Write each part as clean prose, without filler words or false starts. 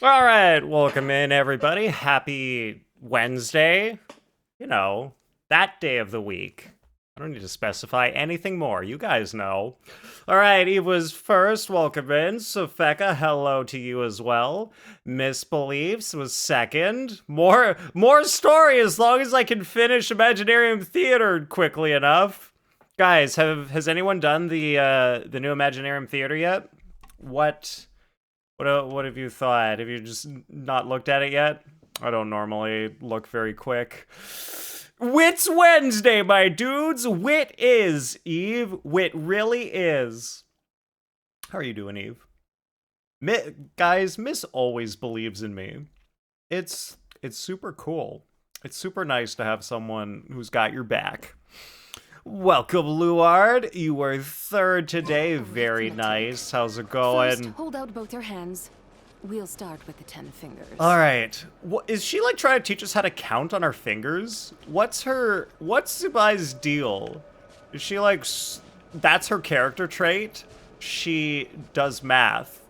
All right, welcome in, everybody. Happy Wednesday. You know, that day of the week. I don't need to specify anything more. You guys know. All right, Eve was first. Welcome in. Sofeka, hello to you as well. Misbeliefs was second. More story as long as I can finish Imaginarium Theater quickly enough. Guys, has anyone done the new Imaginarium Theater yet? What have you thought? Have you just not looked at it yet? I don't normally look very quick. Wit's Wednesday, my dudes. Wit is, Eve. Wit really is. How are you doing, Eve? Guys, Miss always believes in me. It's super cool. It's super nice to have someone who's got your back. Welcome, Luard. You were third today. Very nice. How's it going? First, hold out both your hands. We'll start with the 10 fingers. All right. What is she like trying to teach us how to count on our fingers? What's Zubai's deal? Is she like that's her character trait? She does math.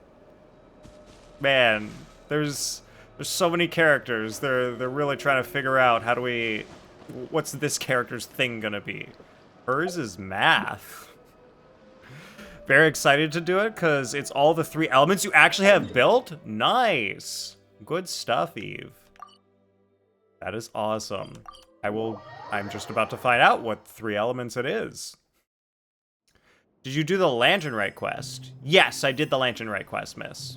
Man, there's so many characters. They're really trying to figure out what's this character's thing gonna be. Hers is math. Very excited to do it because it's all the 3 elements you actually have built. Nice. Good stuff, Eve. That is awesome. I'm just about to find out what 3 elements it is. Did you do the Lantern Rite quest? Yes, I did the Lantern Rite quest, miss.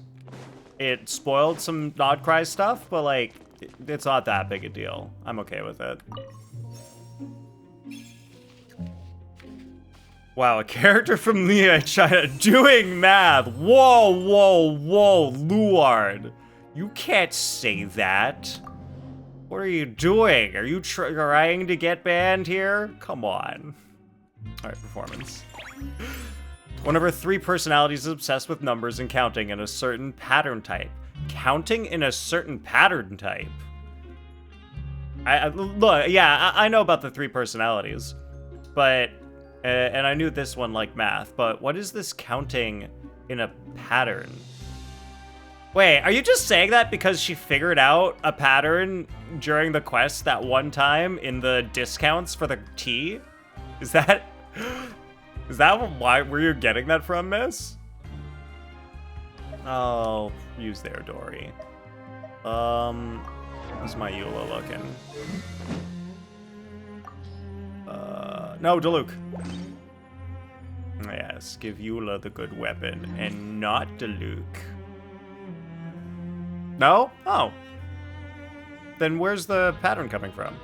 It spoiled some Nodcry stuff, but like, it's not that big a deal. I'm okay with it. Wow, a character from Leah China doing math. Whoa, Luard. You can't say that. What are you doing? Are you trying to get banned here? Come on. All right, performance. One of her 3 personalities is obsessed with numbers and counting in a certain pattern type. Counting in a certain pattern type? Look, yeah, I know about the 3 personalities, but... and I knew this one liked math, but what is this counting in a pattern? Wait, are you just saying that because she figured out a pattern during the quest that one time in the discounts for the tea? Is that where you're getting that from, miss? Oh, use there, Dory. How's my Eula looking? No, Diluc. Yes, give Eula the good weapon, and not Diluc. No? Oh. Then where's the pattern coming from?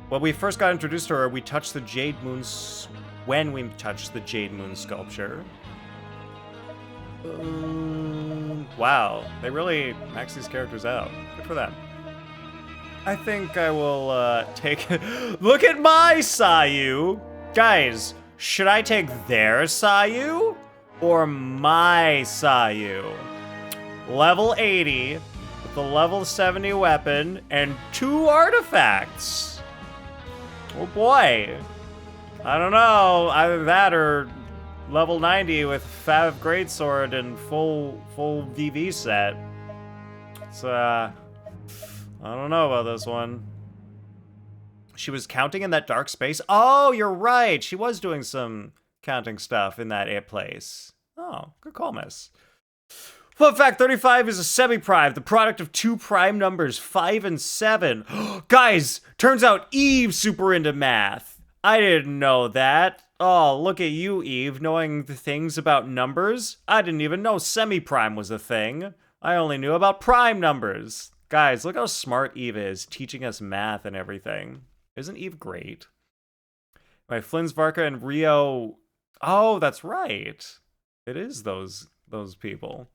When we first got introduced to her, when we touched the Jade Moon sculpture. Wow, they really max these characters out. Good for them. I think I will take... Look at my Sayu! Guys, should I take their Sayu or my Sayu? Level 80 with the level 70 weapon and 2 artifacts. Oh boy. I don't know. Either that or level 90 with Fav Greatsword and full VV set. It's I don't know about this one. She was counting in that dark space? Oh, you're right. She was doing some counting stuff in that place. Oh, good call, miss. Fun fact, 35 is a semi-prime, the product of 2 prime numbers, 5 and 7. Guys, turns out Eve's super into math. I didn't know that. Oh, look at you, Eve, knowing the things about numbers. I didn't even know semi-prime was a thing. I only knew about prime numbers. Guys, look how smart Eve is, teaching us math and everything. Isn't Eve great? My Flynn's Varka and Rio... Oh, that's right. It is those people.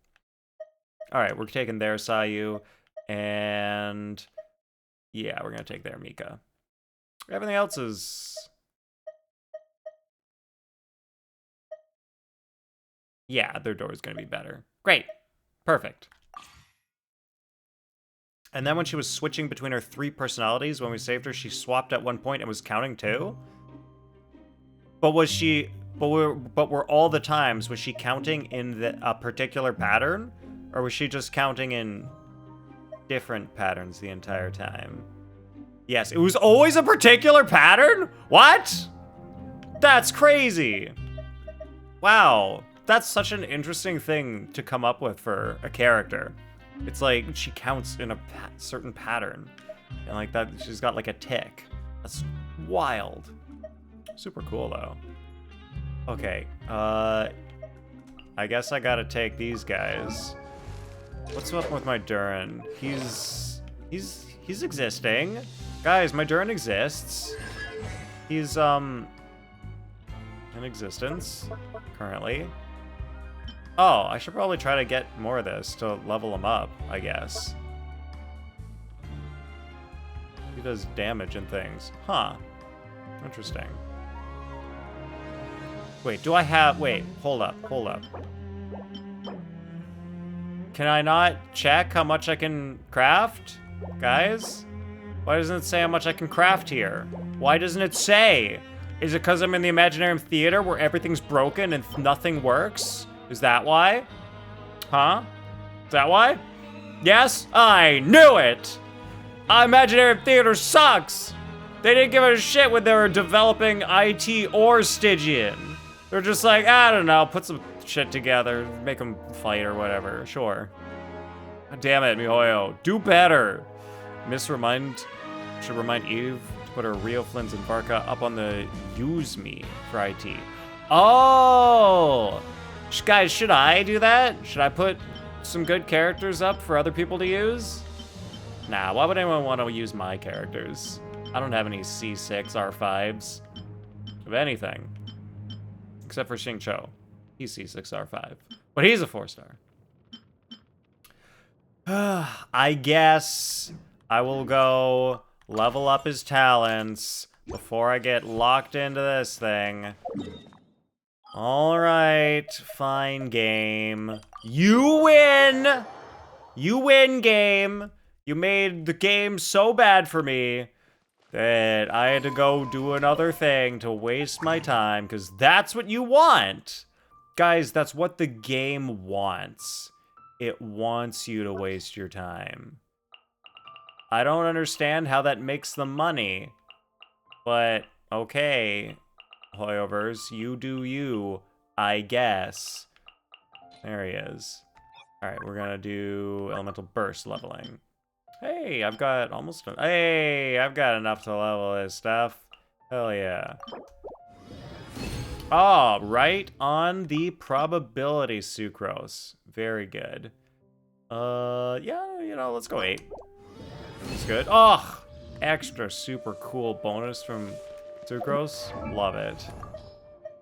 All right, we're taking their Sayu, and... yeah, we're going to take their Mika. Everything else is... yeah, their door is going to be better. Great. Perfect. And then when she was switching between her 3 personalities, when we saved her, she swapped at one point and was counting too? But was she... were all the times, was she counting in a particular pattern? Or was she just counting in different patterns the entire time. Yes, it was always a particular pattern? What? That's crazy. Wow, that's such an interesting thing to come up with for a character. It's like she counts in a certain pattern. And like that, she's got like a tick. That's wild. Super cool though. Okay, I guess I gotta take these guys. What's up with my Durin? He's existing. Guys, my Durin exists. He's in existence currently. Oh, I should probably try to get more of this to level him up, I guess. He does damage and things. Huh. Interesting. Wait, do I have... Wait, hold up. Can I not check how much I can craft? Guys? Why doesn't it say how much I can craft here? Why doesn't it say? Is it because I'm in the Imaginarium Theater where everything's broken and nothing works? Is that why? Huh? Is that why? Yes? I knew it! Imaginarium Theater sucks! They didn't give a shit when they were developing IT or Stygian. They're just like, I don't know, put some shit together, make them fight or whatever, sure. God damn it, MiHoYo, do better. Should remind Eve to put her Rio Flins and Barca up on the use me for IT. Oh! Guys, should I do that? Should I put some good characters up for other people to use? Nah, why would anyone want to use my characters? I don't have any C6 R5s of anything. Except for Xing Cho. He's C6 R5. But he's a 4-star. I guess I will go level up his talents before I get locked into this thing. Alright, fine game. You win! You win, game! You made the game so bad for me that I had to go do another thing to waste my time, because that's what you want! Guys, that's what the game wants. It wants you to waste your time. I don't understand how that makes them money, but okay, Hoyoverse, you do you, I guess. There he is. Alright, we're gonna do Elemental Burst leveling. Hey, I've got almost... Hey, I've got enough to level this stuff. Hell yeah. Oh, right on the probability sucrose. Very good. Yeah, you know, let's go 8. That's good. Oh, extra super cool bonus from sucrose. Love it.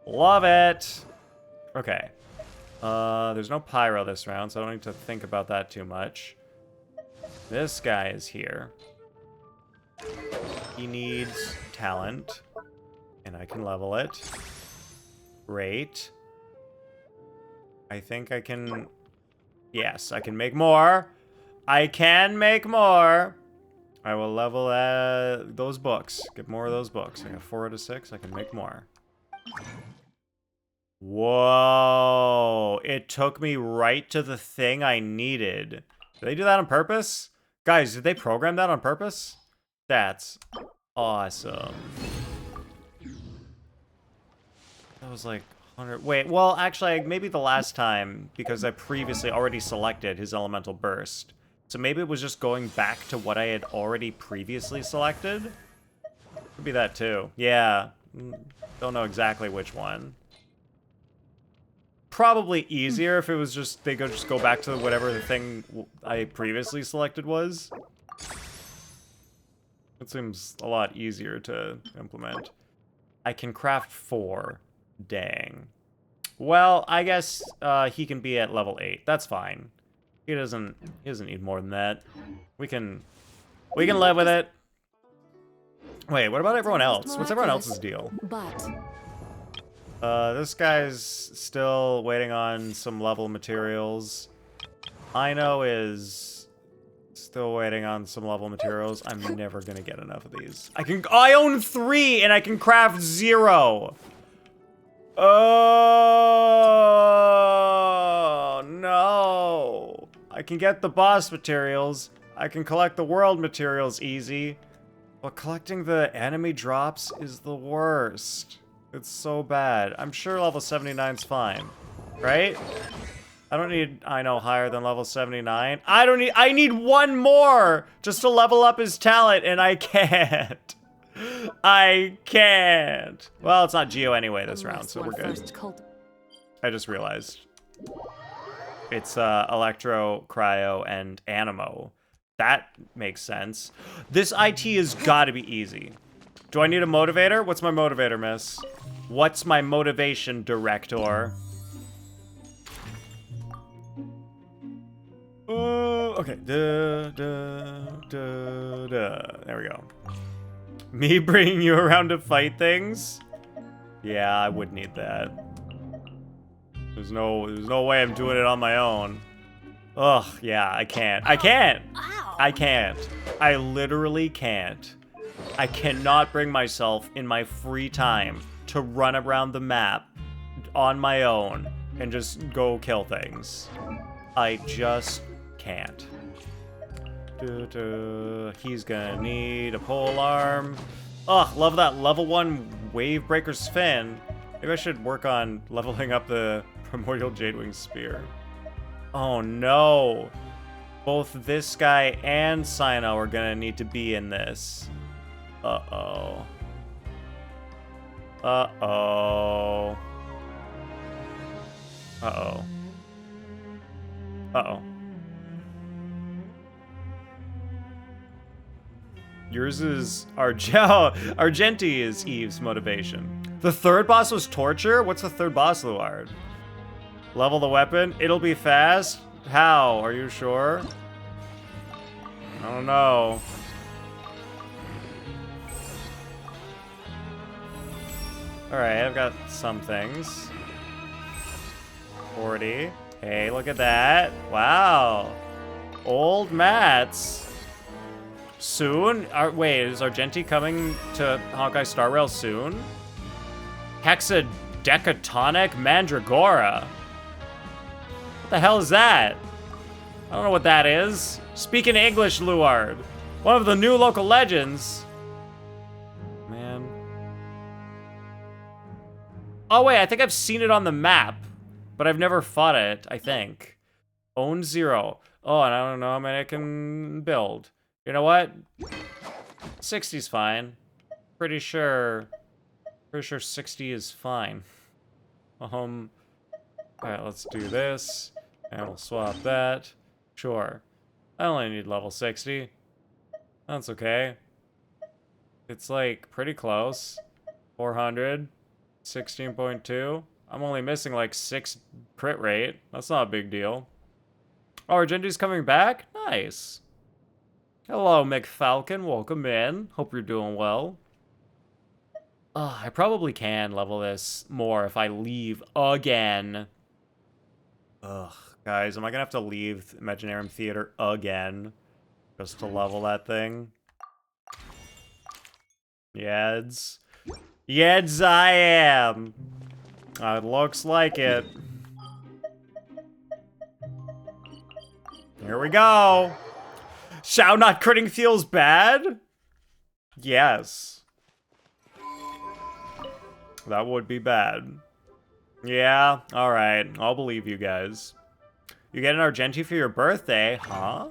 Love it. Okay. There's no pyro this round, so I don't need to think about that too much. This guy is here. He needs talent, and I can level it. Great. I think I can... Yes, I can make more. I can make more. I will level those books. Get more of those books. I got 4 out of 6. I can make more. Whoa. It took me right to the thing I needed. Did they do that on purpose? Guys, did they program that on purpose? That's awesome. That was like 100... Wait, well, actually, maybe the last time, because I previously already selected his Elemental Burst. So maybe it was just going back to what I had already previously selected? Could be that, too. Yeah. Don't know exactly which one. Probably easier if it was just, they could just go back to whatever the thing I previously selected was. It seems a lot easier to implement. I can craft 4. Dang. Well, I guess he can be at level 8. That's fine. He doesn't need more than that. We can live with it. Wait, what about everyone else? What's everyone else's deal? This guy's still waiting on some level materials. Ino is still waiting on some level materials. I'm never gonna get enough of these. I own 3 and I can craft 0. Oh no. I can get the boss materials. I can collect the world materials easy. But collecting the enemy drops is the worst. It's so bad. I'm sure level 79's fine. Right? I don't need, I know, higher than level 79. I need one more just to level up his talent, and I can't. I can't. Well, it's not Geo anyway this round, so we're good. I just realized. It's Electro, Cryo, and Animo. That makes sense. This IT has got to be easy. Do I need a motivator? What's my motivator, miss? What's my motivation, director? Okay. There we go. Me bringing you around to fight things? Yeah, I would need that. There's no way I'm doing it on my own. Ugh, yeah, I can't. I can't! I can't. I literally can't. I cannot bring myself in my free time to run around the map on my own and just go kill things. I just can't. He's gonna need a pole arm. Ugh, love that level 1 Wave Breaker's fin. Maybe I should work on leveling up the Primordial Jadewing Spear. Oh no. Both this guy and Sino are gonna need to be in this. Uh-oh. Uh-oh. Uh-oh. Uh-oh. Yours is Argenti is Eve's motivation. The third boss was torture? What's the third boss, Luard? Level the weapon? It'll be fast? How? Are you sure? I don't know. Alright, I've got some things. 40. Hey, look at that. Wow. Old mats. Soon? Wait, is Argenti coming to Honkai Star Rail soon? Hexadecatonic Mandragora. What the hell is that? I don't know what that is. Speaking English, Luard. One of the new local legends. Man. Oh wait, I think I've seen it on the map, but I've never fought it, I think. Own 0. Oh, and I don't know how many I can build. You know what? 60's fine. Pretty sure 60 is fine. Alright, let's do this. And we'll swap that. Sure. I only need level 60. That's okay. It's like pretty close. 400. 16.2. I'm only missing like 6 crit rate. That's not a big deal. Oh, Argenti's coming back? Nice. Hello, McFalcon. Welcome in. Hope you're doing well. I probably can level this more if I leave again. Ugh, guys, am I gonna have to leave Imaginarium Theater again just to level that thing? Yeds. Yeds I am. It looks like it. Here we go. Shao not critting feels bad? Yes. That would be bad. Yeah, alright. I'll believe you guys. You get an Argenti for your birthday, huh?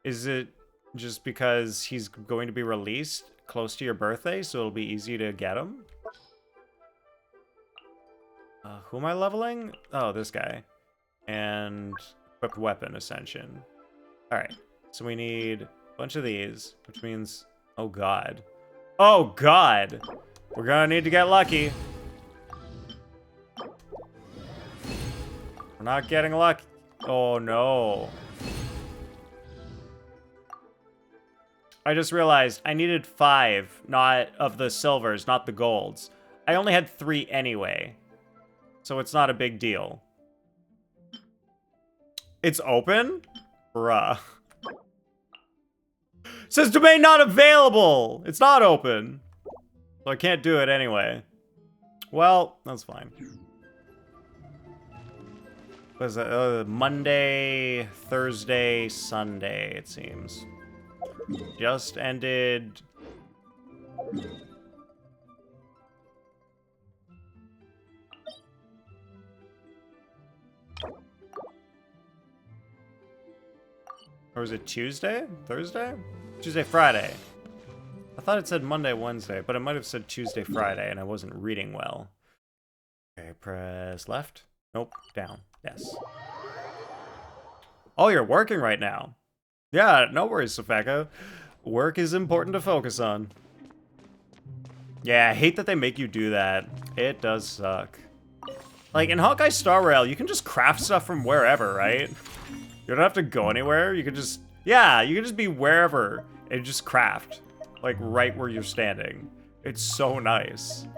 Is it just because he's going to be released close to your birthday, so it'll be easy to get him? Who am I leveling? Oh, this guy. And equipped weapon ascension. Alright, so we need a bunch of these, which means... Oh, God. Oh, God! We're gonna need to get lucky. We're not getting lucky. Oh, no. I just realized I needed 5, not of the silvers, not the golds. I only had 3 anyway. So it's not a big deal. It's open? Bruh. It says domain not available! It's not open. So I can't do it anyway. Well, that's fine. What is that? Monday, Thursday, Sunday, it seems. just ended. Or was it Tuesday? Thursday? Tuesday, Friday. I thought it said Monday, Wednesday, but it might have said Tuesday, Friday, and I wasn't reading well. Okay, press left. Nope, down. Yes. Oh, you're working right now. Yeah, no worries, Sofaka. Work is important to focus on. Yeah, I hate that they make you do that. It does suck. Like, in Hawkeye Star Rail, you can just craft stuff from wherever, right? You don't have to go anywhere. You can just... Yeah, you can just be wherever and just craft. Like, right where you're standing. It's so nice.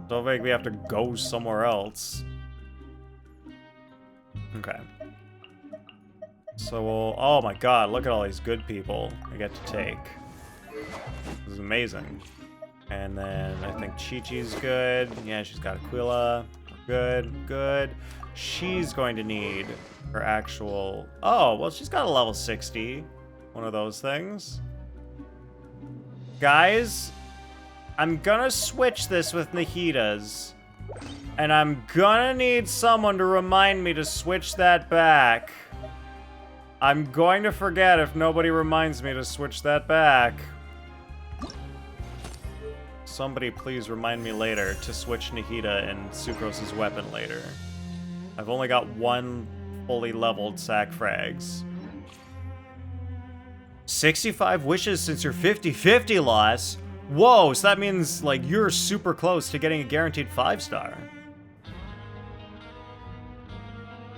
Don't make me have to go somewhere else. Okay. So we'll... Oh my god, look at all these good people I get to take. This is amazing. And then I think Chi-Chi's good. Yeah, she's got Aquila. Good, good. She's going to need her actual... Oh, well, she's got a level 60. One of those things. Guys, I'm gonna switch this with Nahida's. And I'm gonna need someone to remind me to switch that back. I'm going to forget if nobody reminds me to switch that back. Somebody please remind me later to switch Nahida and Sucrose's weapon later. I've only got one fully leveled sack frags. 65 wishes since your 50-50 loss? Whoa, so that means, like, you're super close to getting a guaranteed 5-star.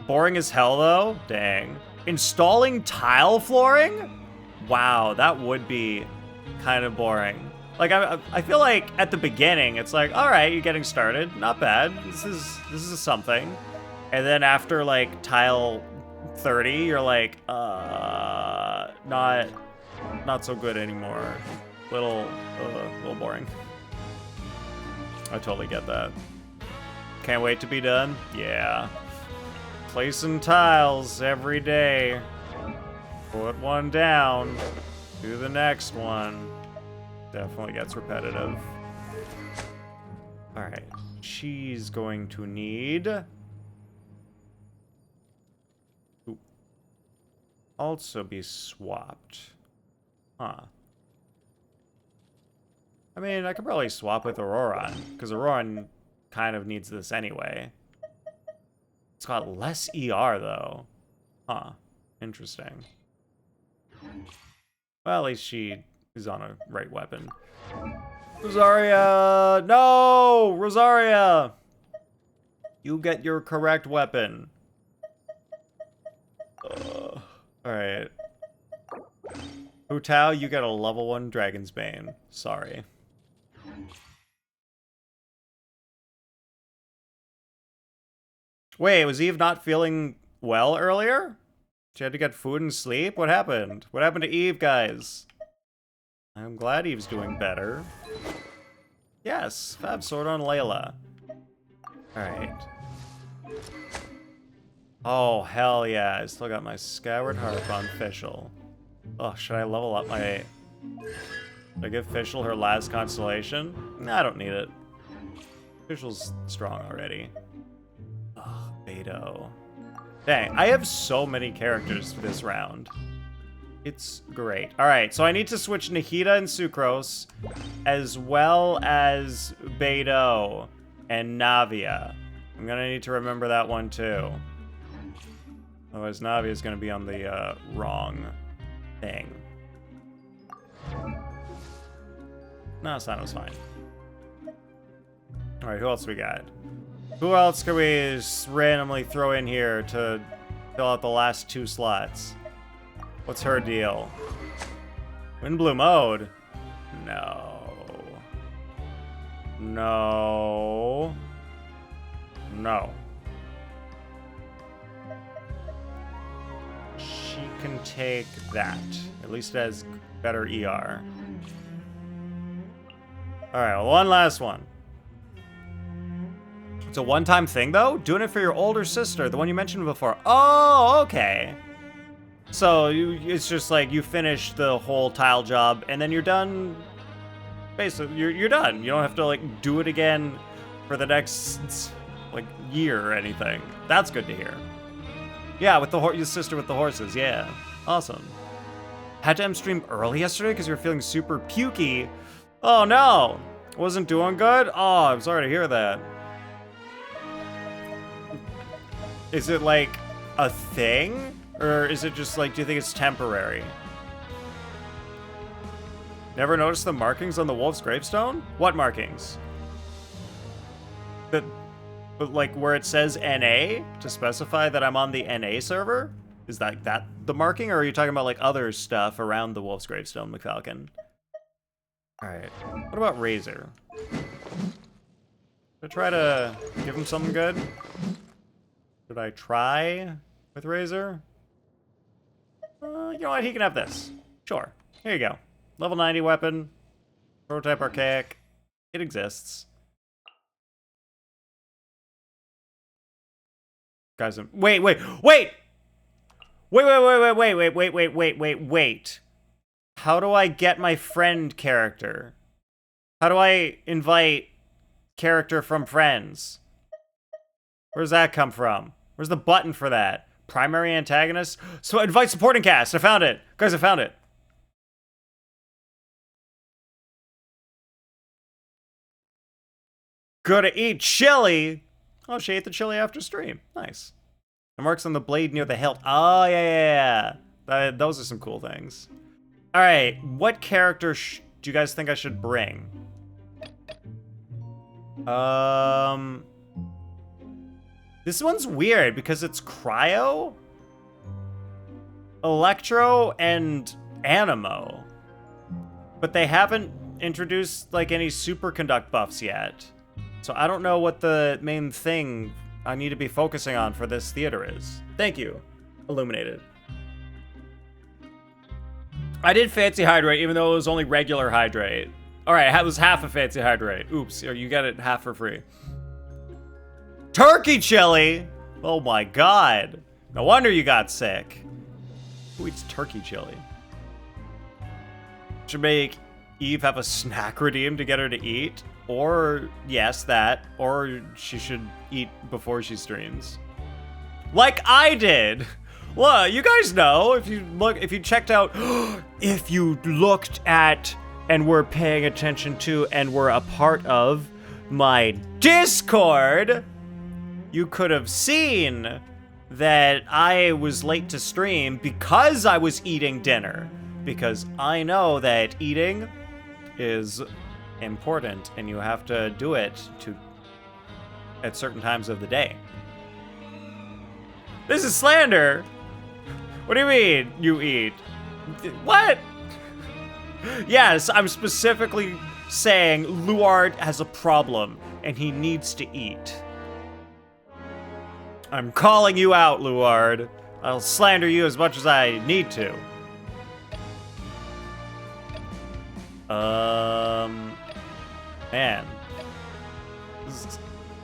Boring as hell, though? Dang. Installing tile flooring? Wow, that would be kind of boring. Like, I feel like at the beginning, it's like, all right, you're getting started. Not bad. This is something. And then after, like, tile 30, you're like, not so good anymore. Little boring. I totally get that. Can't wait to be done. Yeah. Placing tiles every day. Put one down. Do the next one. Definitely gets repetitive. Alright. She's going to need... Ooh. Also be swapped. Huh. I mean, I could probably swap with Auroran, because Auroran kind of needs this anyway. It's got less ER, though. Huh. Interesting. Well, at least she is on a right weapon. Rosaria! No! Rosaria! You get your correct weapon. Alright. Hu Tao, you get a level 1 Dragon's Bane. Sorry. Wait, was Eve not feeling well earlier? She had to get food and sleep? What happened? What happened to Eve, guys? I'm glad Eve's doing better. Yes, Fab Sword on Layla. Alright. Oh, hell yeah. I still got my Skyward Harp on Fischl. Oh, should I level up my... Should I give Fischl her last constellation? Nah, I don't need it. Fischl's strong already. Ugh, Beto. Dang, I have so many characters for this round. It's great. Alright, so I need to switch Nahida and Sucrose, as well as Beto and Navia. I'm gonna need to remember that one too. Otherwise, Navia's gonna be on the wrong thing. No, Sano's fine. Alright, who else we got? Who else can we just randomly throw in here to fill out the last 2 slots? What's her deal? Wind Blue mode? No. No. No. She can take that. At least it has better ER. Alright, well, one last one. It's a one-time thing, though? Doing it for your older sister, the one you mentioned before. Oh, okay. So it's just like you finish the whole tile job and then you're done. Basically, you're done. You don't have to like do it again for the next like year or anything. That's good to hear. Yeah, with your sister with the horses. Yeah, awesome. Had to end stream early yesterday because you were feeling super pukey. Oh no, wasn't doing good. Oh, I'm sorry to hear that. Is it like a thing? Or is it just like, do you think it's temporary? Never noticed the markings on the wolf's gravestone? What markings? But like where it says NA to specify that I'm on the NA server? Is that the marking, or are you talking about like other stuff around the wolf's gravestone, McFalcon? Alright, what about Razor? Should I try to give him something good? Should I try with Razor? You know what? He can have this. Sure. Here you go. Level 90 weapon. Prototype archaic. It exists. Guys, wait. How do I get my friend character? How do I invite character from friends? Where's that come from? Where's the button for that? Primary antagonist? So invite supporting cast. I found it. Guys, I found it. Gonna eat chili. Oh, she ate the chili after stream. Nice. The marks on the blade near the hilt. Oh, yeah. Those are some cool things. All right. What character do you guys think I should bring? This one's weird because it's Cryo, Electro, and Animo. But they haven't introduced like any superconduct buffs yet. So I don't know what the main thing I need to be focusing on for this theater is. Thank you, Illuminated. I did Fancy Hydrate even though it was only regular Hydrate. All right, it was half a Fancy Hydrate. Oops, you got it half for free. Turkey chili? Oh my god. No wonder you got sick. Who eats turkey chili? Should make Eve have a snack redeem to get her to eat? Or, yes, that. Or she should eat before she streams. Like I did! Well, you guys know, if you checked out, if you looked at and were paying attention to and were a part of my Discord, you could have seen that I was late to stream because I was eating dinner. Because I know that eating is important and you have to do it at certain times of the day. This is slander! What do you mean, you eat? What? Yes, I'm specifically saying Luard has a problem and he needs to eat. I'm calling you out, Luard. I'll slander you as much as I need to. Man.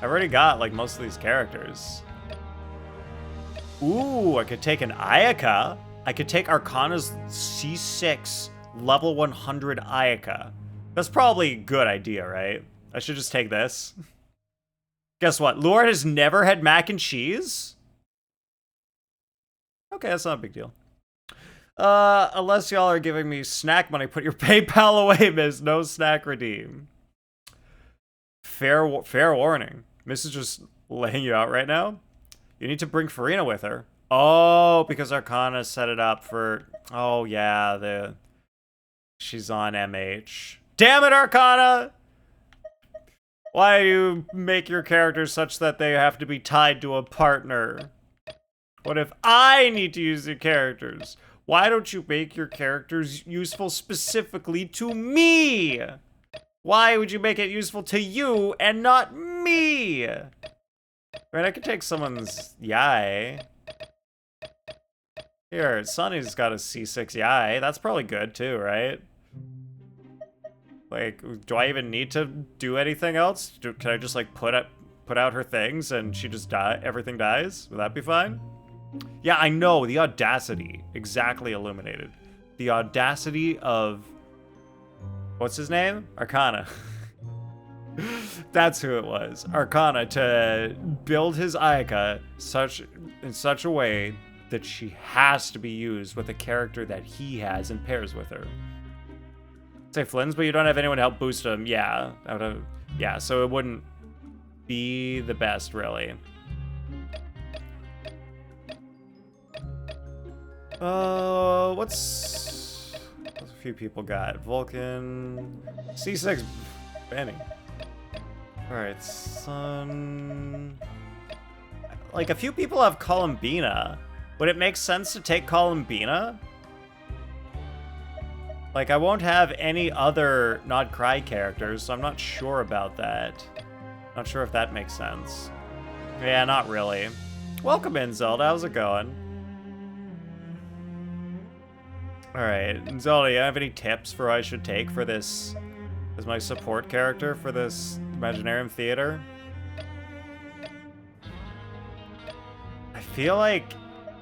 I've already got, like, most of these characters. Ooh, I could take an Ayaka. I could take Arcana's C6 level 100 Ayaka. That's probably a good idea, right? I should just take this. Guess what? Luard has never had mac and cheese? Okay, that's not a big deal. Unless y'all are giving me snack money, put your PayPal away, miss. No snack redeem. Fair warning. Miss is just laying you out right now. You need to bring Farina with her. Oh, because Arcana set it up for... Oh, yeah, she's on MH. Damn it, Arcana! Why do you make your characters such that they have to be tied to a partner? What if I need to use your characters? Why don't you make your characters useful specifically to me? Why would you make it useful to you and not me? Right, I could take someone's Yai. Here, Sunny's got a C6 Yai. That's probably good too, right? Like, do I even need to do anything else? Can I just like put out her things and she just everything dies? Would that be fine? Yeah, I know, the audacity. Exactly illuminated. The audacity of... What's his name? Arcana. That's who it was. Arcana, to build his Ayaka in such a way that she has to be used with a character that he has and pairs with her. Say Flynn's, but you don't have anyone to help boost him. Yeah, yeah, so it wouldn't be the best, really. What's a few people got? Vulcan, C6 banning. All right, Sun. Like, a few people have Columbina. Would it make sense to take Columbina? Like, I won't have any other not Cry characters, so I'm not sure about that. Not sure if that makes sense. Yeah, not really. Welcome in, Zelda. How's it going? Alright, Zelda, do you have any tips for what I should take for this as my support character for this Imaginarium Theater? I feel like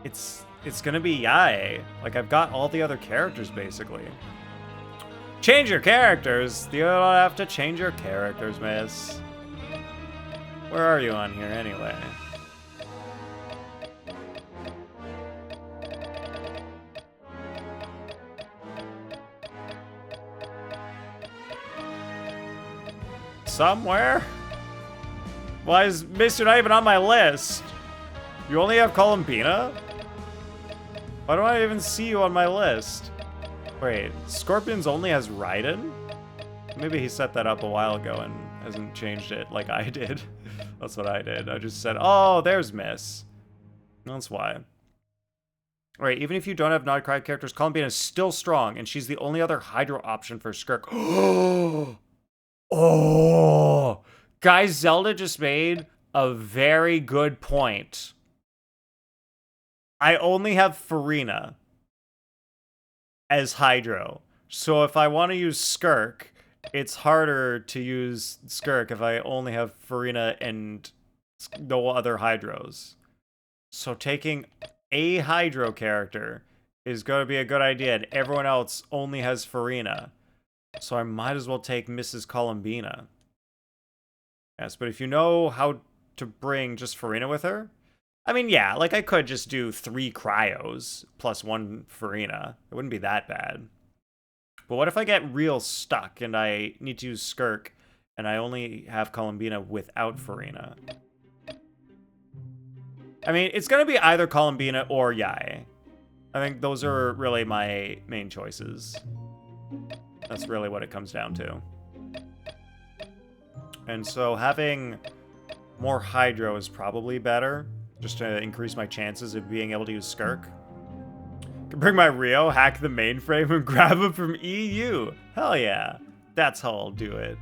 it's gonna be Yae. Like, I've got all the other characters, basically. Change your characters? You don't have to change your characters, miss. Where are you on here, anyway? Somewhere? Why is Mr. not even on my list? You only have Columbina? Why don't I even see you on my list? Wait, Scorpions only has Raiden? Maybe he set that up a while ago and hasn't changed it like I did. That's what I did. I just said, oh, there's Miss. That's why. Alright, even if you don't have non-cry characters, Columbina is still strong, and she's the only other Hydro option for Skirk. Oh! Guys, Zelda just made a very good point. I only have Farina as Hydro. So if I want to use Skirk, it's harder to use Skirk if I only have Farina and no other Hydros. So taking a Hydro character is going to be a good idea, and everyone else only has Farina. So I might as well take Mrs. Columbina. Yes, but if you know how to bring just Farina with her, I mean, yeah, like I could just do 3 Cryos plus 1 Farina. It wouldn't be that bad. But what if I get real stuck and I need to use Skirk and I only have Columbina without Farina? I mean, it's going to be either Columbina or Yae. I think those are really my main choices. That's really what it comes down to. And so having more Hydro is probably better, just to increase my chances of being able to use Skirk. Can bring my Rio, hack the mainframe, and grab him from EU. Hell yeah. That's how I'll do it.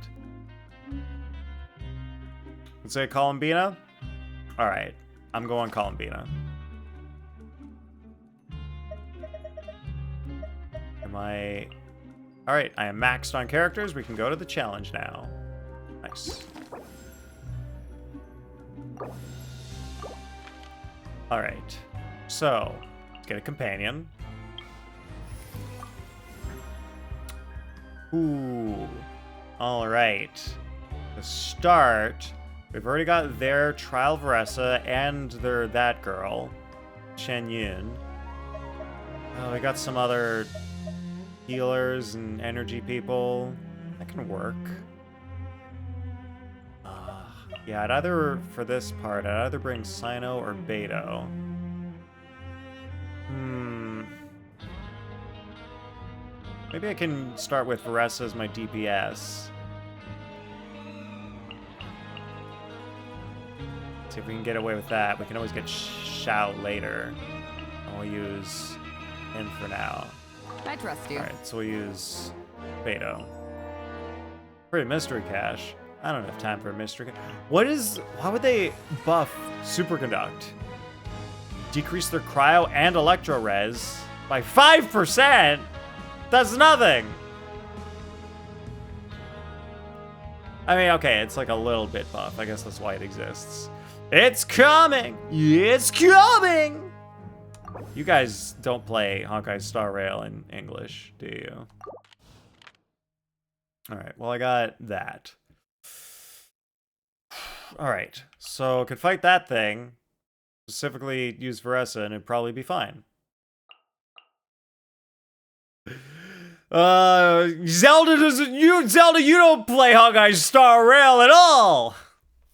Let's say Columbina? Alright, I'm going Columbina. Alright, I am maxed on characters. We can go to the challenge now. Nice. Alright, so let's get a companion. Ooh. Alright. To start, we've already got their Trial Varessa and their that girl, Shen Yun. Oh, we got some other healers and energy people. That can work. Yeah, I'd either, for this part, I'd either bring Sino or Beto. Maybe I can start with Varessa as my DPS. See if we can get away with that. We can always get Shao later. And we'll use him for now. I trust you. Alright, so we'll use Beto. Pretty mystery cache. I don't have time for a mystery. Why would they buff Superconduct? Decrease their cryo and electro res by 5%? That's nothing! I mean, okay, it's like a little bit buff. I guess that's why it exists. It's coming! It's coming! You guys don't play Honkai Star Rail in English, do you? Alright, well I got that. Alright, so could fight that thing. Specifically use Veressa and it'd probably be fine. Zelda doesn't. Zelda, you don't play Honkai Star Rail at all.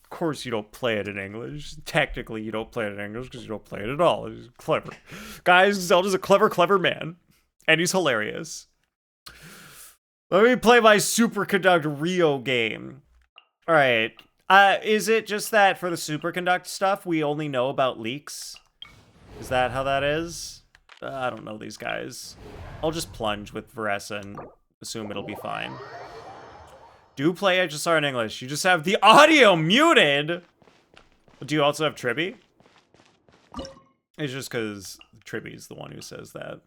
Of course, you don't play it in English. Technically, you don't play it in English because you don't play it at all. He's clever, guys. Zelda's a clever man, and he's hilarious. Let me play my Superconduct Rio game. All right. Is it just that for the Superconduct stuff, we only know about leaks? Is that how that is? I don't know these guys. I'll just plunge with Veressa and assume it'll be fine. Do play HSR in English. You just have the audio muted! Do you also have Tribby? It's just because Tribby's the one who says that.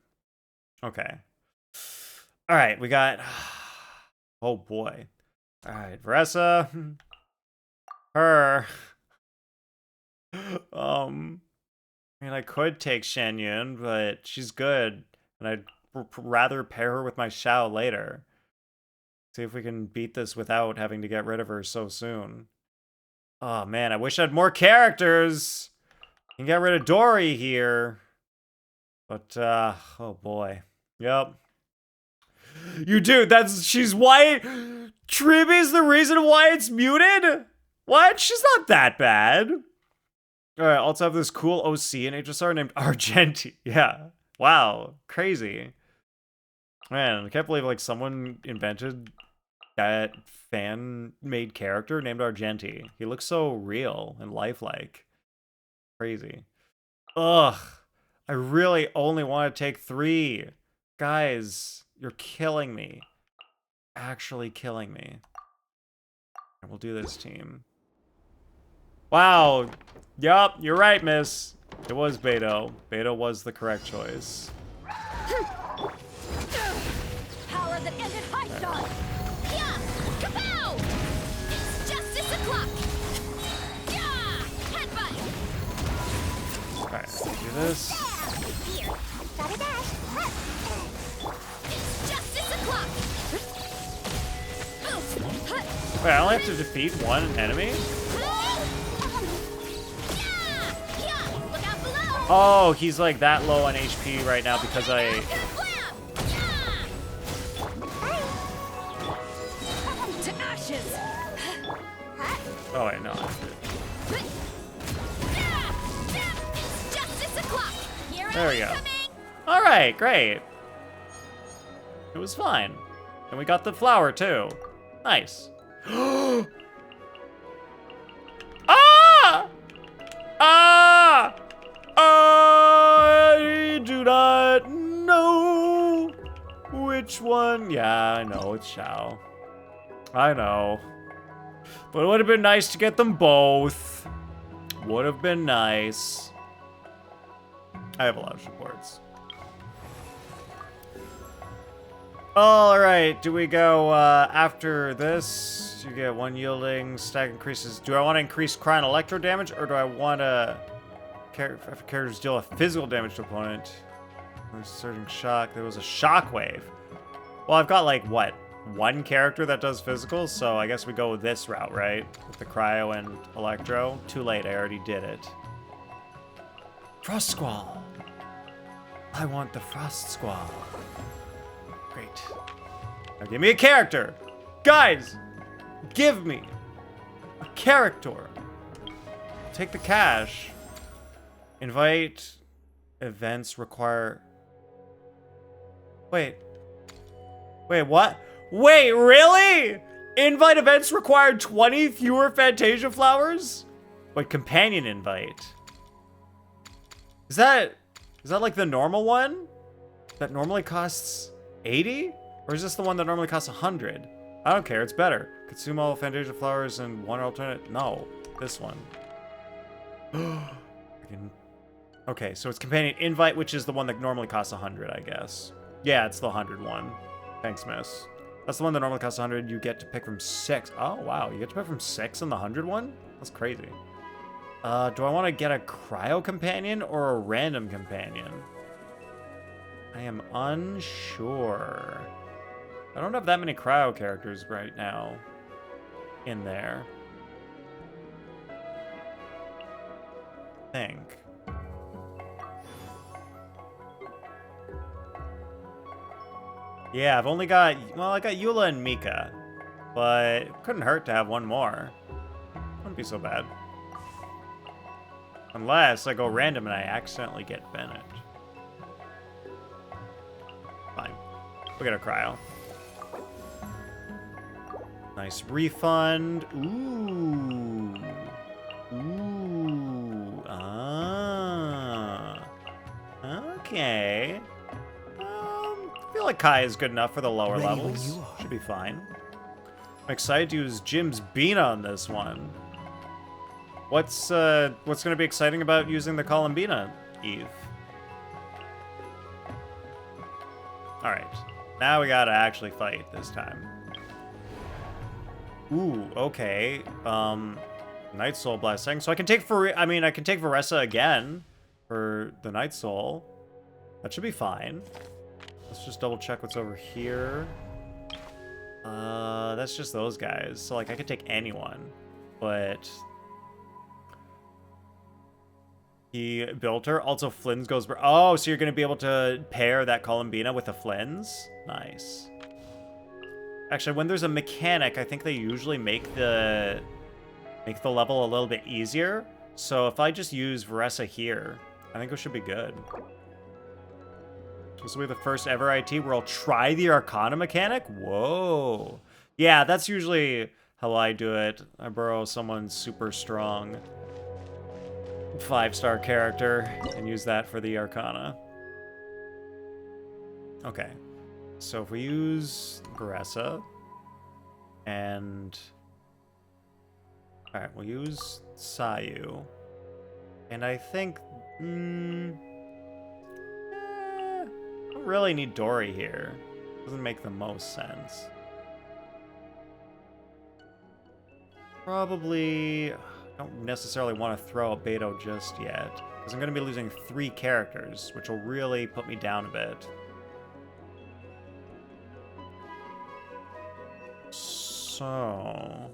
Okay. Alright, we got... Oh boy. Alright, Veressa. Her. I mean, I could take Shen Yun, but she's good, and I'd rather pair her with my Xiao later. See if we can beat this without having to get rid of her so soon. Oh man, I wish I had more characters! I can get rid of Dory here. But, oh boy. Yep. You do, she's white! Tribby's the reason why it's muted? What? She's not that bad. Alright, also have this cool OC in HSR named Argenti. Yeah. Wow. Crazy. Man, I can't believe, like, someone invented that fan-made character named Argenti. He looks so real and lifelike. Crazy. Ugh. I really only want to take 3. Guys, you're killing me. Actually killing me. We'll do this, team. Wow. Yup, you're right, miss. It was Beto. Beto was the correct choice. Power that ended high shot. Yeah, kapow! It's justice o'clock. Yeah, headbutt. Alright, do this. Here, gotta dash. It's justice o'clock. Wait, I only have to defeat one enemy? Oh, he's like that low on HP right now because I... To ashes. Oh wait, no. There we go. Alright, great. It was fine. And we got the flower too. Nice. Ah! Ah! I do not know which one. Yeah, I know, it's Xiao. I know. But it would have been nice to get them both. Would have been nice. I have a lot of supports. Alright, do we go after this? You get 1 yielding, stack increases. Do I want to increase Cry and Electro damage, or do I want to... Characters deal a physical damage to opponent. Surging shock. There was a shockwave. Well, I've got like what? 1 character that does physical, so I guess we go with this route, right? With the cryo and electro. Too late, I already did it. Frost Squall. I want the Frost Squall. Great. Now give me a character. Guys, give me a character. Take the cash. Invite events require... Wait, what? Wait, really? Invite events require 20 fewer Fantasia flowers? Wait, companion invite. Is that like the normal one? That normally costs 80? Or is this the one that normally costs 100? I don't care, it's better. Consume all Fantasia flowers and 1 alternate. No, this one. Okay, so it's companion invite, which is the one that normally costs 100, I guess. Yeah, it's the 100 one. Thanks, miss. That's the one that normally costs 100. You get to pick from 6. Oh, wow. You get to pick from 6 in the 100 one? That's crazy. Do I want to get a cryo companion or a random companion? I am unsure. I don't have that many cryo characters right now in there. I think. Yeah, I've only got, well, I got Eula and Mika, but it couldn't hurt to have one more. Wouldn't be so bad. Unless I go random and I accidentally get Bennett. Fine. We'll get a cryo. Nice refund. Ooh. Ooh. Ah. Okay. I feel like Kai is good enough for the lower levels. Should be fine. I'm excited to use Jim's Bean on this one. What's gonna be exciting about using the Columbina, Eve? Alright. Now we gotta actually fight this time. Ooh, okay. Night Soul Blessing. So I can take I can take Varessa again for the Night Soul. That should be fine. Let's just double check what's over here. That's just those guys. So like I could take anyone, but he built her. Also, Flynn's goes. Oh, so you're gonna be able to pair that Columbina with the Flynn's? Nice. Actually, when there's a mechanic, I think they usually make the level a little bit easier. So if I just use Varessa here, I think it should be good. This will be the first ever IT where I'll try the Arcana mechanic? Whoa. Yeah, that's usually how I do it. I borrow someone super strong 5-star character and use that for the Arcana. Okay. So if we use Varessa and... Alright, we'll use Sayu. And I think... really need Dory here. Doesn't make the most sense. Probably don't necessarily want to throw a Beto just yet, because I'm going to be losing 3 characters, which will really put me down a bit. So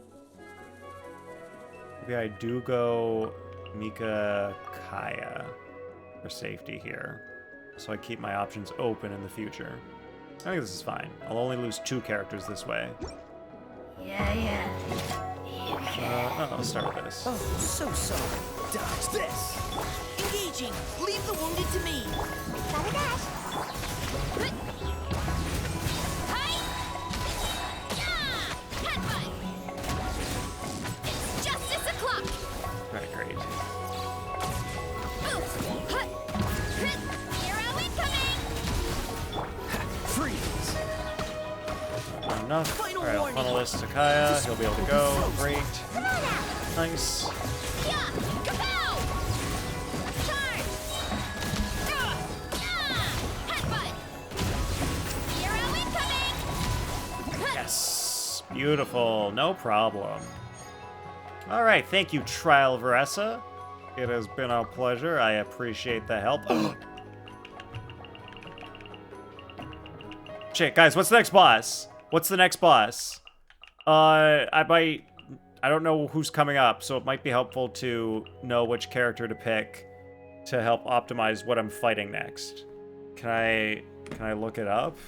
maybe I do go Mika Kaya for safety here. So I keep my options open in the future. I think this is fine. I'll only lose 2 characters this way. Yeah. I'll start with this. Oh, so sorry. Dodge this. Engaging. Leave the wounded to me. Got a dash. Hi. Yeah. Headbutt. It's justice o'clock. Right, great. Freeze. Not enough. Alright, I'll funnel this to Kaya. He'll be able to go. Great. Come on out. Nice. Yeah. Kapow. Charge. Headbutt. Hero incoming. Yes. Beautiful. No problem. Alright, thank you, Trial Varessa. It has been a pleasure. I appreciate the help. Shit, guys, what's the next boss? What's the next boss? I don't know who's coming up, so it might be helpful to know which character to pick to help optimize what I'm fighting next. Can I look it up?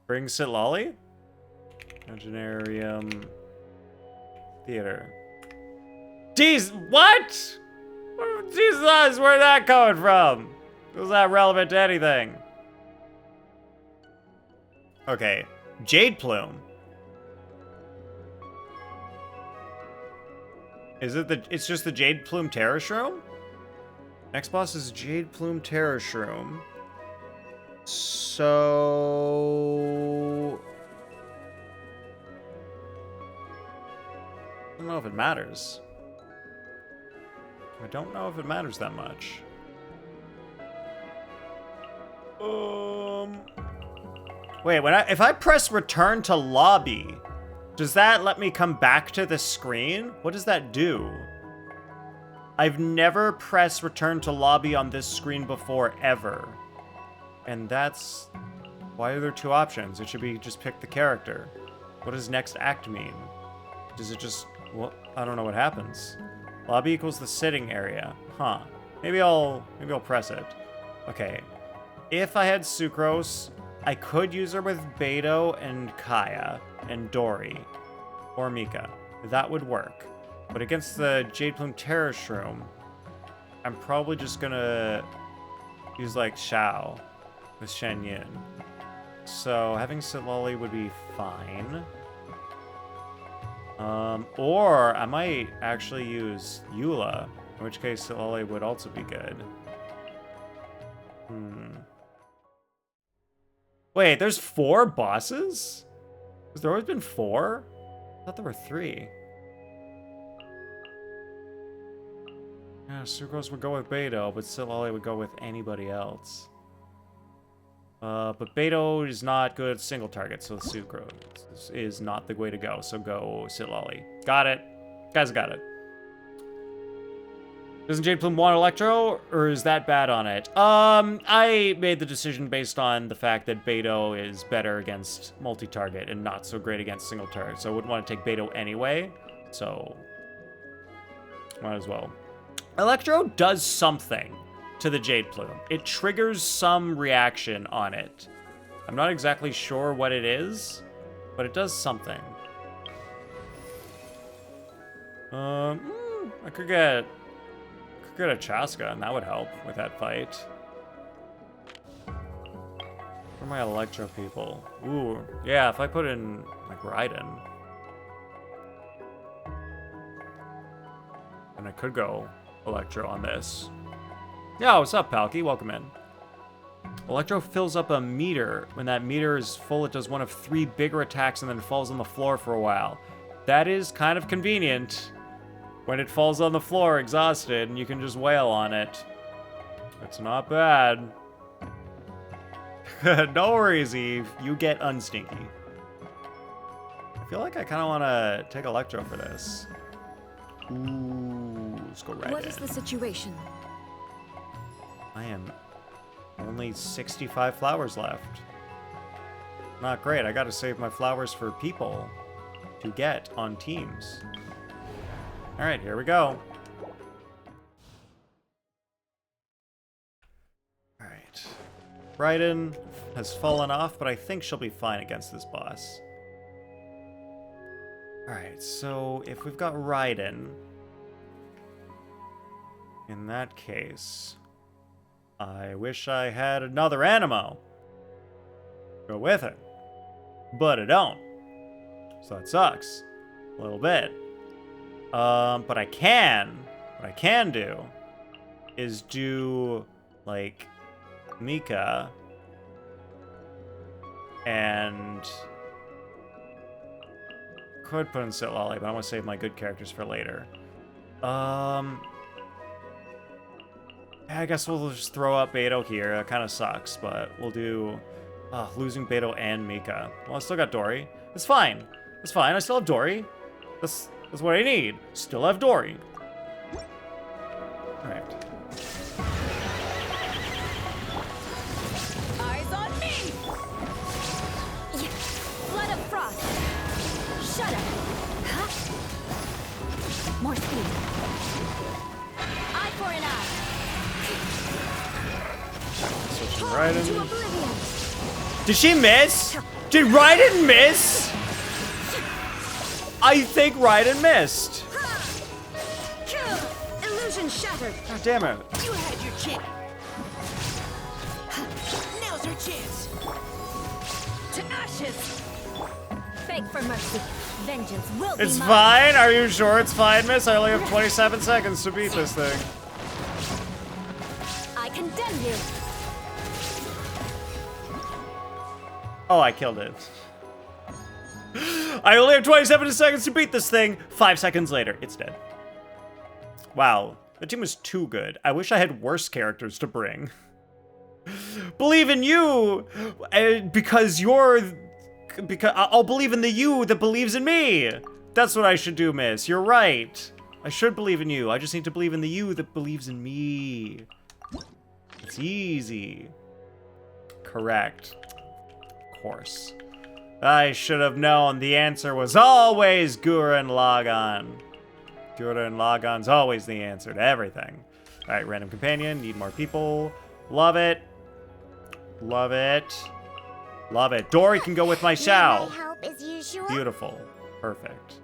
Bring Sitlali? Imaginarium Theater. Jeez, what? Jesus, where'd that coming from? Was that relevant to anything? Okay, Jade Plume. Is it it's just the Jade Plume Terror Shroom? Next boss is Jade Plume Terror Shroom. So... I don't know if it matters. I don't know if it matters that much. Wait, if I press return to lobby, does that let me come back to the screen? What does that do? I've never pressed return to lobby on this screen before, ever. And that's... Why are there two options? It should be just pick the character. What does next act mean? Does it just... Well, I don't know what happens. Lobby equals the sitting area. Huh. Maybe I'll press it. Okay. If I had Sucrose, I could use her with Beto and Kaya and Dory. Or Mika. That would work. But against the Jade Plume Terror Shroom, I'm probably just gonna use like Xiao with Shen Yin. So having Sitlali would be fine. Or I might actually use Eula, in which case Sitlali would also be good. Wait, there's 4 bosses? Has there always been 4? I thought there were 3. Yeah, Sucrose would go with Beto, but Sitlali would go with anybody else. But Beto is not good at single target, so Sucrose is not the way to go. So go Sitlali. Got it. Guys got it. Doesn't Jade Plume want Electro, or is that bad on it? I made the decision based on the fact that Beto is better against multi-target and not so great against single target. So I wouldn't want to take Beto anyway, so might as well. Electro does something to the Jade Plume. It triggers some reaction on it. I'm not exactly sure what it is, but it does something. I could get a Chaska, and that would help with that fight. Where are my Electro people? Ooh, yeah, if I put in, like, Raiden. And I could go Electro on this. Yo, what's up, Palky? Welcome in. Electro fills up a meter. When that meter is full, it does one of 3 bigger attacks and then falls on the floor for a while. That is kind of convenient. When it falls on the floor exhausted and you can just wail on it. It's not bad. No worries, Eve. You get unstinky. I feel like I kind of want to take Electro for this. Ooh, let's go right What in. is the situation? I am only 65 flowers left. Not great. I gotta save my flowers for people to get on teams. Alright, here we go. Alright. Raiden has fallen off, but I think she'll be fine against this boss. Alright, so if we've got Raiden, in that case, I wish I had another Animo. Go with it. But I don't. So that sucks. A little bit. But what I can do is do, like, Mika and could put in Sitlali, but I want to save my good characters for later. I guess we'll just throw up Beto here. That kind of sucks, but we'll do losing Beto and Mika. Well, I still got Dory. It's fine. It's fine. I still have Dory. That's what I need. Still have Dory. All right. Eyes on me! Flood of frost! Shut up! Huh? More speed. Eye for an eye! Switching To Raiden. oblivion! Did she miss? Did Raiden miss? I think Raiden missed. Illusion shattered! God damn it. You had your chance. Now's her chance. To ashes! Beg for mercy. Vengeance will be It's mine. fine. Are you sure it's fine, miss? I only have 27 seconds to beat this thing. I condemn you. Oh, I killed it. I only have 27 seconds to beat this thing. 5 seconds later, it's dead. Wow, the team was too good. I wish I had worse characters to bring. Believe in you, because I'll believe in the you that believes in me. That's what I should do, miss. You're right. I should believe in you. I just need to believe in the you that believes in me. It's easy. Correct. Of course. I should have known the answer was always Gurren Lagann. Gurren Lagann's always the answer to everything. All right, random companion. Need more people. Love it. Love it. Love it. Dory can go with my Shao. Help as usual. Beautiful. Perfect.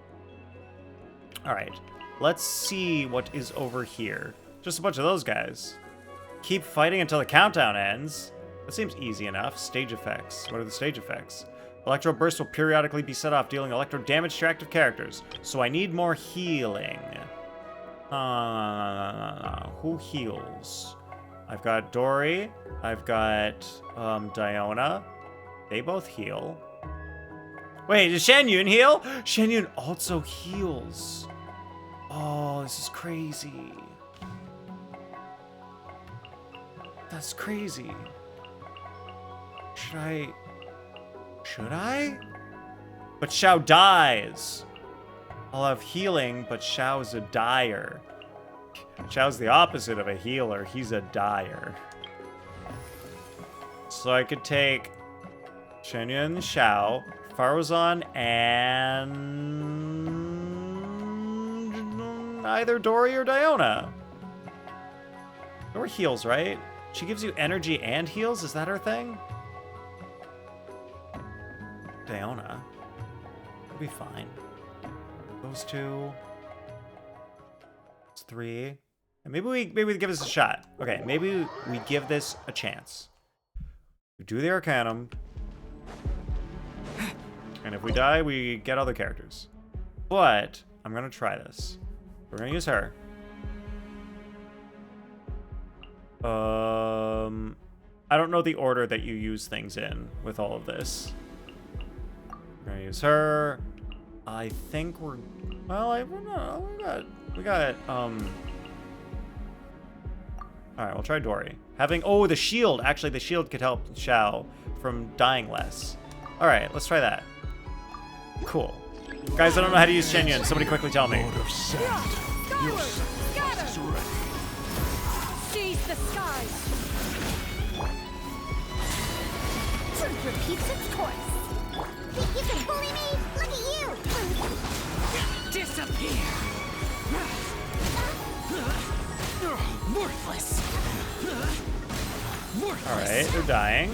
All right. Let's see what is over here. Just a bunch of those guys. Keep fighting until the countdown ends. That seems easy enough. Stage effects. What are the stage effects? Electro bursts will periodically be set off, dealing electro damage to active characters. So I need more healing. Who heals? I've got Dory. I've got Diona. They both heal. Wait, does Shen Yun heal? Shen Yun also heals. Oh, this is crazy. That's crazy. Should I? But Shao dies. I'll have healing, but Shao's a dyer. Shao's the opposite of a healer. He's a dyer. So I could take Shenyun, Shao, Faruzan, and either Dory or Diona. Dory heals, right? She gives you energy and heals? Is that her thing? Diona. It'll be fine. Those two. It's three. And maybe we give this a shot. Okay, maybe we give this a chance. We do the Arcanum. And if we die, we get other characters. But I'm gonna try this. We're gonna use her. I don't know the order that you use things in with all of this. We're gonna use her. I think we're, well, I don't know. We got all right, we'll try Dory. Oh, the shield. Actually, the shield could help Shao from dying less. All right, let's try that. Cool. Guys, I don't know how to use Shenyun. Somebody quickly tell me. Lord of Sand, your sacrifice is ready. Seize the skies. Truth repeats its course. Think you can bully me? Look at you. Disappear. Worthless. Worthless. All right, they're dying.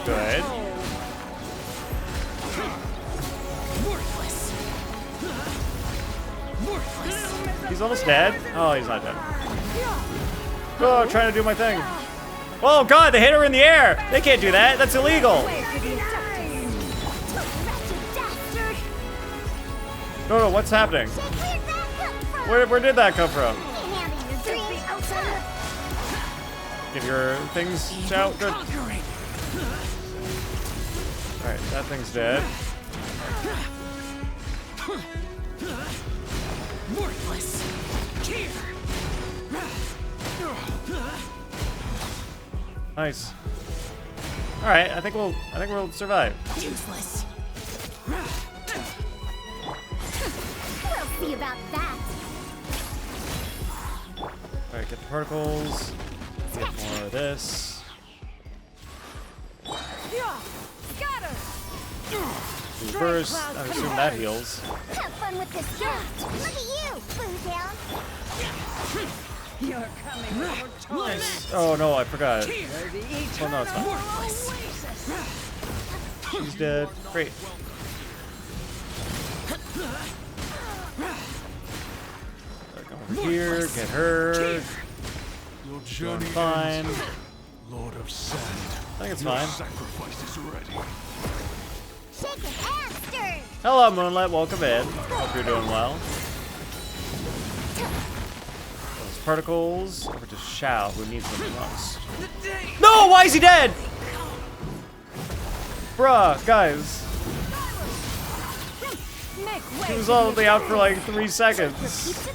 Good. Worthless. Worthless. He's almost dead. Oh, he's not dead. Oh, I'm trying to do my thing. Oh God, they hit her in the air. They can't do that. That's illegal. No, what's happening? Where did that come from? Give your things out. Good. All right, that thing's dead. Worthless. Nice. All right, I think we'll survive. Useless. We'll see about that. All right, get the particles. Get more of this. Scatter. Reverse. I assume that heals. Have fun with this draft. Look at you, Blue Down. You're coming over torment. Oh no, I forgot. The Oh no, it's not. She's dead. Great. Go over here, get her. Your Doing journey fine. ends. Lord of Sand. I think it's Your fine. sacrifice is ready. Shake an hamster. Hello, Moonlight. Welcome in. Hope you're doing well. Those particles over to Shao, who needs them the most. No, why is he dead? Bruh, guys. He was only out for like 3 seconds.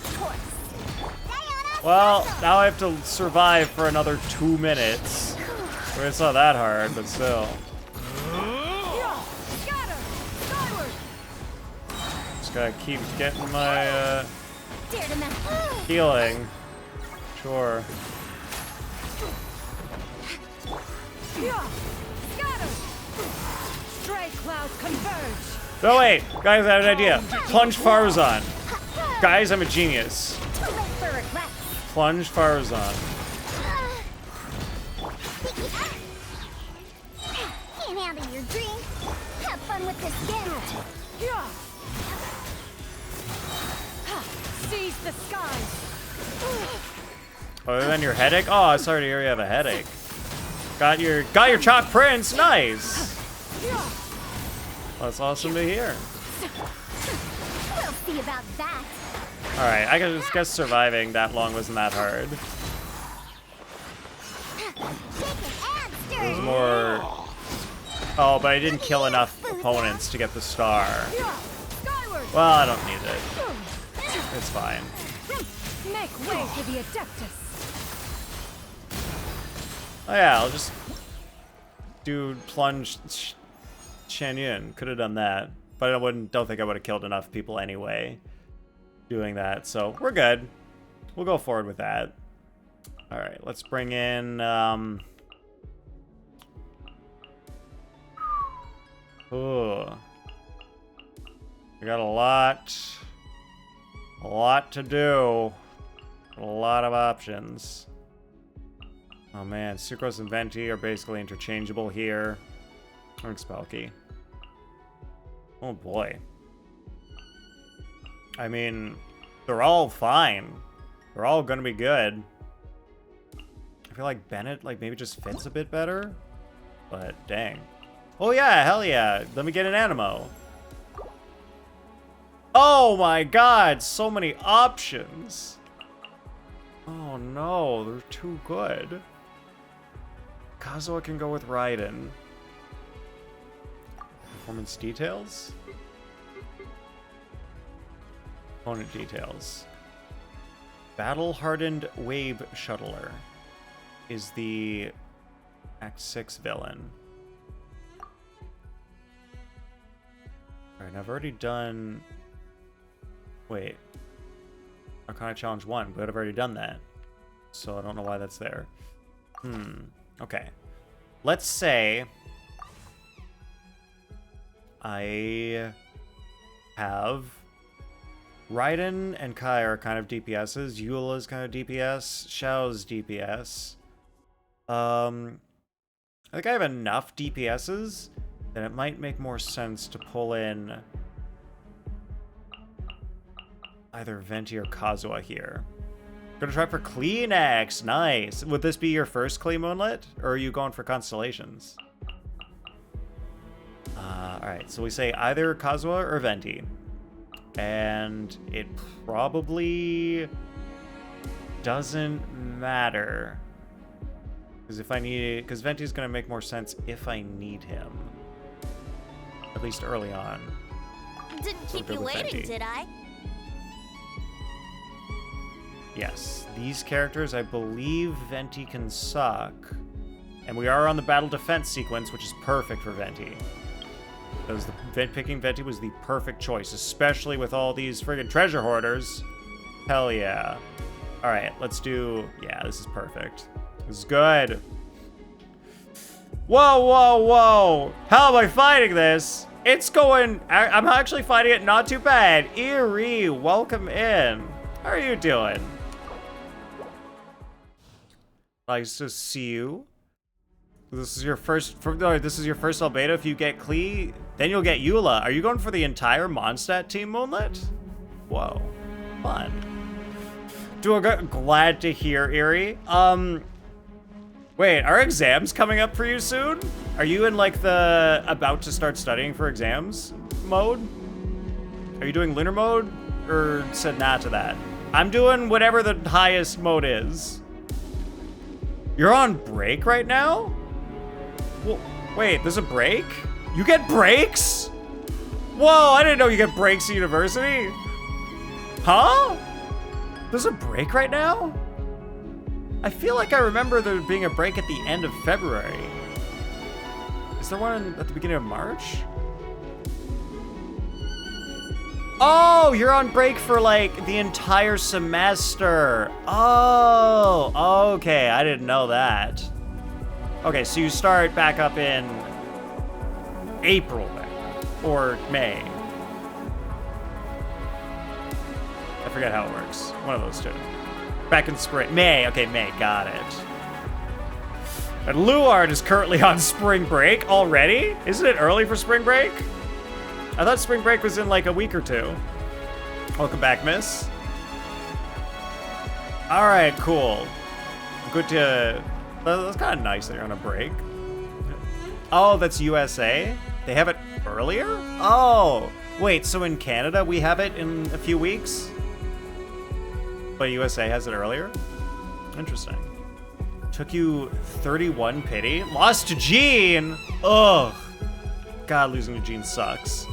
Well, now I have to survive for another 2 minutes. Well, it's not that hard, but still. Just gotta keep getting my Dare to mess. Healing. Sure. Scatter! Stray clouds converge! No, wait. Guys, I have an idea. Plunge Farazan. Guys, I'm a genius. Too late for regrets. Plunge Farazan. Can't handle your drink. Have fun with this gift. Yeah. Seize the skies! Other than your headache? Oh, sorry to hear you have a headache. Got your chalk prints. Nice. That's awesome to hear. We'll see about that. All right, I guess surviving that long wasn't that hard. It was more. Oh, but I didn't kill enough opponents to get the star. Skyward! Well, I don't need it. It's fine. Make way for the Adeptus! Oh yeah, I'll just do plunge Shen Yun. Could have done that, but I don't think I would have killed enough people anyway doing that. So we're good. We'll go forward with that. All right, let's bring in. Oh, we got a lot to do. A lot of options. Oh man, Sucrose and Venti are basically interchangeable here. Or Spelky. Oh boy. I mean, they're all fine. They're all gonna be good. I feel like Bennett maybe just fits a bit better. But dang. Oh yeah, hell yeah. Let me get an Animo. Oh my god, so many options. Oh no, they're too good. Kazuha can go with Raiden. Performance details? Opponent details. Battle-hardened Wave Shuttler is the Act 6 villain. Alright, I've already done... Wait. Arcana Challenge 1, but I've already done that. So I don't know why that's there. Okay. Let's say I have Raiden and Kai are kind of DPSs. Eula's kind of DPS. Xiao's DPS. I think I have enough DPSs that it might make more sense to pull in either Venti or Kazuha here. Gonna try for Kleenex. Nice. Would this be your first Klee Moonlit? Or are you going for Constellations? Alright, so we say either Kazuha or Venti. And it probably doesn't matter. Because Venti's gonna make more sense if I need him. At least early on. Didn't So keep go you with waiting, Venti. did I? Yes, these characters, I believe Venti can suck. And we are on the battle defense sequence, which is perfect for Venti. Because picking Venti was the perfect choice, especially with all these friggin' treasure hoarders. Hell yeah. Alright, let's do... Yeah, this is perfect. This is good. Whoa, whoa, whoa! How am I fighting this? It's going... I'm actually fighting it not too bad. Eerie, welcome in. How are you doing? Nice to see you. This is your first albedo. If you get Klee, then you'll get Eula. Are you going for the entire Mondstadt team, Moonlit? Whoa, fun. Glad to hear, Eerie. Wait, are exams coming up for you soon? Are you in like the about to start studying for exams mode? Are you doing lunar mode or said nah to that? I'm doing whatever the highest mode is. You're on break right now? Well, wait, there's a break? You get breaks? Whoa, I didn't know you get breaks at university. Huh? There's a break right now? I feel like I remember there being a break at the end of February. Is there one at the beginning of March? Oh, you're on break for like the entire semester. Oh, okay. I didn't know that. Okay, so you start back up in April then, or May. I forget how it works. One of those two. Back in spring. May. Okay, May. Got it. And Luard is currently on spring break already? Isn't it early for spring break? I thought spring break was in like a week or two. Welcome back, miss. All right, cool. Good to... That's kind of nice that you're on a break. Oh, that's USA? They have it earlier? Oh, wait, so in Canada we have it in a few weeks? But USA has it earlier? Interesting. Took you 31 pity? Lost to Jean! Ugh. God, losing to Jean sucks.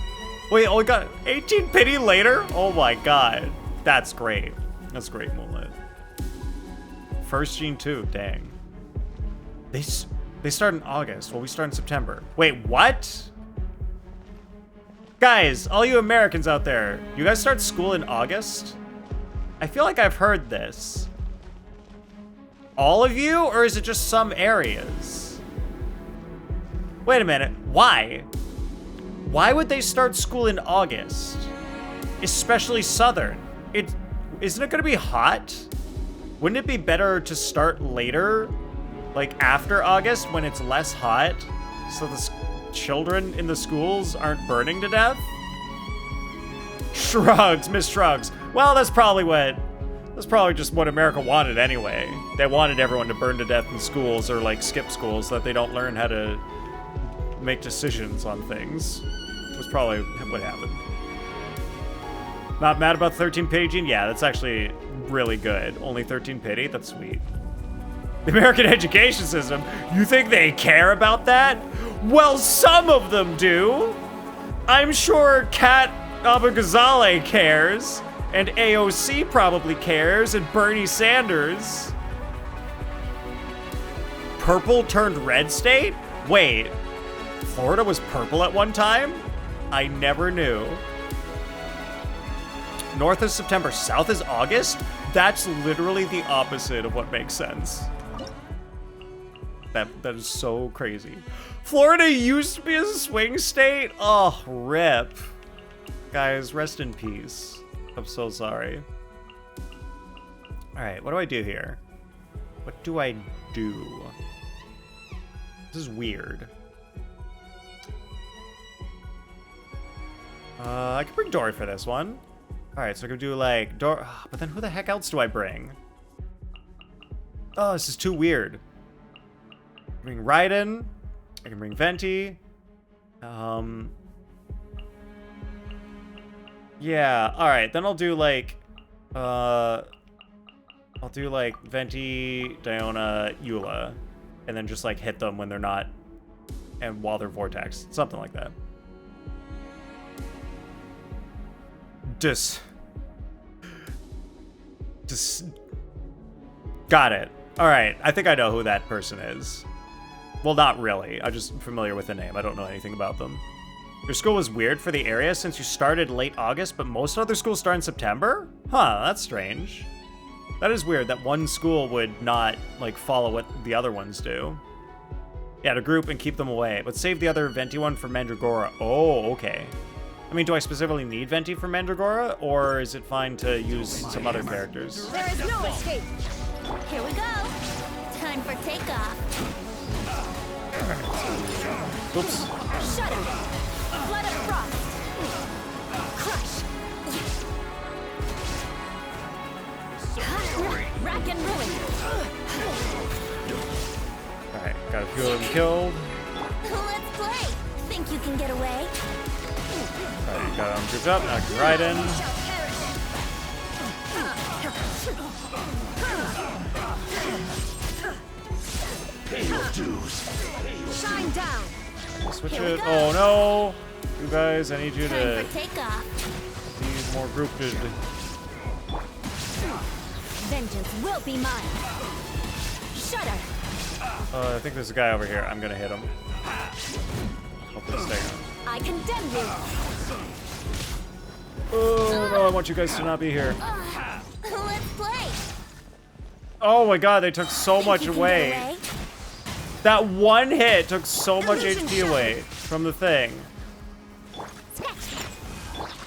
Wait, only got 18 pity later? Oh my god. That's great. That's great, Moonlit. First Jean 2, dang. They start in August. Well, we start in September. Wait, what? Guys, all you Americans out there, you guys start school in August? I feel like I've heard this. All of you, or is it just some areas? Wait a minute, why? Why would they start school in August? Especially Southern. Isn't it gonna be hot? Wouldn't it be better to start later? Like after August when it's less hot? So the children in the schools aren't burning to death? Shrugs, Miss Shrugs. Well, that's probably just what America wanted anyway. They wanted everyone to burn to death in schools or like skip schools so that they don't learn how to make decisions on things. It was probably what happened. Not mad about 13 pity, Gene? Yeah, that's actually really good. Only 13 pity? That's sweet. The American education system, you think they care about that? Well, some of them do. I'm sure Kat Abou-Ghazaleh cares, and AOC probably cares, and Bernie Sanders. Purple turned red state? Wait, Florida was purple at one time? I never knew. North is September, south is August? That's literally the opposite of what makes sense. That is so crazy. Florida used to be a swing state? Oh, rip. Guys, rest in peace. I'm so sorry. All right, what do I do here? What do I do? This is weird. I could bring Dory for this one. All right, so I could do like Dory, but then who the heck else do I bring? Oh, this is too weird. I can bring Raiden. I can bring Venti. Yeah, all right, then I'll do like Venti, Diona, Eula, and then just like hit them when they're not, and while they're vortex, something like that. Got it. All right, I think I know who that person is. Well, not really. I'm just familiar with the name. I don't know anything about them. Your school was weird for the area since you started late August, but most other schools start in September? Huh, that's strange. That is weird that one school would not, like, follow what the other ones do. Yeah, to group and keep them away, but save the other Venti one for Mandragora. Oh, okay. I mean, do I specifically need Venti for Mandragora, or is it fine to use some other characters? There is no escape. Here we go. Time for takeoff. Oops. Shut up. Flood of frost. Crush. Rack and ruin. Alright, got a few of them killed. Let's play. Think you can get away? Alright, got them grouped up. Now I can ride in. Shine down. Switch it. Oh no! You guys, I need you to Time for takeoff. be more grouped. Vengeance will be mine. Shudder. I think there's a guy over here. I'm gonna hit him. Hopefully stay on. I condemn you. Oh no, I want you guys to not be here. Let's play. Oh my god, they took so much You can away. get away. That one hit took so much HP away from the thing.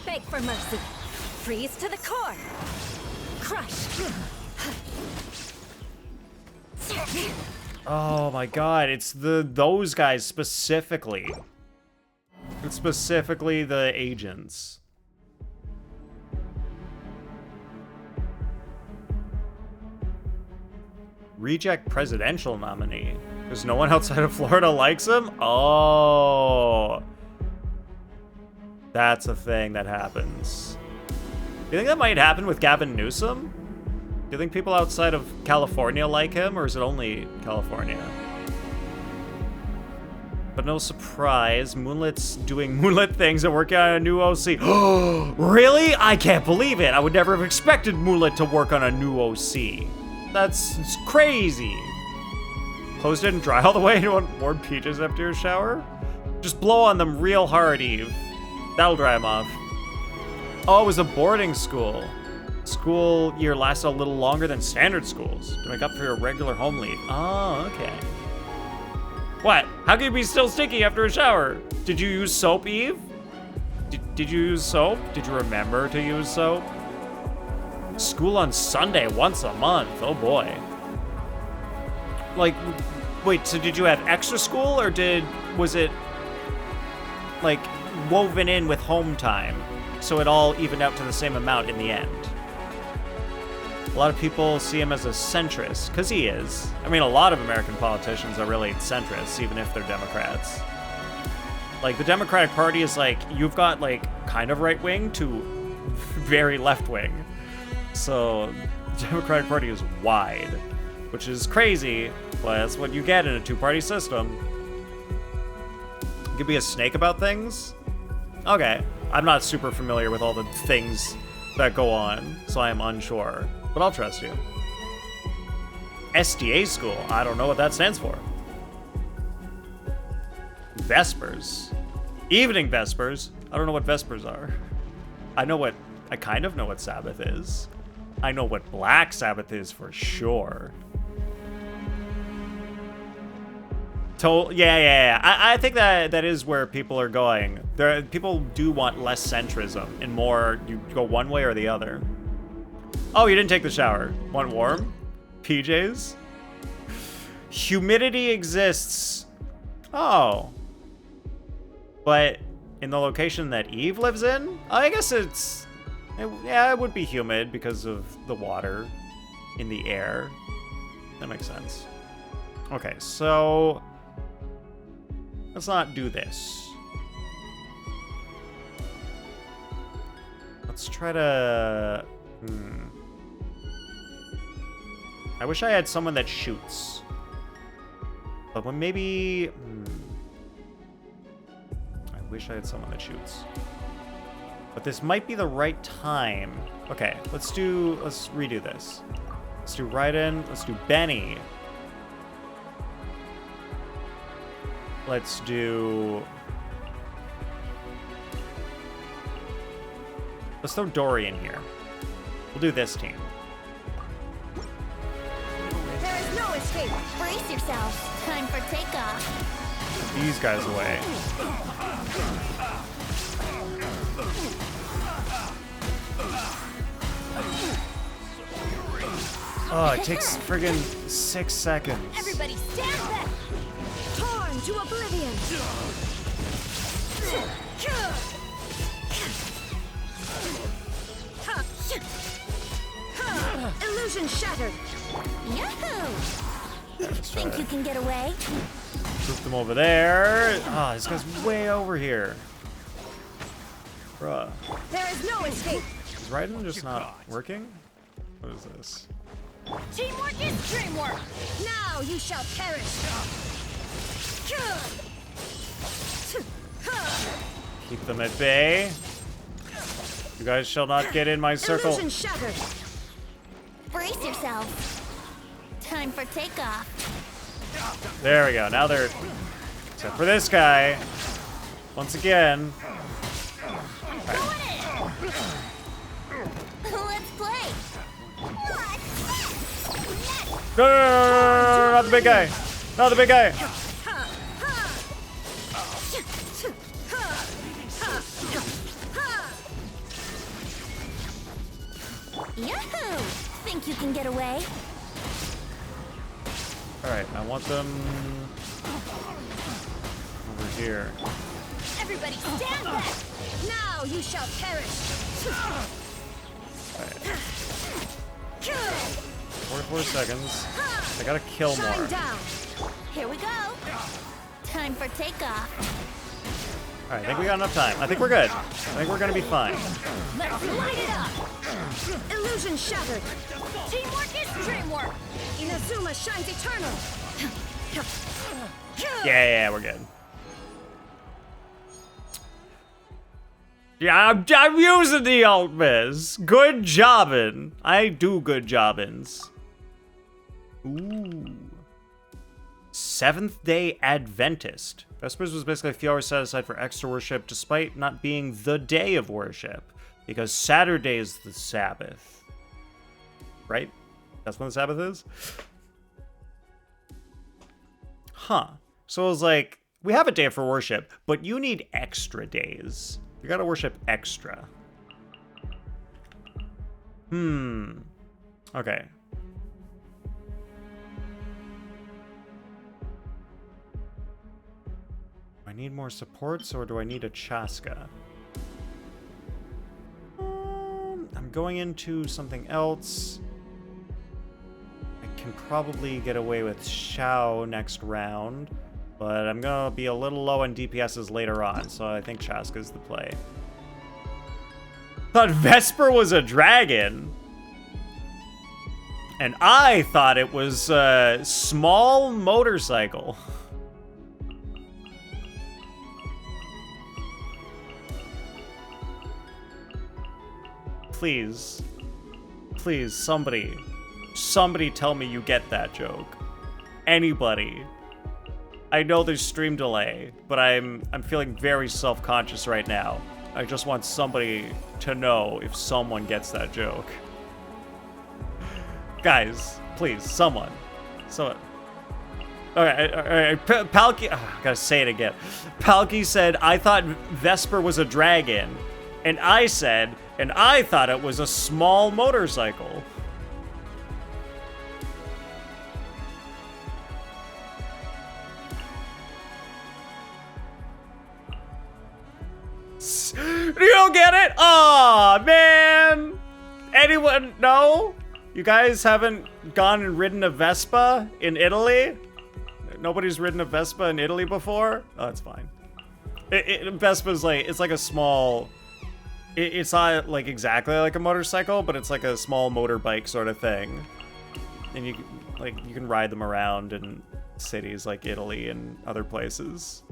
Beg for mercy. Freeze to the core. Crush. Oh my god, it's those guys specifically. It's specifically the agents. Reject presidential nominee. Because no one outside of Florida likes him? Oh. That's a thing that happens. Do you think that might happen with Gavin Newsom? Do you think people outside of California like him, or is it only California? But no surprise, Moonlit's doing Moonlit things and working on a new OC. Really? I can't believe it. I would never have expected Moonlit to work on a new OC. It's crazy. Clothes didn't dry all the way. You want warm peaches after your shower? Just blow on them real hard, Eve. That'll dry them off. Oh, it was a boarding school. School year lasted a little longer than standard schools to make up for your regular home leave. Oh, okay. What? How can you be still sticky after a shower? Did you use soap, Eve? Did you use soap? Did you remember to use soap? School on Sunday once a month. Oh boy. Like, wait, so did you have extra school, or was it like woven in with home time, so it all evened out to the same amount in the end? A lot of people see him as a centrist, because he is. I mean, a lot of American politicians are really centrists, even if they're Democrats. Like, the Democratic Party is like, you've got like kind of right wing to very left wing. So, the Democratic Party is wide, which is crazy, but that's what you get in a two-party system. You could be a snake about things? Okay, I'm not super familiar with all the things that go on, so I am unsure, but I'll trust you. SDA school, I don't know what that stands for. Vespers. Evening Vespers? I don't know what Vespers are. I kind of know what Sabbath is. I know what Black Sabbath is for sure. Yeah. I think that is where people are going. People do want less centrism and more, you go one way or the other. Oh, you didn't take the shower. Want warm? PJs? Humidity exists. Oh. But in the location that Eve lives in, I guess it would be humid because of the water in the air. That makes sense. Okay, so let's not do this. Let's try to... I wish I had someone that shoots. But when maybe... I wish I had someone that shoots. But this might be the right time. Okay, let's redo this. Let's do Raiden. Let's do Benny. Let's throw Dory in here. We'll do this team. There is no escape. Brace yourself. Time for takeoff. These guys away. Oh, it takes friggin' 6 seconds. Everybody stand back. Torn to oblivion. Illusion shattered. Yahoo! Think you can get away? Put them over there. Ah, this guy's way over here. Bruh. There is no escape. Is Raiden just not working? What is this? Teamwork is dreamwork. Now you shall perish. Keep them at bay. You guys shall not get in my circle. Illusion shattered. Brace yourself. Time for takeoff. There we go. Now they're... Except for this guy. Once again. Right. Let's play. No, not the big guy. Not the big guy. Yahoo! Think you can get away? All right, I want them over here. Everybody stand back! Now you shall perish! 44 seconds. I gotta kill more. Shine down! Here we go! Time for takeoff. All right, I think we got enough time. I think we're good. I think we're gonna be fine. Let's light it up! Illusion shattered! Teamwork is dreamwork! Inazuma shines eternal! Yeah, we're good. Yeah, I'm using the ultimates. Good jobbin'. I do good jobbins. Ooh. Seventh-day Adventist. Vespers was basically a few hours set aside for extra worship, despite not being the day of worship, because Saturday is the Sabbath. Right? That's when the Sabbath is? Huh. So it was like, we have a day for worship, but you need extra days. You gotta worship extra. Okay. Do I need more supports or do I need a Chaska? I'm going into something else. I can probably get away with Xiao next round, but I'm gonna be a little low on DPSs later on, so I think Chaska's the play. Thought Vesper was a dragon. And I thought it was a small motorcycle. Please, somebody tell me you get that joke. Anybody. I know there's stream delay, but I'm feeling very self-conscious right now. I just want somebody to know if someone gets that joke. Guys, please, someone. All right. Palki, I gotta say it again. Palki said, I thought Vesper was a dragon. And I said, and I thought it was a small motorcycle. You don't get it? Aw, man. Anyone? No? You guys haven't gone and ridden a Vespa in Italy? Nobody's ridden a Vespa in Italy before? Oh, that's fine. Vespa's like, it's like a small... It's not like exactly like a motorcycle, but it's like a small motorbike sort of thing. And you can ride them around in cities like Italy and other places.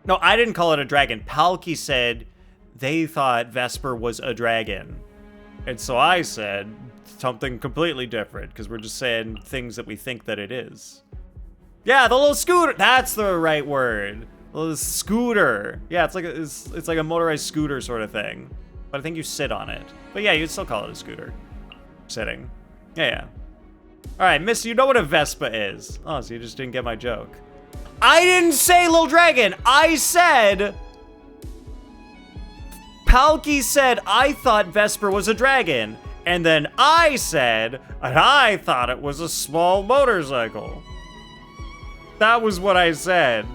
No, I didn't call it a dragon. Palki said they thought Vesper was a dragon. And so I said something completely different, because we're just saying things that we think that it is. Yeah, the little scooter. That's the right word. The little scooter. Yeah, it's like a motorized scooter sort of thing. But I think you sit on it. But yeah, you'd still call it a scooter. Sitting. Yeah. All right, miss, you know what a Vespa is. Oh, so you just didn't get my joke. I didn't say little dragon. I said... Palki said I thought Vesper was a dragon. And then I said, and I thought it was a small motorcycle. That was what I said.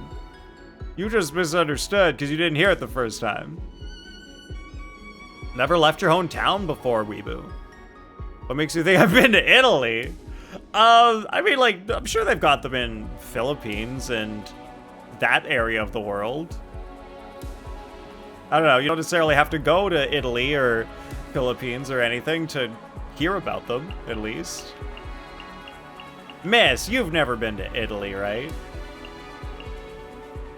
You just misunderstood because you didn't hear it the first time. Never left your hometown before, Weeboo. What makes you think I've been to Italy? I mean, like, I'm sure they've got them in Philippines and that area of the world. I don't know, you don't necessarily have to go to Italy or Philippines or anything to hear about them, at least. Miss, you've never been to Italy, right?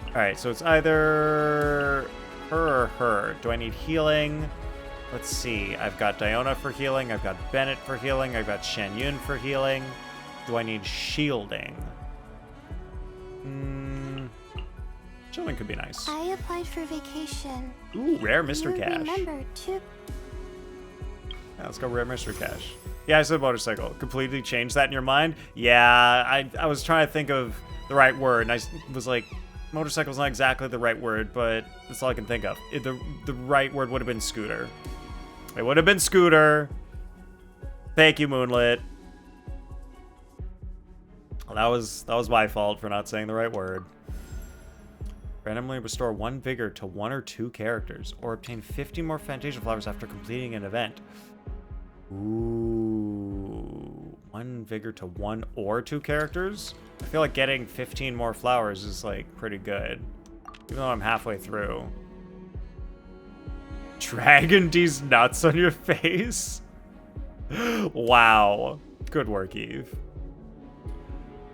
Alright, so it's either her or her. Do I need healing? Let's see. I've got Diona for healing. I've got Bennett for healing. I've got Shen Yun for healing. Do I need shielding? Chilling could be nice. I applied for vacation. Ooh, rare mystery You cache. remember to... Yeah, let's go rare mystery cache. Yeah, I said motorcycle. Completely changed that in your mind? Yeah, I was trying to think of the right word, and I was like, motorcycle's not exactly the right word, but that's all I can think of. The right word would have been scooter. It would have been scooter. Thank you, Moonlit. Well, that was my fault for not saying the right word. Randomly restore 1 vigor to 1 or 2 characters, or obtain 50 more Fantasia flowers after completing an event. Ooh, 1 vigor to 1 or 2 characters? I feel like getting 15 more flowers is like pretty good, even though I'm halfway through. Dragon D's nuts on your face? Wow. Good work, Eve.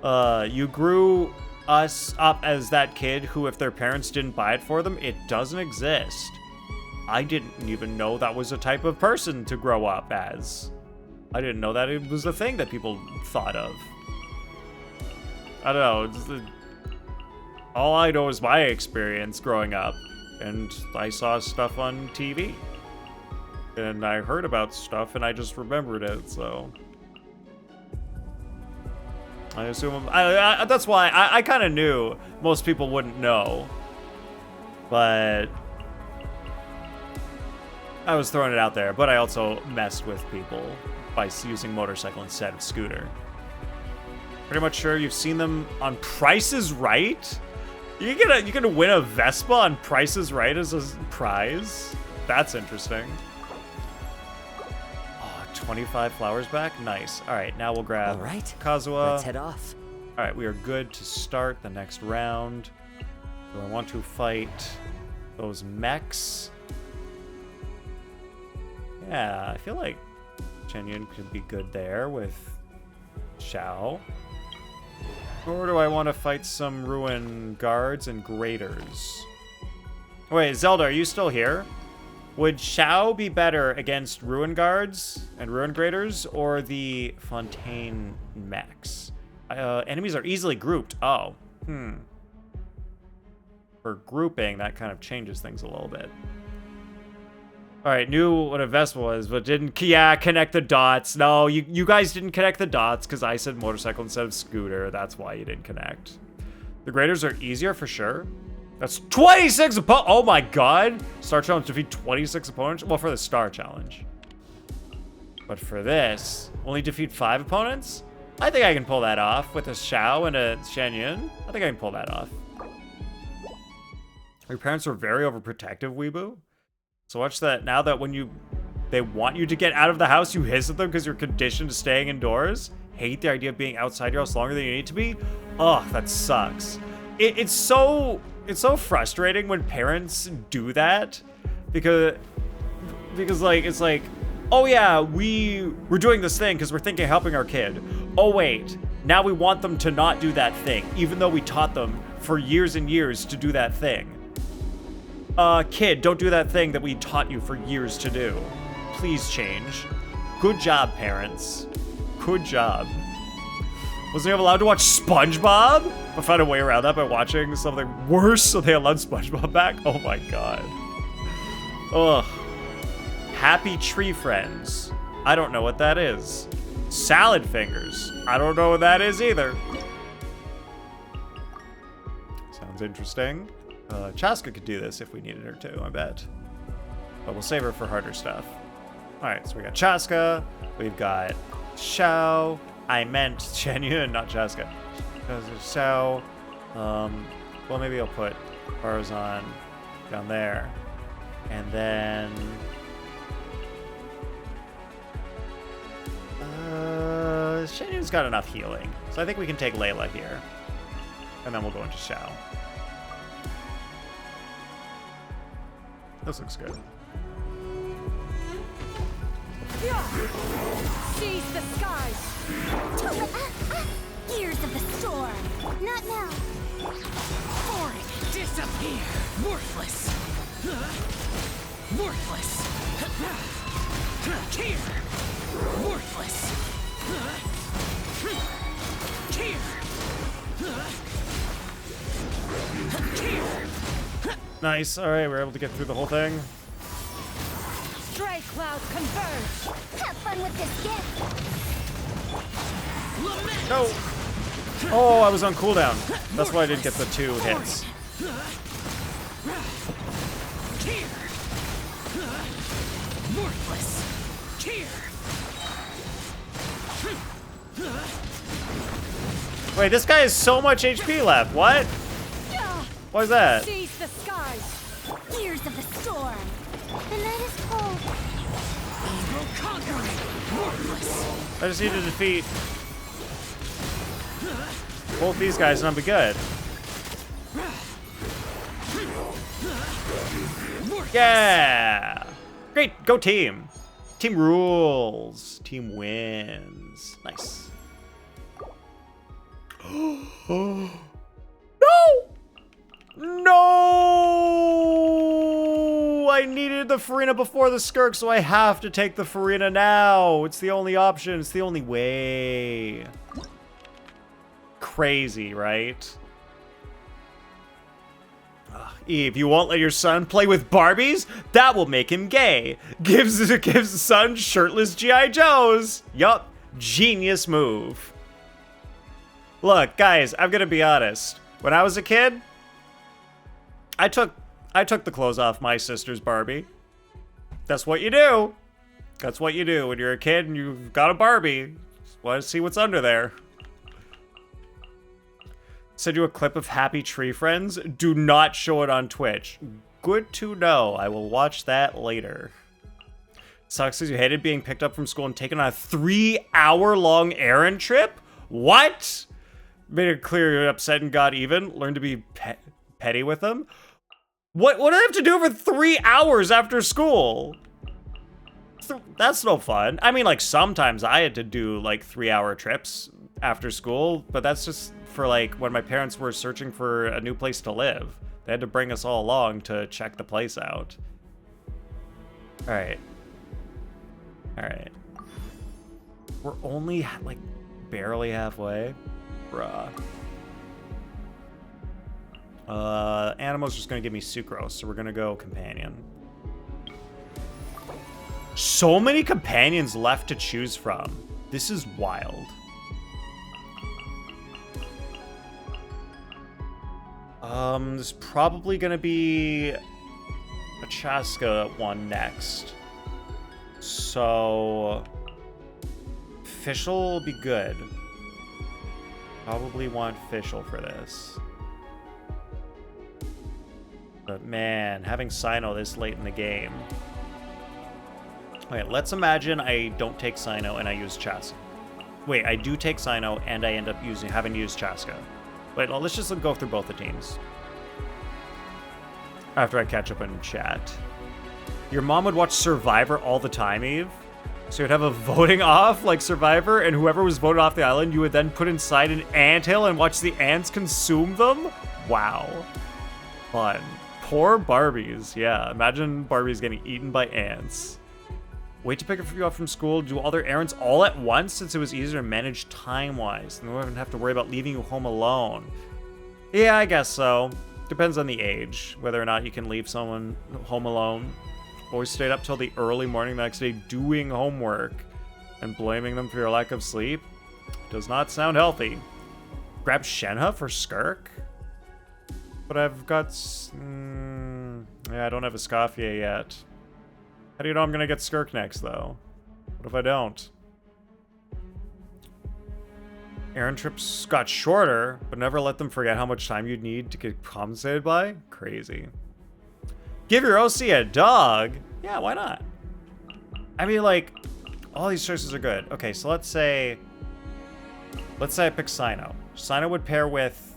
You grew us up as that kid who, if their parents didn't buy it for them, it doesn't exist. I didn't even know that was a type of person to grow up as. I didn't know that it was a thing that people thought of. I don't know. All I know is my experience growing up, and I saw stuff on TV. And I heard about stuff, and I just remembered it, so... I assume that's why I kind of knew most people wouldn't know, but I was throwing it out there. But I also messed with people by using motorcycle instead of scooter. Pretty much sure you've seen them on Price is Right. You're gonna win a Vespa on Price is Right as a prize. That's interesting. 25 flowers back? Nice. All right, now we'll grab Kazuha. Let's head off. All right, we are good to start the next round. Do I want to fight those mechs? Yeah, I feel like Chen Yun could be good there with Xiao. Or do I want to fight some Ruin Guards and Graders? Wait, Zelda, are you still here? Would Xiao be better against Ruin Guards and Ruin Graders or the Fontaine mechs? Enemies are easily grouped. Oh, For grouping, that kind of changes things a little bit. All right, knew what a Vespa was, but didn't, connect the dots. No, you guys didn't connect the dots because I said motorcycle instead of scooter. That's why you didn't connect. The Graders are easier for sure. That's 26 opponents. Oh my god. Star Challenge defeat 26 opponents? Well, for the Star Challenge. But for this, only defeat 5 opponents? I think I can pull that off with a Xiao and a Shen Yun. I think I can pull that off. Your parents were very overprotective, Weebu. So watch that. Now that when they want you to get out of the house, you hiss at them because you're conditioned to staying indoors. Hate the idea of being outside your house longer than you need to be. Ugh, that sucks. It's so frustrating when parents do that because like it's like, oh yeah, we're doing this thing because we're thinking of helping our kid. Oh wait, now we want them to not do that thing, even though we taught them for years and years to do that thing. Kid, don't do that thing that we taught you for years to do. Please change. Good job, parents. Good job. Wasn't even allowed to watch SpongeBob? I found a way around that by watching something worse, so they allowed SpongeBob back? Oh my god. Ugh. Happy Tree Friends. I don't know what that is. Salad Fingers. I don't know what that is either. Sounds interesting. Chaska could do this if we needed her to, I bet. But we'll save her for harder stuff. Alright, so we got Chaska. We've got Xiao. I meant Chen Yun, not Chaska. Xiao. Well, maybe I'll put Barzan down there. And then... Shen Yun's got enough healing. So I think we can take Layla here. And then we'll go into Xiao. This looks good. Seize the skies! Gears of the storm! Not now! Foreign, disappear! Worthless! Worthless! Here! Worthless! Here! Nice. All right, we're able to get through the whole thing. Stray clouds converge. Have fun with this gift. No. Oh, I was on cooldown. That's why I didn't get the 2 hits. Worthless. Tear. Wait, this guy has so much HP left. What? Why is that? Seize the skies. Ears of the storm. The night is cold. Evil conquering. Worthless. I just need to defeat both these guys and I'll be good. Yeah! Great, go team. Team rules. Team wins. Nice. No! No! I needed the Farina before the Skirk, so I have to take the Farina now. It's the only option. It's the only way. Crazy, right? Eve, you won't let your son play with Barbies? That will make him gay. Gives the son shirtless G.I. Joes. Yup, genius move. Look, guys, I'm gonna be honest. When I was a kid, I took the clothes off my sister's Barbie. That's what you do. That's what you do when you're a kid and you've got a Barbie. Just want to see what's under there. Send you a clip of Happy Tree Friends. Do not show it on Twitch. Good to know. I will watch that later. Sucks because you hated being picked up from school and taken on a 3-hour-long errand trip? What? Made it clear you're upset and got even. Learn to be petty with them. What do I have to do for 3 hours after school? That's no fun. I mean, like, sometimes I had to do, like, 3-hour trips after school, but that's just for, like, when my parents were searching for a new place to live. They had to bring us all along to check the place out. Alright. Alright. We're only, like, barely halfway. Bruh. Animo's just gonna give me sucrose, so we're gonna go companion. So many companions left to choose from. This is wild. There's probably gonna be a Chaska one next. So Fischl will be good. Probably want Fischl for this. But man, having Sino this late in the game. Okay, let's imagine I don't take Sino and I use Chaska. Wait, I do take Sino and I end up having to use Chaska. Wait, well, let's just go through both the teams. After I catch up in chat. Your mom would watch Survivor all the time, Eve? So you'd have a voting off like Survivor, and whoever was voted off the island, you would then put inside an anthill and watch the ants consume them? Wow. Fun. Poor Barbies. Yeah, imagine Barbies getting eaten by ants. Wait to pick you up from school, do all their errands all at once since it was easier to manage time-wise. And we wouldn't have to worry about leaving you home alone. Yeah, I guess so. Depends on the age, whether or not you can leave someone home alone. Always stayed up till the early morning the next day doing homework and blaming them for your lack of sleep does not sound healthy. Grab Shenhe for Skirk? But I've got... yeah, I don't have a Scafier yet. How do you know I'm gonna get Skirk next, though? What if I don't? Errand trips got shorter, but never let them forget how much time you'd need to get compensated by? Crazy. Give your OC a dog? Yeah, why not? I mean, like, all these choices are good. Okay, so let's say I pick Sino. Sino would pair with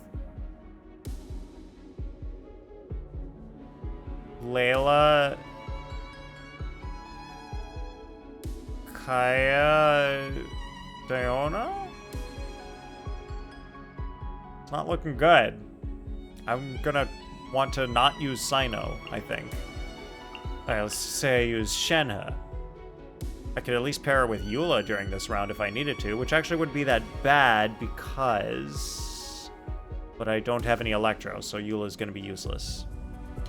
Layla, Kaya, Diona? It's not looking good. I'm gonna want to not use Sino, I think. Alright, let's say I use Shenhe. I could at least pair her with Eula during this round if I needed to, which actually wouldn't be that bad because... But I don't have any Electro, so Eula's going to be useless.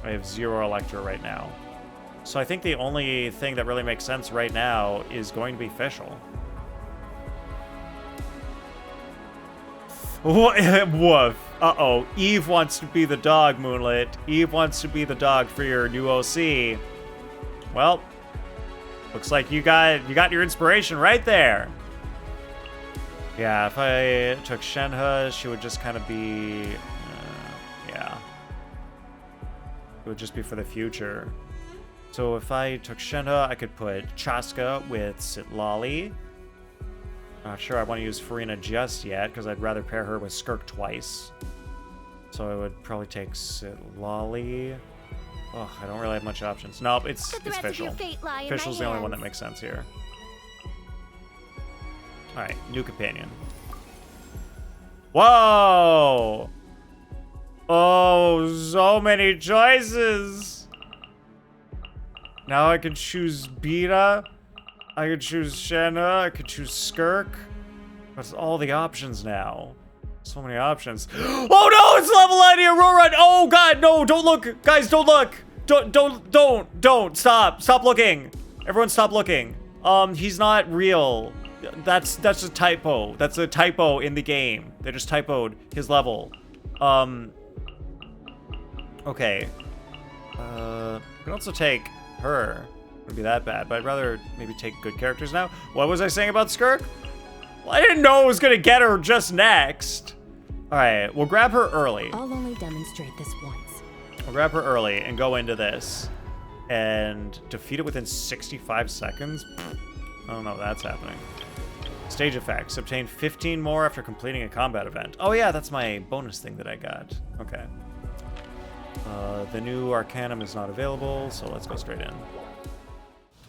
I have 0 Electro right now. So I think the only thing that really makes sense right now is going to be Fischl. Woof. Uh-oh. Eve wants to be the dog, Moonlit. Eve wants to be the dog for your new OC. Well, looks like you got your inspiration right there. Yeah, if I took Shenhe, she would just kind of be... yeah. It would just be for the future. So if I took Shenhe, I could put Chaska with Sitlali. Not sure I want to use Farina just yet, because I'd rather pair her with Skirk twice. So I would probably take Sitlali. Oh, I don't really have much options. Nope, it's Fischl. Fischl's the only one that makes sense here. Alright, new companion. Whoa! Oh, so many choices! Now I can choose Beta. I could choose Shenhe. I could choose Skirk. That's all the options now. So many options. Oh no, it's level 90 Aurora! Oh god, no, don't look! Guys, don't look! Don't! Stop looking! Everyone stop looking. He's not real. That's a typo. That's a typo in the game. They just typoed his level. Okay. We can also take her. Wouldn't be that bad, but I'd rather maybe take good characters now. What was I saying about Skirk? Well, I didn't know I was gonna get her just next. Alright, we'll grab her early. I'll only demonstrate this once. We'll grab her early and go into this. And defeat it within 65 seconds? I don't know if that's happening. Stage effects. Obtain 15 more after completing a combat event. Oh yeah, that's my bonus thing that I got. Okay. The new Arcanum is not available, so let's go straight in.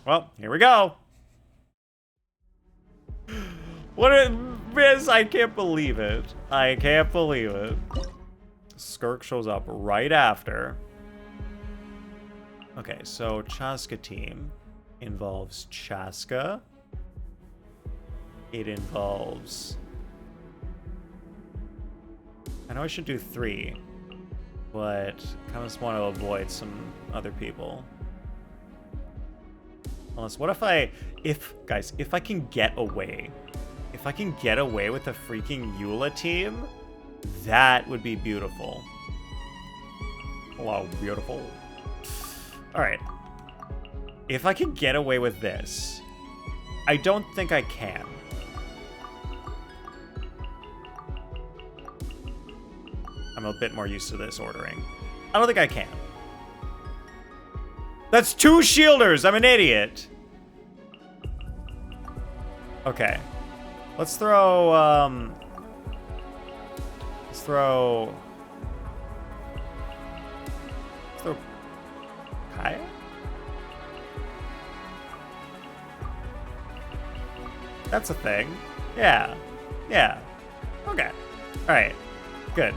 Well, here we go. What is... I can't believe it. I can't believe it. Skirk shows up right after. Okay, so Chaska team involves Chaska. It involves... I know I should do 3, but I kind of just want to avoid some other people. Unless, what if guys, if I can get away with the freaking Eula team, that would be beautiful. Hello, beautiful. Alright. If I can get away with this, I don't think I can. I'm a bit more used to this ordering. I don't think I can. That's 2 shielders! I'm an idiot! Okay. Let's throw, Let's throw Kaya? That's a thing. Yeah. Yeah. Okay. Alright. Good.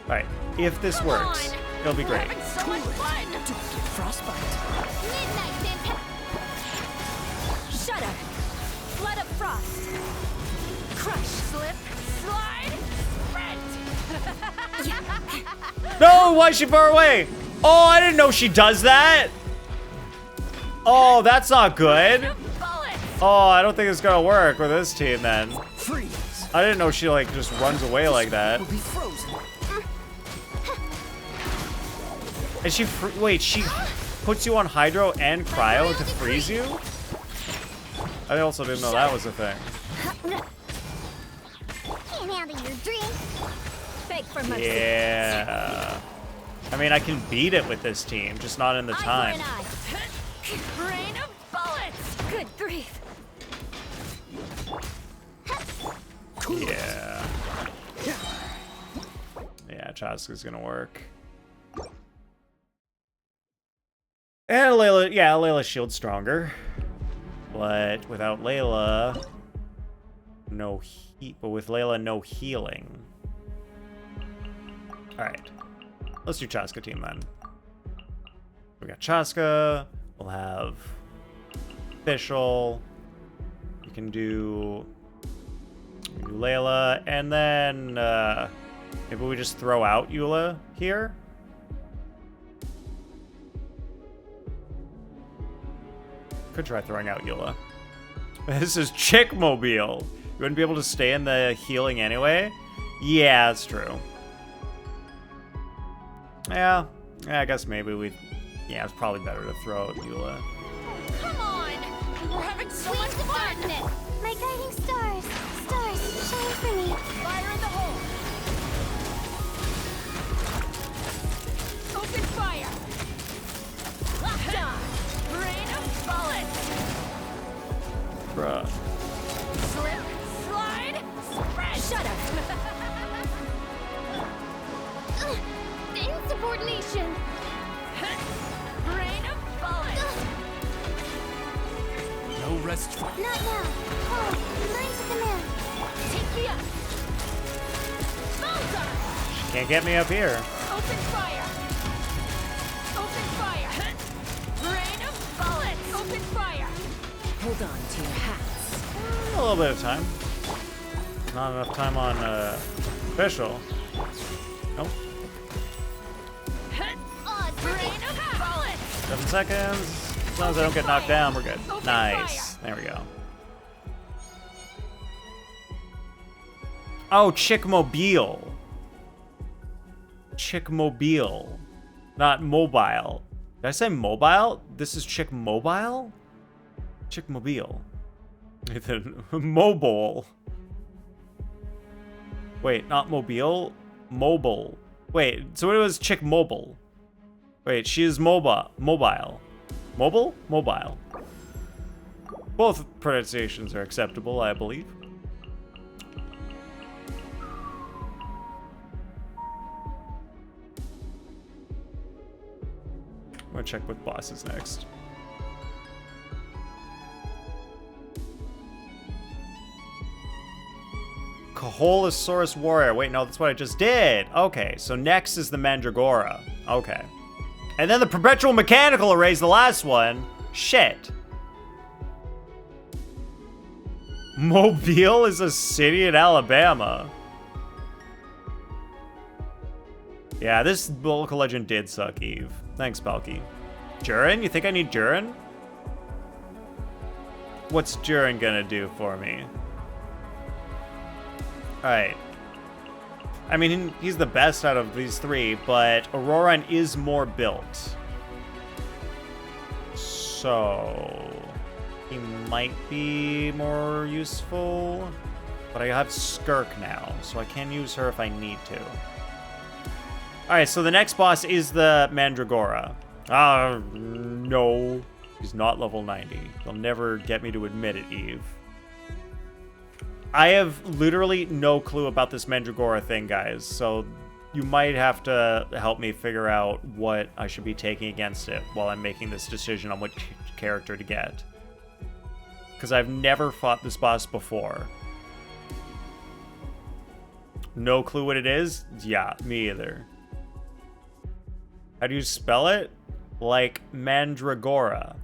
Alright. If this works, it'll be great. So much fun! Don't get frostbite. Midnight Shudder. Flood of frost. Crush. Slip, slide, sprint! No! Why is she far away? Oh, I didn't know she does that! Oh, that's not good. Bullets! Oh, I don't think it's gonna work with this team then. Freeze. I didn't know she like just runs away like that. Will be frozen. And she wait, she puts you on Hydro and Cryo to freeze you? I also didn't know that was a thing. Can't handle your drink. Beg for mercy. Yeah. I mean, I can beat it with this team, just not in the time. Eye for an eye. Rain of bullets! Good grief. Yeah. Yeah, Chaska's gonna work. And Layla, yeah, Layla's shield's stronger. But without Layla, no heat. But with Layla, no healing. Alright. Let's do Chaska team then. We got Chaska. We'll have Fischl. We can do Layla. And then Maybe we just throw out Eula here? Could try throwing out Eula. This is Chickmobile. You wouldn't be able to stay in the healing anyway? Yeah, that's true. Yeah, I guess maybe we... Yeah, it's probably better to throw out Eula. Come on! We're having so much fun! My guiding stars. Stars, shine for me. Fire in the hole! Open fire! Locked on! Rain of bullets! Bruh. Slip, slide, spread! Shut up! Insubordination. Rain of bullets! No rest for... Not now. Hold. Mine's a command. Take me up! Bullseye! Can't get me up here. Open fire! Open fire! Rain of bullets! Open fire! Hold on to your hats. A little bit of time. Not enough time on official. Nope. Rain of bullets! 7 seconds. As long as I don't get knocked down, we're good. Open Nice. There we go. Oh, Chickmobile. Chickmobile. Not mobile. Did I say mobile? This is Chickmobile? Chickmobile. Nathan, mobile. Wait, not mobile? Mobile. Wait, so it was Chickmobile. Wait, she is mobile. Mobile. Mobile? Mobile. Both pronunciations are acceptable, I believe. I'm gonna check what boss is next. Kaholosaurus Warrior. Wait, no, that's what I just did. Okay, so next is the Mandragora. Okay. And then the Perpetual Mechanical Array's the last one. Shit. Mobile is a city in Alabama. Yeah, this local legend did suck, Eve. Thanks, Balky. Durin? You think I need Durin? What's Durin gonna do for me? Alright. I mean, he's the best out of these three, but Auroran is more built. So... he might be more useful. But I have Skirk now, so I can use her if I need to. Alright, so the next boss is the Mandragora. No. He's not level 90. They'll never get me to admit it, Eve. I have literally no clue about this Mandragora thing, guys, so you might have to help me figure out what I should be taking against it while I'm making this decision on which character to get. Because I've never fought this boss before. No clue what it is? Yeah, me either. How do you spell it? Like Mandragora.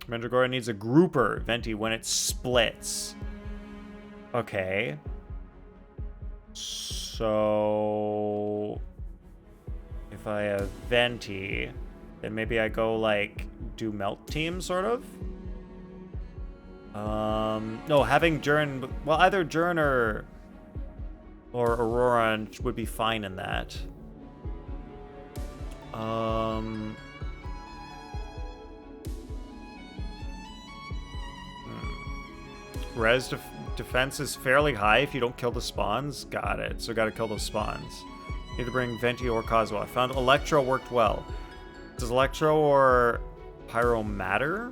Mandragora needs a grouper, Venti, when it splits. Okay. So... if I have Venti, then maybe I go, like, do Melt Team, sort of? No, having Durin... well, either Durin or Auroran would be fine in that. Res defense is fairly high if you don't kill the spawns. Got it. So gotta kill those spawns. Need to bring Venti or Cosmo. I found Electro worked well. Does Electro or Pyro matter?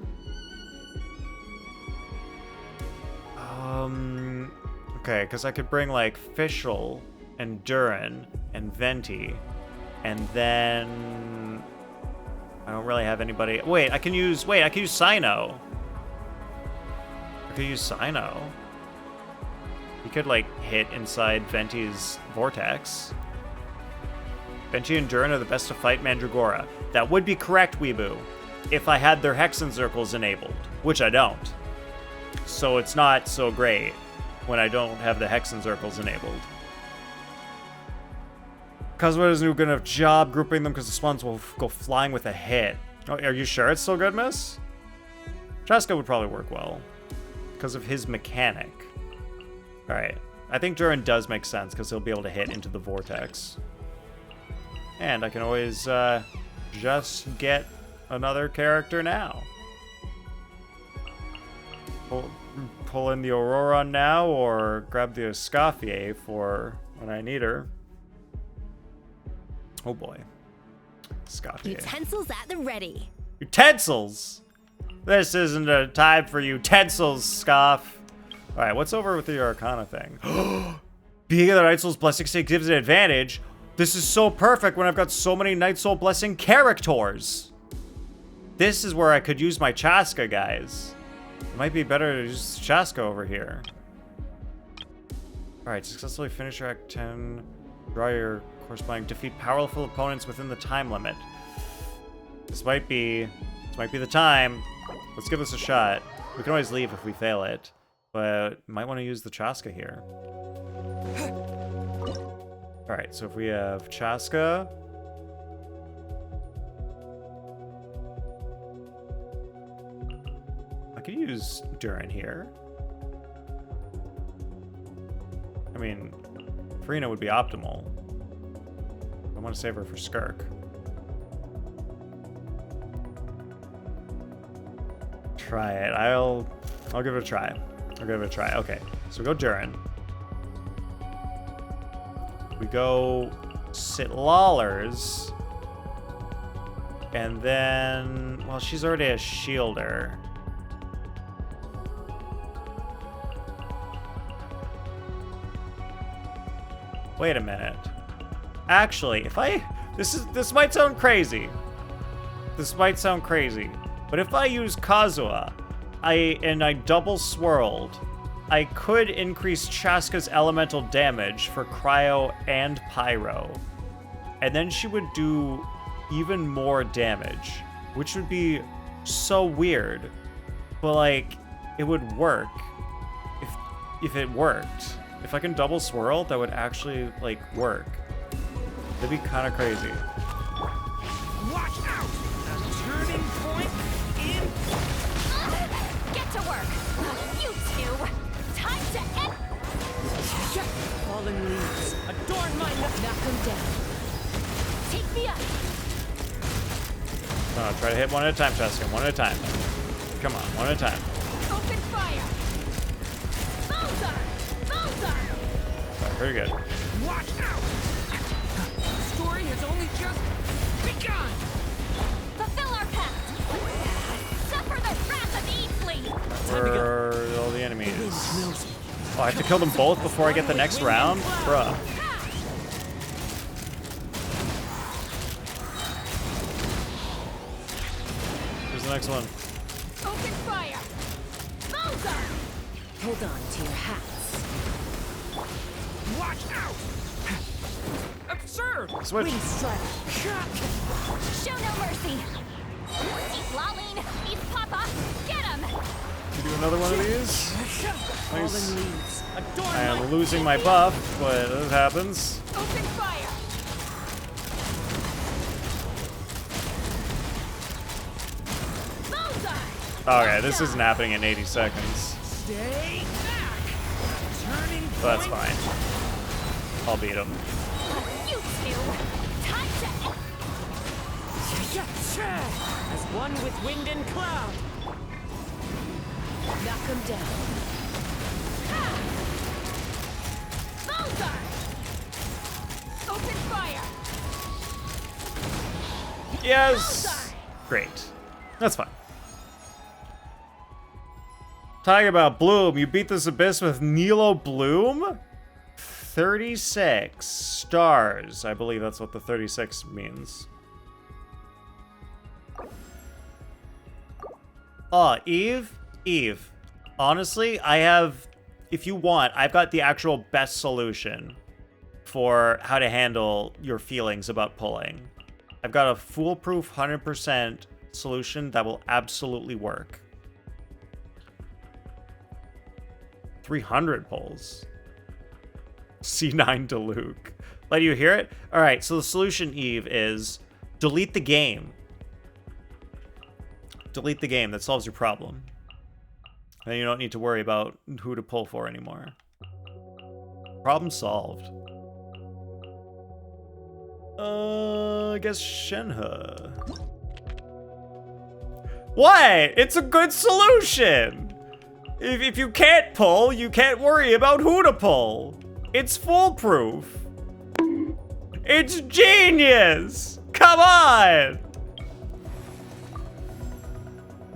Okay, because I could bring like Fischl and Durin and Venti, and then I don't really have anybody. Wait, I can use Cyno. I could use Cyno. He could like hit inside Venti's vortex. Venti and Durin are the best to fight Mandragora. That would be correct, Weebu, if I had their Hexen Circles enabled, which I don't. So it's not so great when I don't have the Hexen Circles enabled. Kazuha doesn't do a good enough job grouping them because the spawns will go flying with a hit. Oh, are you sure it's still good, miss? Chaska would probably work well because of his mechanic. All right. I think Durin does make sense because he'll be able to hit into the vortex. And I can always just get another character now. Pull in the Aurora now or grab the Escoffier for when I need her. Oh boy. Escoffier. Utensils at the ready. Utensils! This isn't a time for utensils, Scoff. Alright, what's over with the Arcana thing? Being the Night Soul's Blessing State gives an advantage. This is so perfect when I've got so many Night Soul Blessing characters. This is where I could use my Chaska, guys. It might be better to use Chaska over here. Alright, successfully finish your Act 10. Draw your corresponding. Defeat powerful opponents within the time limit. This might be the time. Let's give this a shot. We can always leave if we fail it. But might want to use the Chaska here. Alright, so if we have Chaska. I could use Durin here. I mean, Farina would be optimal. I want to save her for Skirk. Try it. I'll give it a try. I'll give it a try. Okay, so we go Durin. We go Sitlallers. And then, well, she's already a shielder. Wait a minute. Actually, if I... This might sound crazy. This might sound crazy. But if I use Kazuha, and I double swirled, I could increase Chaska's elemental damage for Cryo and Pyro. And then she would do even more damage, which would be so weird. But, like, it would work if it worked. If I can double swirl, that would actually, like, work. That'd be kind of crazy. Watch out! A turning point in... Get to work! You two! Time to end... Fallen leaves, adorn my... Knock them down. Take me up! Try to hit one at a time, Chaska. One at a time. Come on, one at a time. Open fire! Bullseye! Bullseye! Alright, pretty good. Watch out! The story has only just begun! Fulfill our pact! Suffer the wrath of Easley! Where are all the enemies? Oh, I have to kill them both before I get the next round? Bruh. Here's the next one. Open fire! Bullseye! Hold on to your hats. Watch out! Absurd! Switch. Show no mercy! Keep lolling! He's Papa! Get him! You do another one of these? Fallen Nice. leaves, adorn I am my... losing my buff, but it happens. Open fire! Bullseye! Okay, this isn't happening in 80 seconds. Stay back! Turning point... But that's fine. I'll beat him. You two! Time to end... As one with wind and cloud! Knock him down. Bullseye! Open fire! Yes! Bullseye! Great. That's fine. Talking about Bloom, you beat this abyss with Nilo Bloom? 36 stars. I believe that's what the 36 means. Eve? Eve. Honestly, I have, if you want, I've got the actual best solution for how to handle your feelings about pulling. I've got a foolproof 100% solution that will absolutely work. 300 pulls. C9 to Luke. Let you hear it? All right, so the solution, Eve, is delete the game. Delete the game. That solves your problem. Then you don't need to worry about who to pull for anymore. Problem solved. I guess Shenhe. What? It's a good solution. If you can't pull, you can't worry about who to pull. It's foolproof. It's genius. Come on.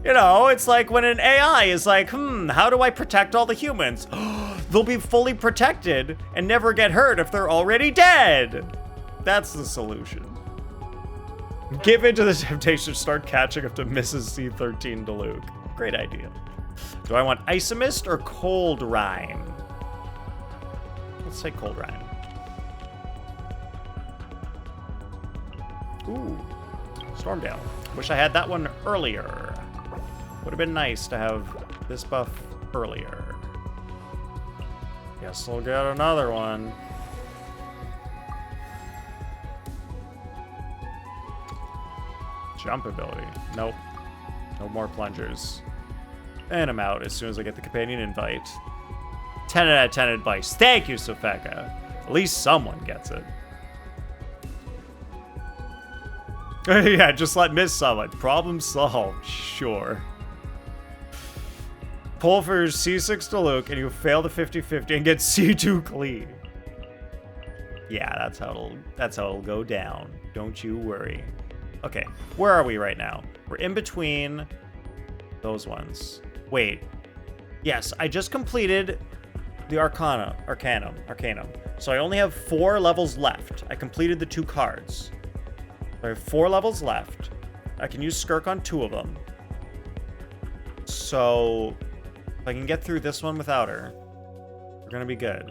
You know, it's like when an AI is like, how do I protect all the humans? They'll be fully protected and never get hurt if they're already dead. That's the solution. Give in to the temptation to start catching up to Mrs. C13 Diluc. Great idea. Do I want Isomist or Cold Rime? Let's say Cold Rime. Ooh, Stormdale. Wish I had that one earlier. Would have been nice to have this buff earlier. Guess we'll get another one. Jump ability. Nope. No more plungers. And I'm out as soon as I get the companion invite. 10 out of 10 advice. Thank you, Sofeka. At least someone gets it. Yeah, just let miss someone. Problem solved. Sure. Pull for C6 Diluc and you fail the 50-50 and get C2 clean. Yeah, that's how it'll go down. Don't you worry. Okay, where are we right now? We're in between those ones. Wait. Yes, I just completed the Arcanum. So I only have 4 levels left. I completed the 2 cards. I have 4 levels left. I can use Skirk on 2 of them. So if I can get through this one without her, we're gonna be good.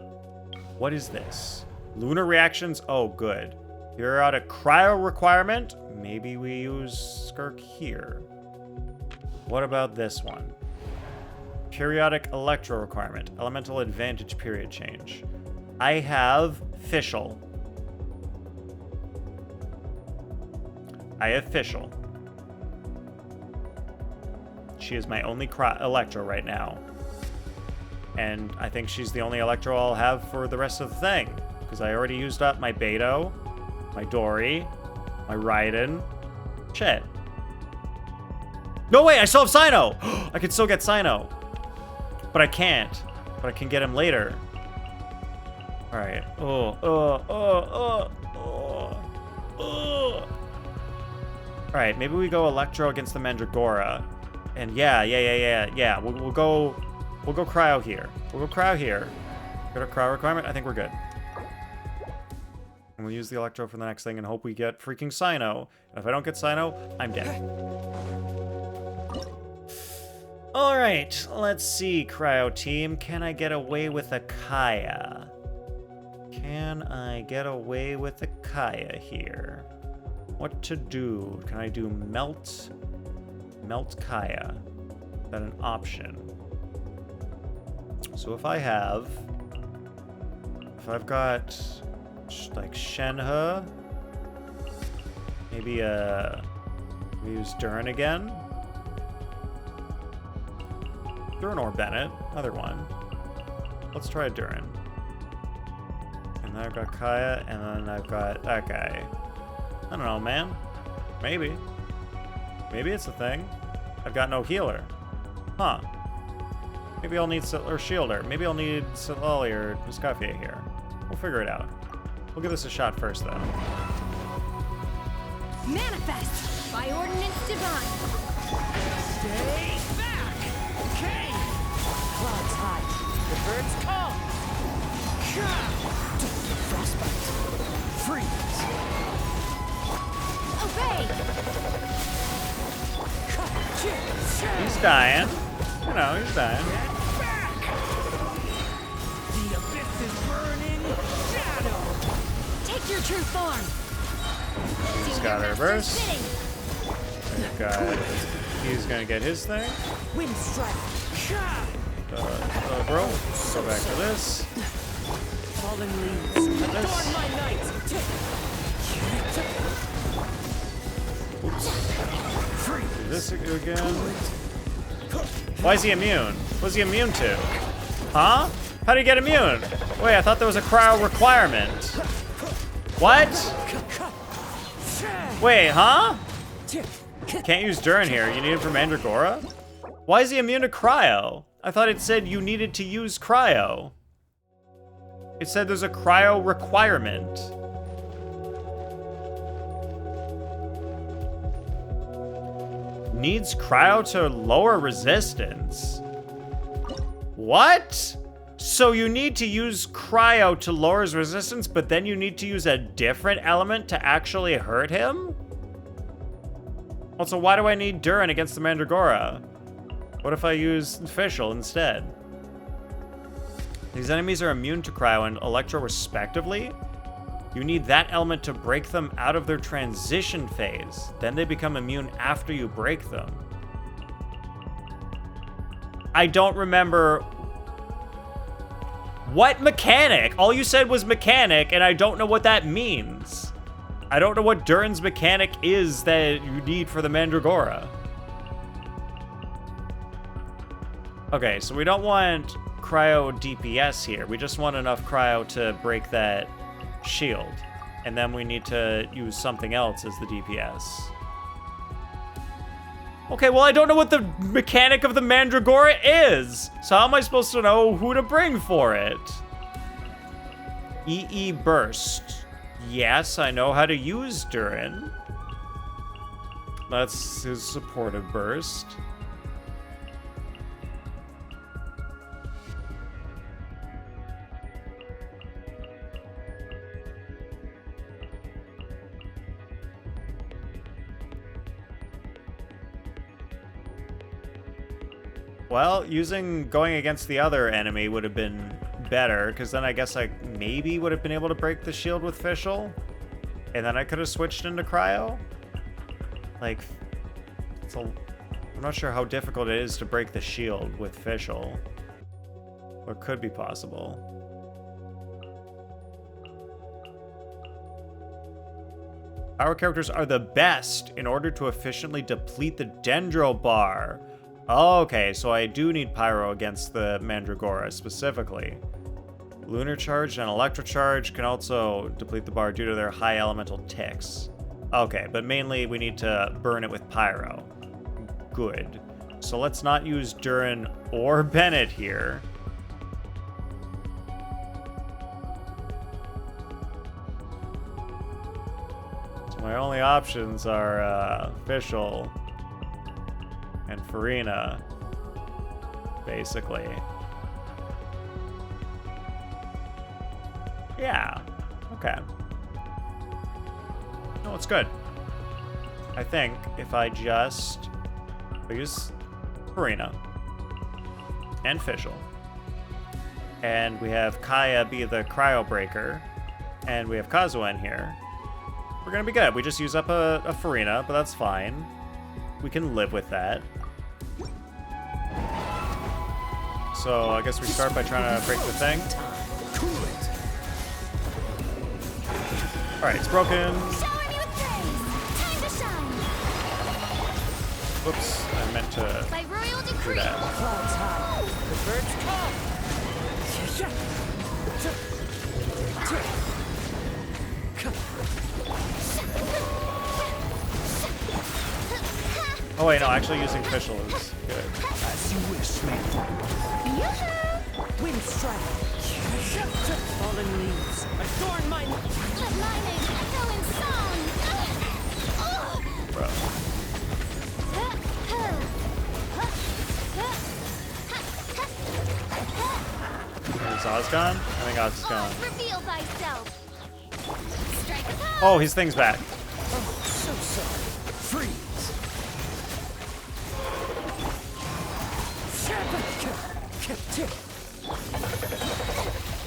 What is this? Lunar reactions? Oh, good. Periodic cryo requirement? Maybe we use Skirk here. What about this one? Periodic electro requirement. Elemental advantage period change. I have Fischl. She is my only electro right now. And I think she's the only electro I'll have for the rest of the thing. Because I already used up my Beto, my Dory, my Raiden. Shit. No, wait, I still have Sino! I can still get Sino. But I can't. But I can get him later. Alright. Alright, maybe we go Electro against the Mandragora. And yeah. We'll go Cryo here. We'll go Cryo here. Got a Cryo requirement? I think we're good. And we'll use the Electro for the next thing and hope we get freaking Sino. And if I don't get Sino, I'm dead. Alright, let's see, Cryo Team. Can I get away with a Kaya? Can I get away with a Kaya here? What to do? Can I do Melt? Melt Kaya. Is that an option? So if I've got like Shenhe, maybe we use Durin again. Durin or Bennett, either one. Let's try Durin. And then I've got Kaya, and then I've got that guy. I don't know, man. Maybe. Maybe it's a thing. I've got no healer. Huh. Maybe I'll need or shielder. Maybe I'll need Silali or Muscafia here. We'll figure it out. We'll give this a shot first, though. Manifest by ordinance divine. Stay back! Okay! Clouds high. The birds come! Frostbite. Freeze! Obey! He's dying. You know, he's dying. Get back! The abyss is burning shadow! Take your true form. He's got her burst. He's gonna get his thing. Wind strike! Bro, go back to this. Fallen leaves. Adorn my night. Do this again. Why is he immune? What's he immune to? Huh? How did he get immune? Wait, I thought there was a cryo requirement. What? Wait, huh? Can't use Durin here. You need it for Mandragora? Why is he immune to cryo? I thought it said you needed to use cryo. It said there's a cryo requirement. Needs cryo to lower resistance. What? So you need to use cryo to lower his resistance, but then you need to use a different element to actually hurt him? Also, why do I need Durin against the Mandragora? What if I use Fischl instead? These enemies are immune to cryo and electro respectively. You need that element to break them out of their transition phase. Then they become immune after you break them. I don't remember. What mechanic? All you said was mechanic, and I don't know what that means. I don't know what Durin's mechanic is that you need for the Mandragora. Okay, so we don't want cryo DPS here. We just want enough cryo to break that shield. And then we need to use something else as the DPS. Okay, well, I don't know what the mechanic of the Mandragora is. So how am I supposed to know who to bring for it? EE Burst. Yes, I know how to use Durin. That's his supportive burst. Well, going against the other enemy would have been better, because then I guess I maybe would have been able to break the shield with Fischl, and then I could have switched into cryo. Like, I'm not sure how difficult it is to break the shield with Fischl. Or could be possible. Our characters are the best in order to efficiently deplete the Dendro bar. Okay, so I do need Pyro against the Mandragora specifically. Lunar Charge and Electro Charge can also deplete the bar due to their high elemental ticks. Okay, but mainly we need to burn it with Pyro. Good. So let's not use Durin or Bennett here. So my only options are Fischl and Farina, basically. Yeah, okay. No, it's good. I think if I just use Farina and Fischl, and we have Kaya be the cryo breaker, and we have Kazuha in here, we're gonna be good. We just use up a Farina, but that's fine. We can live with that. So I guess we start by trying to break the thing. All right, it's broken. Shower me with praise. Time to shine. Whoops, I meant to By royal do decree. that. Clouds high. The birds come. Oh wait, no, actually using Fischl is good. As you wish, maiden. Wind strike. Fallen leaves. Adorn my... Let my name echo in song. Bro. Is Oz gone? I think Oz is gone. Reveal thyself. Strike a pose. Oh, his thing's back. So. Freeze.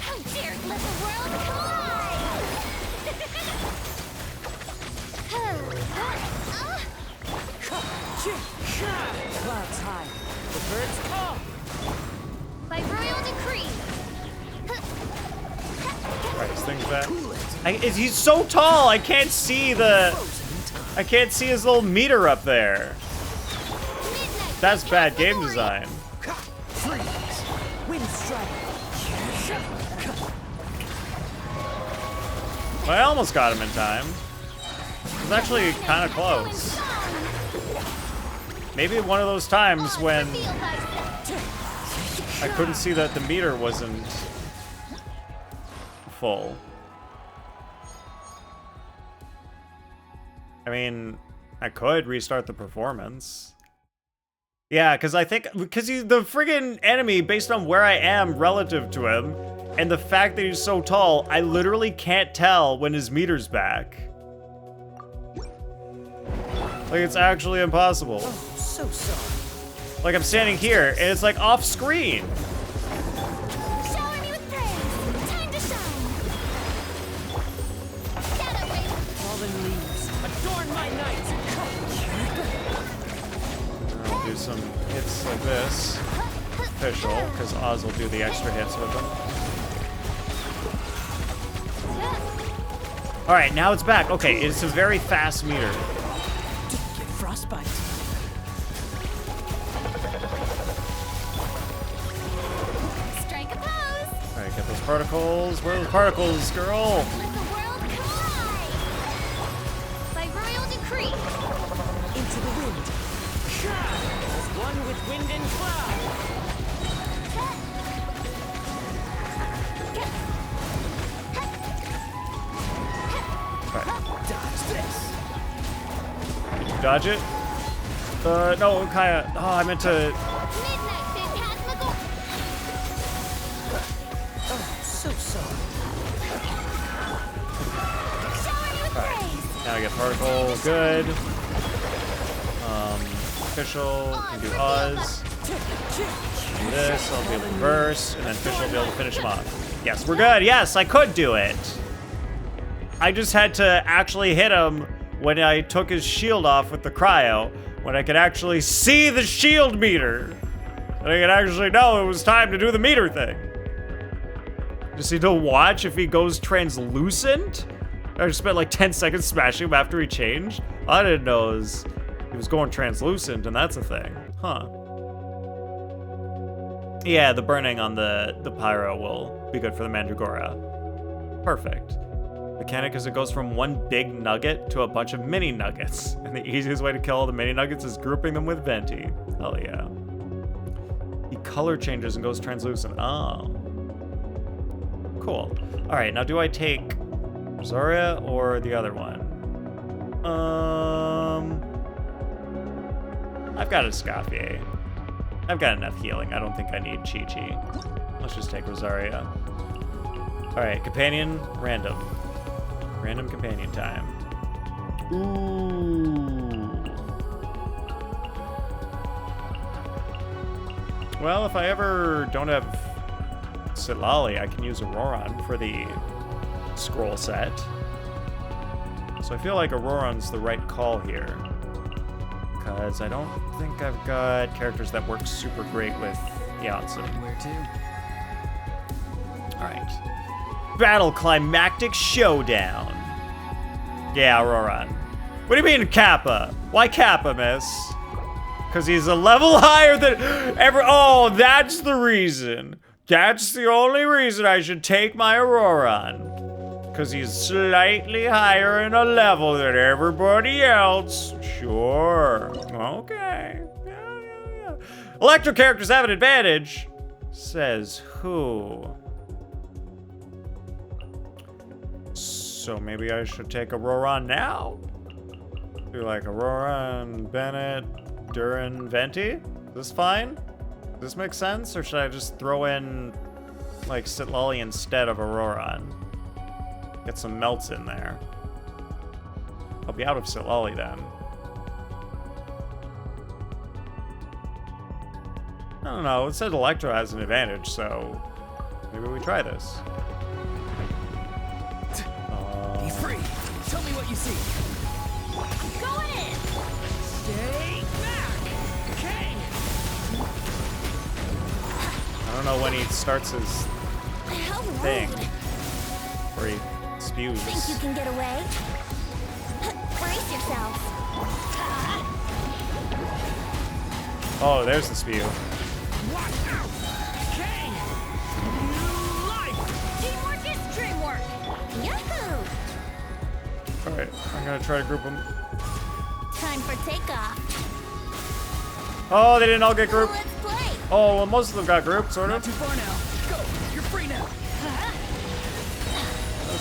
How dare you let the world collide! Clouds high. The birds come. By royal decree. back. He's so tall, I can't see I can't see his little meter up there. That's bad game design. Freeze. Wind strike. Well, I almost got him in time. It was actually kind of close. Maybe one of those times when I couldn't see that the meter wasn't full. I mean, I could restart the performance. Yeah, because he's the friggin' enemy based on where I am relative to him, and the fact that he's so tall, I literally can't tell when his meter's back. Like, it's actually impossible. Oh, so sorry. Like, I'm standing here, and it's like off screen. Shower me with praise. Time to shine. Shadow wave. Fallen leaves. Adorn my night. I'll do some hits like this. Official, because Oz will do the extra hits with them. Alright, now it's back. Okay, it's a very fast meter. Didn't get frostbite. Strike a pose. Alright, get those particles. Where are those particles, girl? Let the world collide. By royal decree. Into the wind. As one with wind and cloud. Dodge this. Did you dodge it? No, kinda. Oh, I meant to. Midnight phantasmagoria. Oh, so sorry. Shower me with praise. Now I get particle. Good. Official. Can do Oz. Do this. I'll be able to reverse, and then Official will be able to finish him off. Yes, we're good. Yes, I could do it. I just had to actually hit him when I took his shield off with the cryo, when I could actually see the shield meter. And I could actually know it was time to do the meter thing. Just need to watch if he goes translucent. I just spent like 10 seconds smashing him after he changed. I didn't know he was going translucent, and that's a thing. Huh. Yeah, the burning on the pyro will be good for the Mandragora. Perfect. Mechanic is it goes from one big nugget to a bunch of mini nuggets. And the easiest way to kill all the mini nuggets is grouping them with Venti. Hell yeah. He color changes and goes translucent. Oh. Cool. Alright, now do I take Zarya or the other one? I've got a Scafier. I've got enough healing. I don't think I need Chi-Chi. Let's just take Rosaria. Alright, companion, random. Random companion time. Ooh. Well, if I ever don't have Sitlali, I can use Auroran for the scroll set. So I feel like Auroran's the right call here. Because I don't think I've got characters that work super great with Janssen. Where to? Alright. Battle Climactic Showdown. Yeah, Auroran. What do you mean Kappa? Why Kappa, miss? Because he's a level higher than Oh, that's the reason. That's the only reason I should take my Auroran. Because he's slightly higher in a level than everybody else. Sure. Okay. Yeah. Electro characters have an advantage. Says who? So maybe I should take Auroran now? Do like Auroran, Bennett, Durin, Venti? Is this fine? Does this make sense? Or should I just throw in like Sitlali instead of Auroran? Get some melts in there. I'll be out of Sitlali then. I don't know, it said Electro has an advantage, so maybe we try this. Be free. Tell me what you see. Going in. Stay back. Okay. I don't know when he starts his How thing. rude. Where he spews. Think you can get away? Brace yourselves. Oh, there's the spew. Watch out! Kane! New life! Teamwork is dreamwork. Yahoo! Alright, I'm gonna try to group them. Time for takeoff. Oh, they didn't all get grouped. Let's play. Oh, well, most of them got grouped, sort Not of. too far now. Go! You're free now.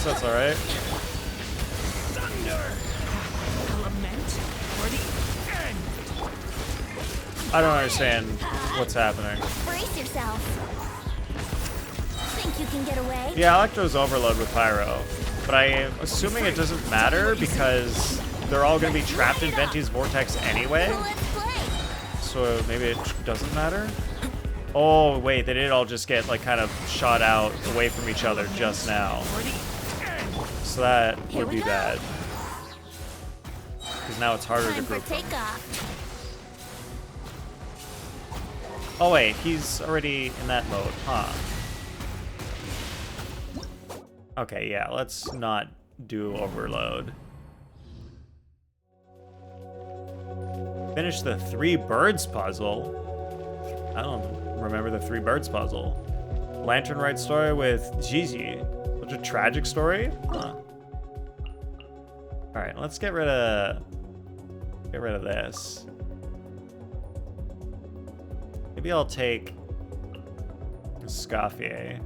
That's alright. Thunder! Element for the end. I don't understand what's happening. Brace yourself. Think you can get away? Yeah, Electro's overload with Pyro, but I'm assuming it doesn't matter because they're all gonna be trapped in Venti's vortex anyway. Let's play. So maybe it doesn't matter? Oh, wait, they did all just get, like, kind of shot out away from each other just now. For the end. So that Here would we be go. bad. Because now it's harder to Time for group them. takeoff. Oh, wait, he's already in that mode, huh? Okay, yeah, let's not do overload. Finish the 3 birds puzzle. I don't remember the 3 birds puzzle. Lantern Rite story with Gigi. Such a tragic story? Huh. Alright, let's get rid of this. Maybe I'll take Scaffier.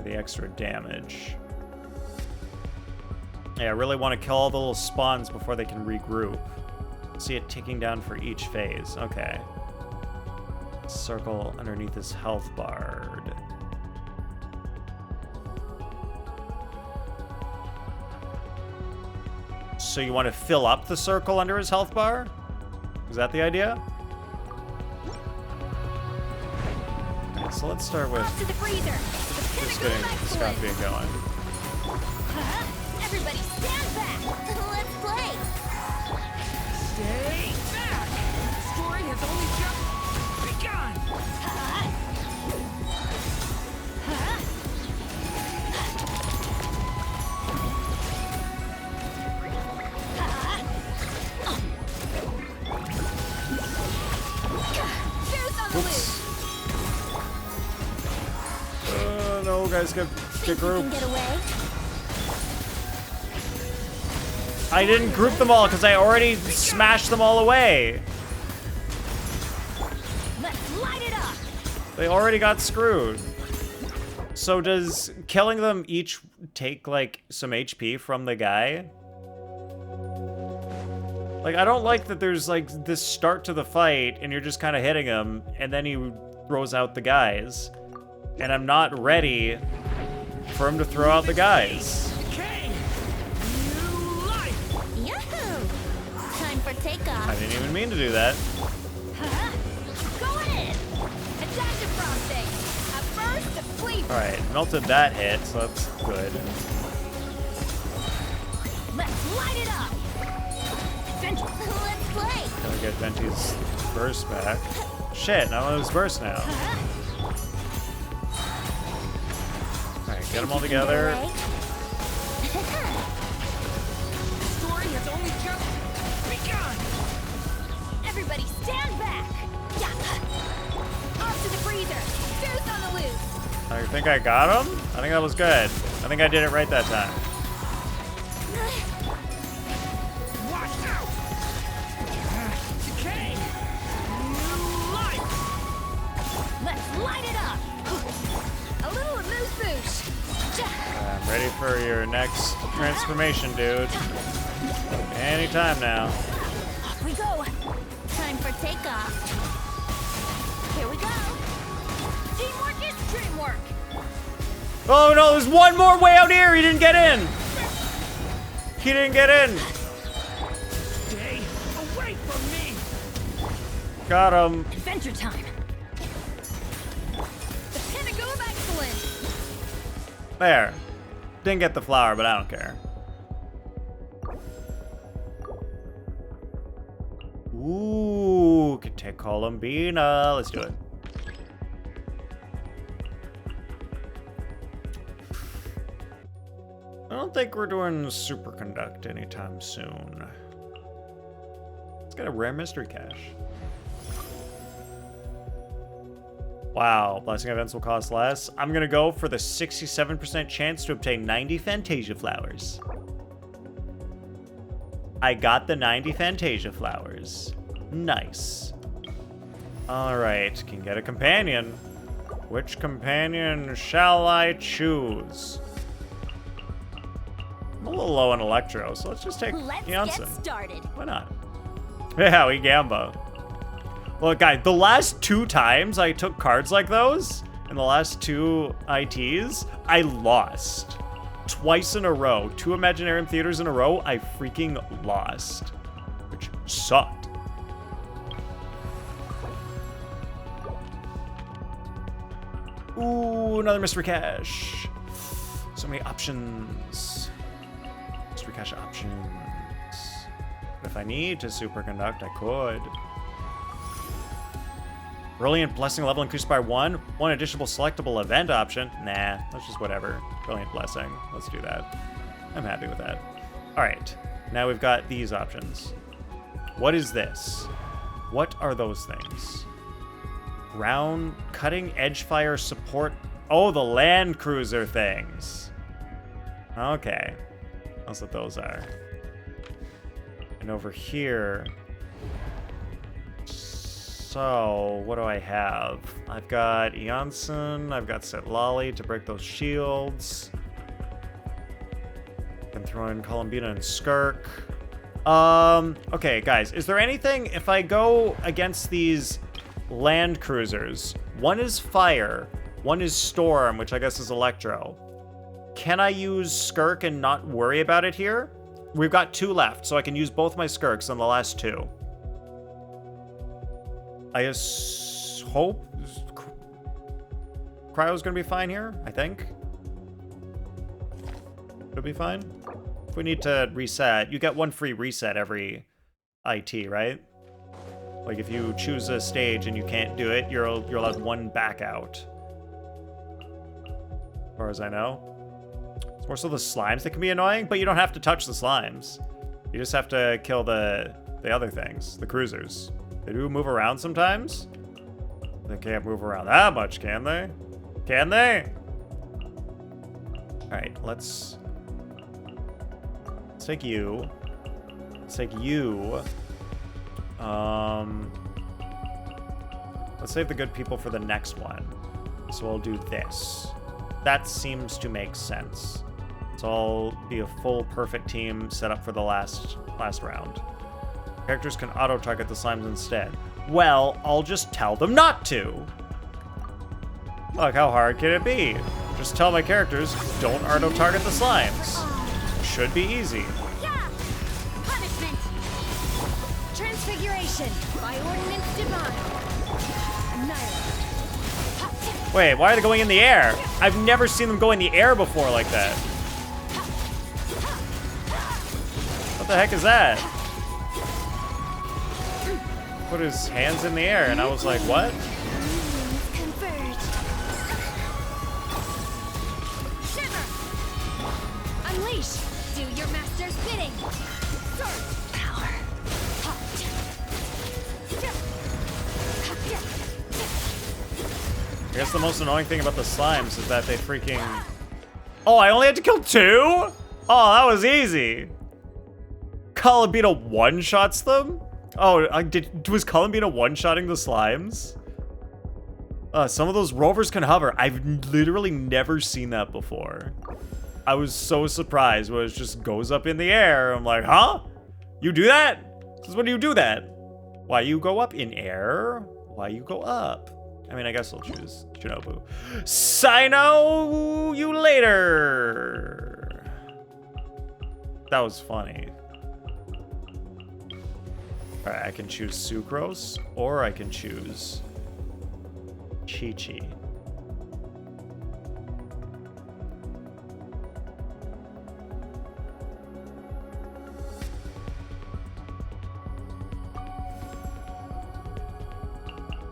The extra damage. Yeah, I really want to kill all the little spawns before they can regroup. See it ticking down for each phase. Okay. Circle underneath his health bar. So you want to fill up the circle under his health bar? Is that the idea? Okay, so let's start with Off to the freezer. The just pinnacle getting of the excellence. Scaffier going. Everybody stand back. Let's play. Stay back! The story has only just begun! Juice on the loose. No, guys, get Think you can grouped. get away? I didn't group them all because I already smashed them all away. Let's light it up. They already got screwed. So does killing them each take, like, some HP from the guy? Like, I don't like that there's, like, this start to the fight and you're just kind of hitting him and then he throws out the guys. And I'm not ready for him to throw out the guys. Kane! New life! Yahoo! Time for takeoff. I didn't even mean to do that. Go ahead. Attack the frosting. At first, a fleet. Alright, melted that hit, so that's good. Let's light it up. Adventure. Let's play. Gotta get Venti's burst back. Shit, I want his burst now. Alright, get them all Think you can get together. away? The story has only just begun! Everybody stand back. Yeah. Off to the freezer. Juice on the loose. I think I got him? I think that was good. I think I did it right that time. Watch out! Kane! New life! Let's light it up. A little amuse-bouche. I'm ready for your next transformation, dude. Anytime now. Off we go. Time for takeoff. Here we go. Teamwork is dreamwork. Oh no, there's one more way out here! He didn't get in! He didn't get in! Stay away from me! Got him. Adventure time. The pinnacle of excellence. There. Didn't get the flower, but I don't care. Ooh, could take Columbina. Let's do it. think we're doing superconduct anytime soon. Let's get a rare mystery cache. Wow, blessing events will cost less. I'm gonna go for the 67% chance to obtain 90 Fantasia flowers. I got the 90 Fantasia flowers. Nice. All right, can get a companion. Which companion shall I choose? I'm a little low on Electro, so let's just take Let's Janssen. get started. Why not? Yeah, we Gamba. Look, guys, the last 2 times I took cards like those, in the last 2 ITs, I lost. Twice in a row. 2 Imaginarium Theaters in a row, I freaking lost. Which sucked. Ooh, another mystery cache. So many options. Mystery cache options. If I need to superconduct, I could. Brilliant Blessing level increased by 1. 1 additional selectable event option. Nah, that's just whatever. Brilliant Blessing. Let's do that. I'm happy with that. All right. Now we've got these options. What is this? What are those things? Ground cutting edge fire support. Oh, the land cruiser things. Okay. That's what those are. And over here. So, what do I have? I've got Janssen, I've got Setlali to break those shields. I can throw in Columbina and Skirk. Okay, guys, is there anything, if I go against these land cruisers, one is fire, one is storm, which I guess is electro. Can I use Skirk and not worry about it here? We've got 2 left, so I can use both my Skirks on the last 2. I just hope Cryo's gonna be fine here, I think. It'll be fine. If we need to reset, you get 1 free reset every IT, right? Like if you choose a stage and you can't do it, you're allowed 1 back out. As far as I know. It's more so the slimes that can be annoying, but you don't have to touch the slimes. You just have to kill the other things, the cruisers. They do move around sometimes. They can't move around that much, can they? Can they? All right, let's take you. Let's take you. Let's save the good people for the next one. So I'll do this. That seems to make sense. So I'll be a full perfect team set up for the last round. Characters can auto-target the slimes instead. Well, I'll just tell them not to. Look, how hard can it be? Just tell my characters, don't auto-target the slimes. Should be easy. Yeah! Punishment! Transfiguration by Ordinance Divine. Annihilate. Wait, why are they going in the air? I've never seen them go in the air before like that. What the heck is that? Put his hands in the air, and I was like, what? Converge. Shiver! Unleash! Do your master's bidding! Surge! Power! I guess the most annoying thing about the slimes is that they freaking... Oh, I only had to kill 2? Oh, that was easy. Columbina one-shots them? Oh, was Columbina one-shotting the slimes? Some of those rovers can hover. I've literally never seen that before. I was so surprised when it just goes up in the air. I'm like, huh? You do that? Because when do you do that? Why you go up in air? Why you go up? I mean, I guess I'll choose Shinobu. Sino you later. That was funny. All right, I can choose Sucrose, or I can choose Chi-Chi.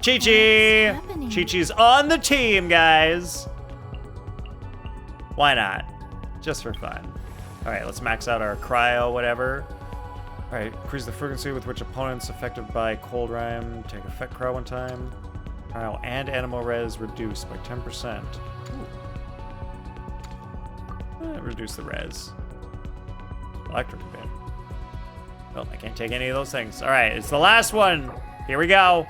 Chi-Chi! Chi-Chi's on the team, guys! Why not? Just for fun. All right, let's max out our cryo, whatever. All right, increase the frequency with which opponents affected by cold rime take effect cryo one time. Cryo and animal res reduced by 10%. Reduce the res. Electric bit. Well, I can't take any of those things. All right, it's the last one. Here we go.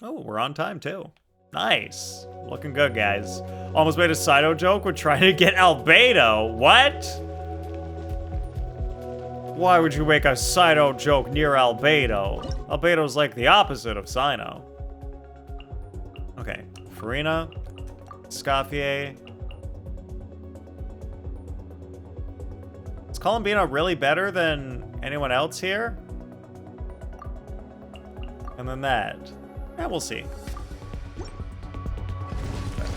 Oh, we're on time too. Nice. Looking good, guys. Almost made a Saito joke with trying to get Albedo. What? Why would you make a Saito joke near Albedo? Albedo's like the opposite of Sino. Okay, Farina, Scaffier. Is Columbina really better than anyone else here? And then that. Yeah, we'll see.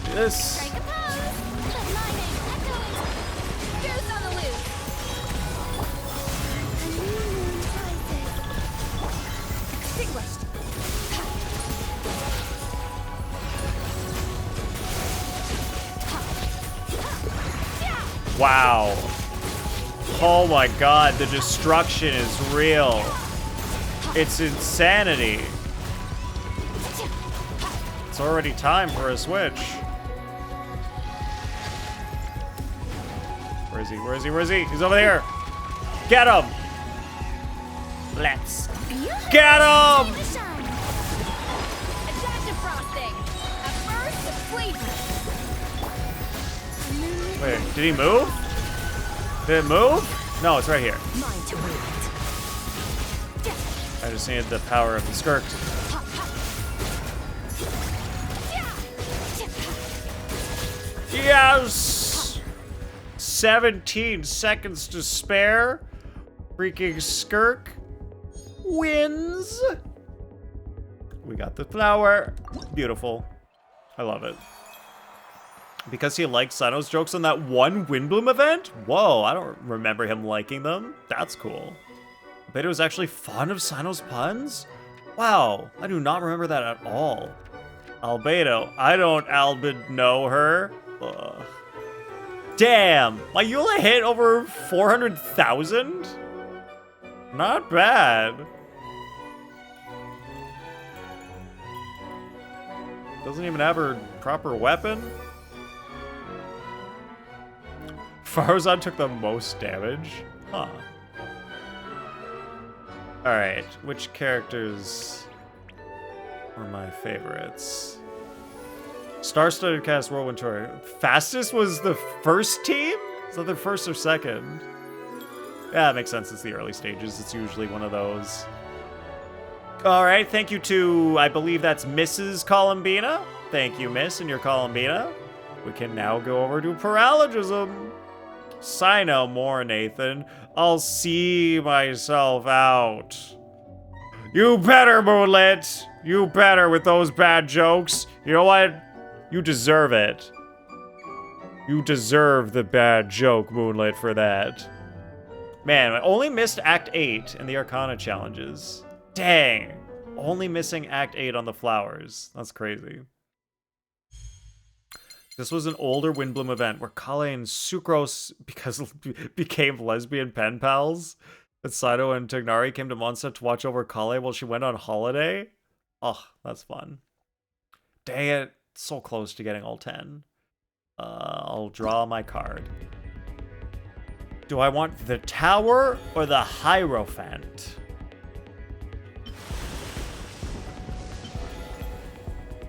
Do this. Strike a pose. The lightning echoing. Goose on the loose. A new moon rises. Extinguished. Wow. Oh my god, the destruction is real. It's insanity. It's already time for a switch. Where is he? Where is he? Where is he? He's over there. Get him. Let's get him. The shine. Adaptive frosting. A burst of flavor. Wait, did he move? Did it move? No, it's right here. Mine to wield. I just needed the power of the skirt. Yes! 17 seconds to spare. Freaking Skirk wins. We got the flower. Beautiful. I love it. Because he liked Sino's jokes on that one Windbloom event? Whoa, I don't remember him liking them. That's cool. Albedo was actually fond of Sino's puns? Wow, I do not remember that at all. Albedo, I don't know her. Ugh. Damn, my Eula hit over 400,000? Not bad. Doesn't even have her proper weapon. Farzad took the most damage? Huh. Alright, which characters were my favorites? Star-studded cast Whirlwind Tour. Fastest was the first team? Is that the first or second? Yeah, it makes sense. It's the early stages. It's usually one of those. Alright, thank you to, I believe that's Mrs. Columbina. Thank you, Miss, and your Columbina. We can now go over to Paralogism. Sino more, Nathan. I'll see myself out. You better, Moonlit. You better with those bad jokes. You know what? You deserve it. You deserve the bad joke, Moonlit, for that. Man, I only missed Act 8 in the Arcana challenges. Dang. Only missing Act 8 on the flowers. That's crazy. This was an older Windbloom event where Kale and Sucrose became lesbian pen pals. And Saito and Tignari came to Mondstadt to watch over Kale while she went on holiday. Oh, that's fun. Dang it. So close to getting all 10. I'll draw my card. Do I want the Tower or the Hierophant?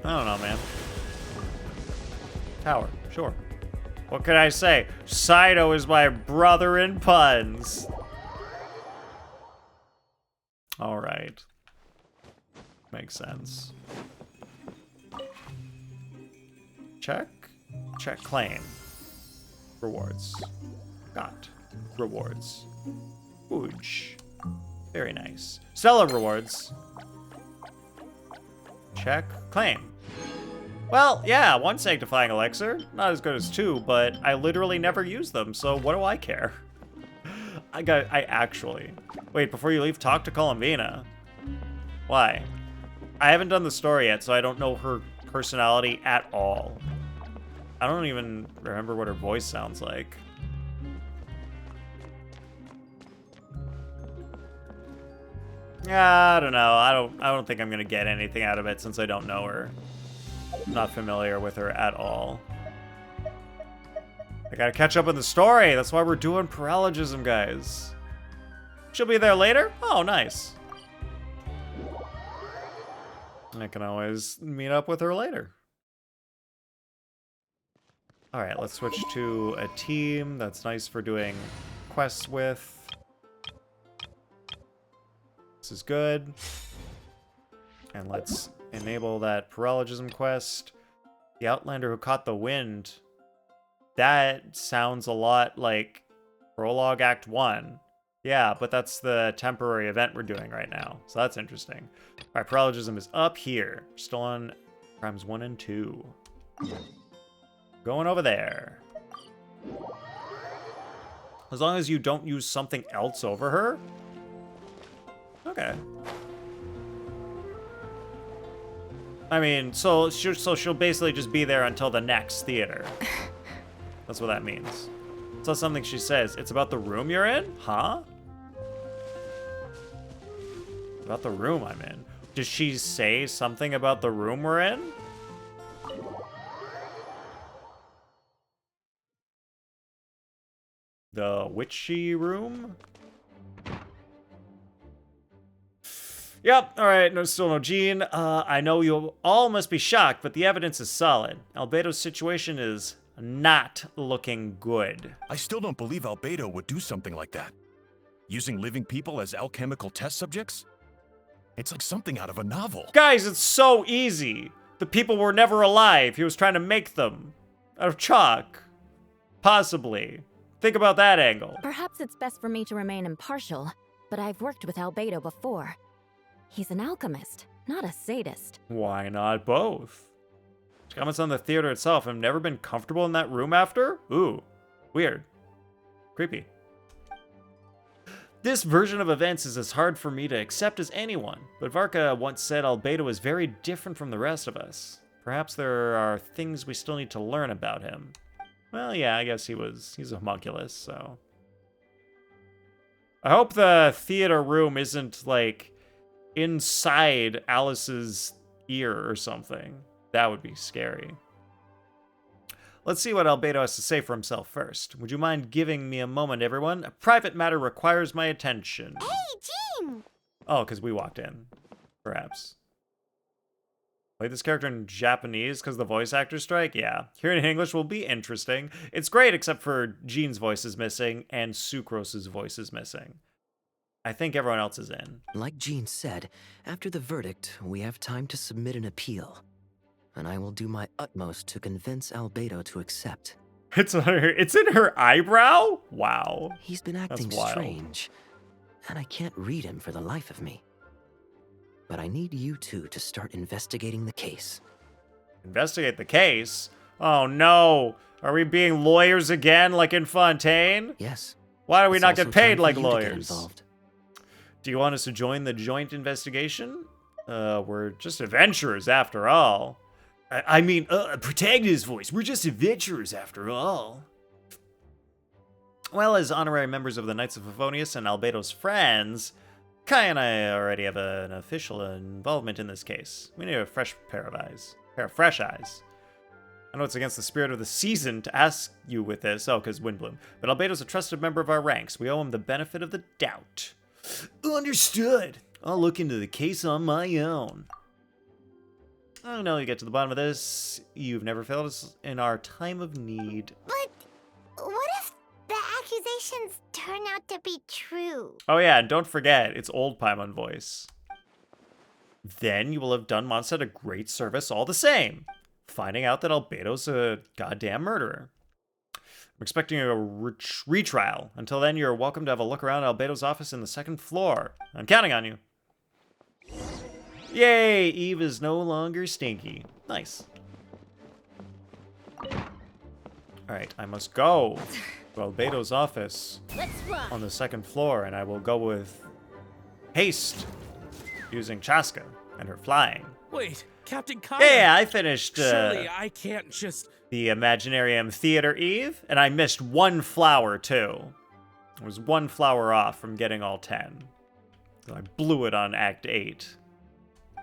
I don't know, man. Tower, sure. What can I say? Saito is my brother in puns. All right. Makes sense. Check. Check claim. Rewards. Got. Rewards. Ooge. Very nice. Stellar rewards. Check. Claim. Well, yeah, one Sanctifying Elixir. Not as good as two, but I literally never use them, so what do I care? I actually... Wait, before you leave, talk to Columbina. Why? I haven't done the story yet, so I don't know her personality at all. I don't even remember what her voice sounds like. Yeah, I don't know. I don't think I'm gonna get anything out of it since I don't know her. I'm not familiar with her at all. I gotta catch up on the story. That's why we're doing Paralogism, guys. She'll be there later? Oh, nice. I can always meet up with her later. All right, let's switch to a team. That's nice for doing quests with. This is good. And let's enable that Paralogism quest. The Outlander who caught the wind. That sounds a lot like Prologue Act 1. Yeah, but that's the temporary event we're doing right now. So that's interesting. All right, Paralogism is up here. Still on crimes 1 and 2. Going over there. As long as you don't use something else over her. Okay. I mean, so she'll basically just be there until the next theater. That's what that means. It's not something she says. It's about the room you're in? Huh? About the room I'm in. Does she say something about the room we're in? The witchy room? Yep, alright, still no Jean. I know you all must be shocked, but the evidence is solid. Albedo's situation is not looking good. I still don't believe Albedo would do something like that. Using living people as alchemical test subjects? It's like something out of a novel. Guys, it's so easy. The people were never alive. He was trying to make them. Out of chalk. Possibly. Think about that angle. Perhaps it's best for me to remain impartial, but I've worked with Albedo before. He's an alchemist, not a sadist. Why not both? Comments on the theater itself. I've never been comfortable in that room after? Ooh. Weird. Creepy. This version of events is as hard for me to accept as anyone, but Varka once said Albedo is very different from the rest of us. Perhaps there are things we still need to learn about him. Well, yeah, I guess he's a homunculus, so. I hope the theater room isn't, like, inside Alice's ear or something. That would be scary. Let's see what Albedo has to say for himself first. Would you mind giving me a moment, everyone? A private matter requires my attention. Hey, Jean! Oh, because we walked in. Perhaps. Play this character in Japanese because the voice actor strike? Yeah. Hearing it in English will be interesting. It's great except for Jean's voice is missing and Sucrose's voice is missing. I think everyone else is in. Like Jean said, after the verdict, we have time to submit an appeal. And I will do my utmost to convince Albedo to accept. It's in her eyebrow? Wow. He's been acting strange, and I can't read him for the life of me. But I need you two to start investigating the case. Investigate the case? Oh no. Are we being lawyers again like in Fontaine? Yes. Why do we It's not also get paid time for like you to get lawyers? involved. Do you want us to join the joint investigation? We're just adventurers after all. I mean, protagonist voice. We're just adventurers after all. Well, as honorary members of the Knights of Favonius and Albedo's friends, Kai and I already have an official involvement in this case. We need a fresh pair of fresh eyes. I know it's against the spirit of the season to ask you with this. Oh, because Windbloom. But Albedo's a trusted member of our ranks. We owe him the benefit of the doubt. Understood. I'll look into the case on my own. I know you get to the bottom of this. You've never failed us in our time of need. But what if the accusations turn out to be true? Oh yeah, and don't forget, it's old Paimon voice. Then you will have done Mondstadt a great service all the same, finding out that Albedo's a goddamn murderer. I'm expecting a retrial. Until then, you're welcome to have a look around Albedo's office in the second floor. I'm counting on you. Yay! Eve is no longer stinky. Nice. Alright, I must go to Albedo's office on the second floor, and I will go with haste, using Chaska and her flying. Wait, Captain Kaya. Yeah, I finished Surely I can't just... the Imaginarium Theater, Eve, and I missed one flower, too. I was one flower off from getting all 10. So I blew it on Act 8.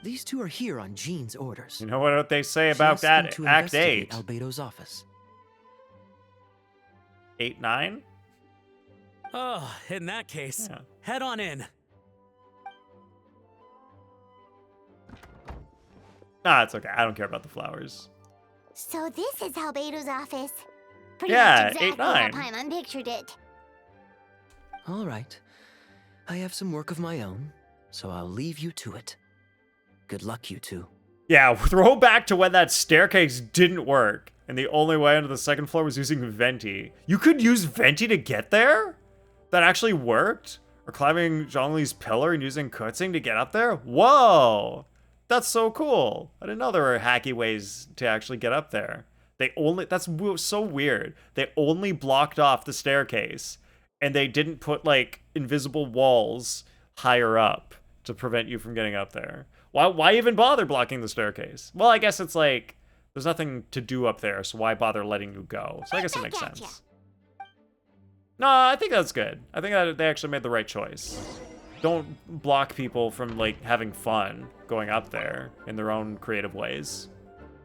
These two are here on Jean's orders. You know what they say about Just that need to Act investigate 8? Albedo's office. 8, 9? Oh, in that case, Yeah. head on in. Nah, it's okay. I don't care about the flowers. So this is Albedo's office. Pretty Yeah, much exactly 8, 9. how Paimon pictured it. All right. I have some work of my own, so I'll leave you to it. Good luck, you two. Yeah, throw back to when that staircase didn't work, and the only way onto the second floor was using Venti. You could use Venti to get there? That actually worked? Or climbing Zhongli's pillar and using Kutzing to get up there? Whoa! That's so cool. I didn't know there were hacky ways to actually get up there. That's so weird. They only blocked off the staircase, and they didn't put, like, invisible walls higher up to prevent you from getting up there. Why even bother blocking the staircase? Well, I guess it's like, there's nothing to do up there, so why bother letting you go? So I guess it makes sense. No, I think that's good. I think that they actually made the right choice. Don't block people from, like, having fun going up there in their own creative ways.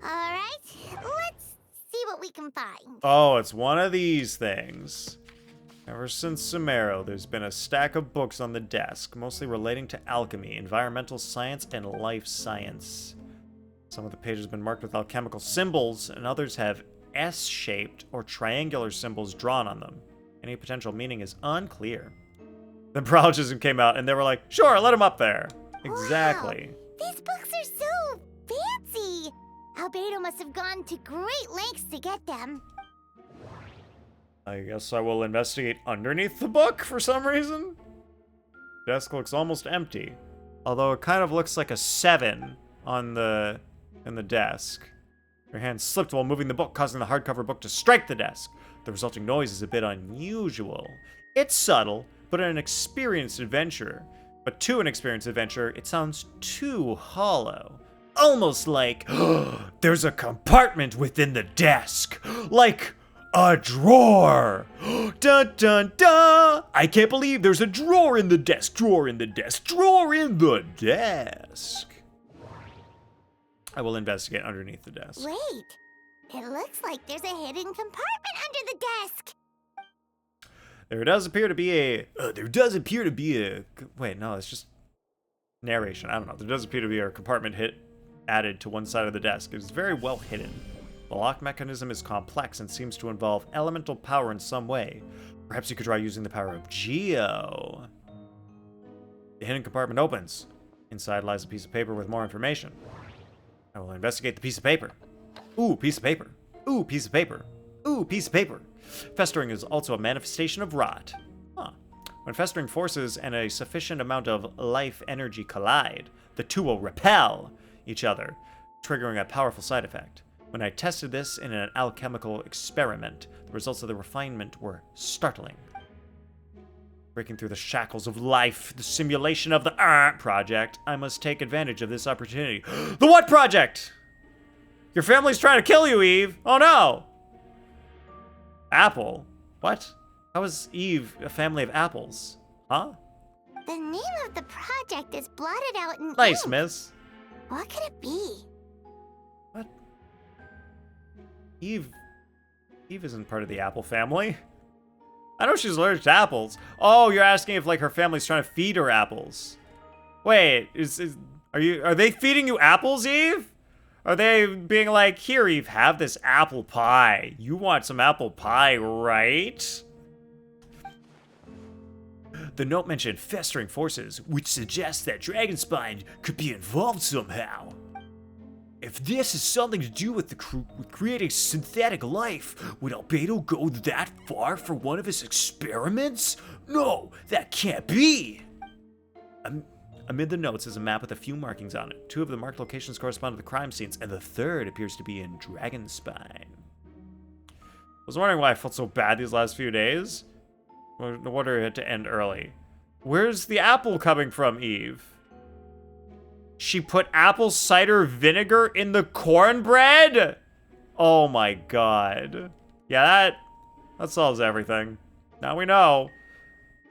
Alright, let's see what we can find. Oh, it's one of these things. Ever since Sumero, there's been a stack of books on the desk, mostly relating to alchemy, environmental science, and life science. Some of the pages have been marked with alchemical symbols, and others have S-shaped or triangular symbols drawn on them. Any potential meaning is unclear. Then Paralogism came out, and they were like, sure, let him up there. Exactly. Wow, these books are so fancy. Albedo must have gone to great lengths to get them. I guess I will investigate underneath the book for some reason. Desk looks almost empty, although it kind of looks like a 7 in the desk. Your hand slipped while moving the book, causing the hardcover book to strike the desk. The resulting noise is a bit unusual. It's subtle, but to an experienced adventurer, it sounds too hollow. Almost like there's a compartment within the desk, like a drawer. Dun dun dun! I can't believe there's a drawer in the desk. Drawer in the desk. Drawer in the desk. I will investigate underneath the desk. Wait, it looks like there's a hidden compartment under the desk. There does appear to be a. Wait, no, it's just narration. I don't know. There does appear to be a compartment added to one side of the desk. It is very well hidden. The lock mechanism is complex and seems to involve elemental power in some way. Perhaps you could try using the power of Geo. The hidden compartment opens. Inside lies a piece of paper with more information. I will investigate the piece of paper. Ooh, piece of paper. Ooh, piece of paper. Ooh, piece of paper. Festering is also a manifestation of rot. Huh. When festering forces and a sufficient amount of life energy collide, the two will repel each other, triggering a powerful side effect. When I tested this in an alchemical experiment, the results of the refinement were startling. Breaking through the shackles of life, the simulation of the project, I must take advantage of this opportunity. The what project? Your family's trying to kill you, Eve. Oh no. Apple? What? How is Eve a family of apples? Huh? The name of the project is blotted out in Nice, ink. miss. What could it be? What? Eve isn't part of the apple family. I know she's allergic to apples. Oh, you're asking if like her family's trying to feed her apples. Wait, are they feeding you apples, Eve? Are they being like, here, Eve, have this apple pie. You want some apple pie, right? The note mentioned festering forces, which suggests that Dragonspine could be involved somehow. If this is something to do with creating synthetic life, would Albedo go that far for one of his experiments? No, that can't be! Amid the notes is a map with a few markings on it. 2 of the marked locations correspond to the crime scenes, and the 3rd appears to be in Dragonspine. I was wondering why I felt so bad these last few days. No wonder it had to end early. Where's the apple coming from, Eve? She put apple cider vinegar in the cornbread? Oh my god. Yeah, that solves everything. Now we know.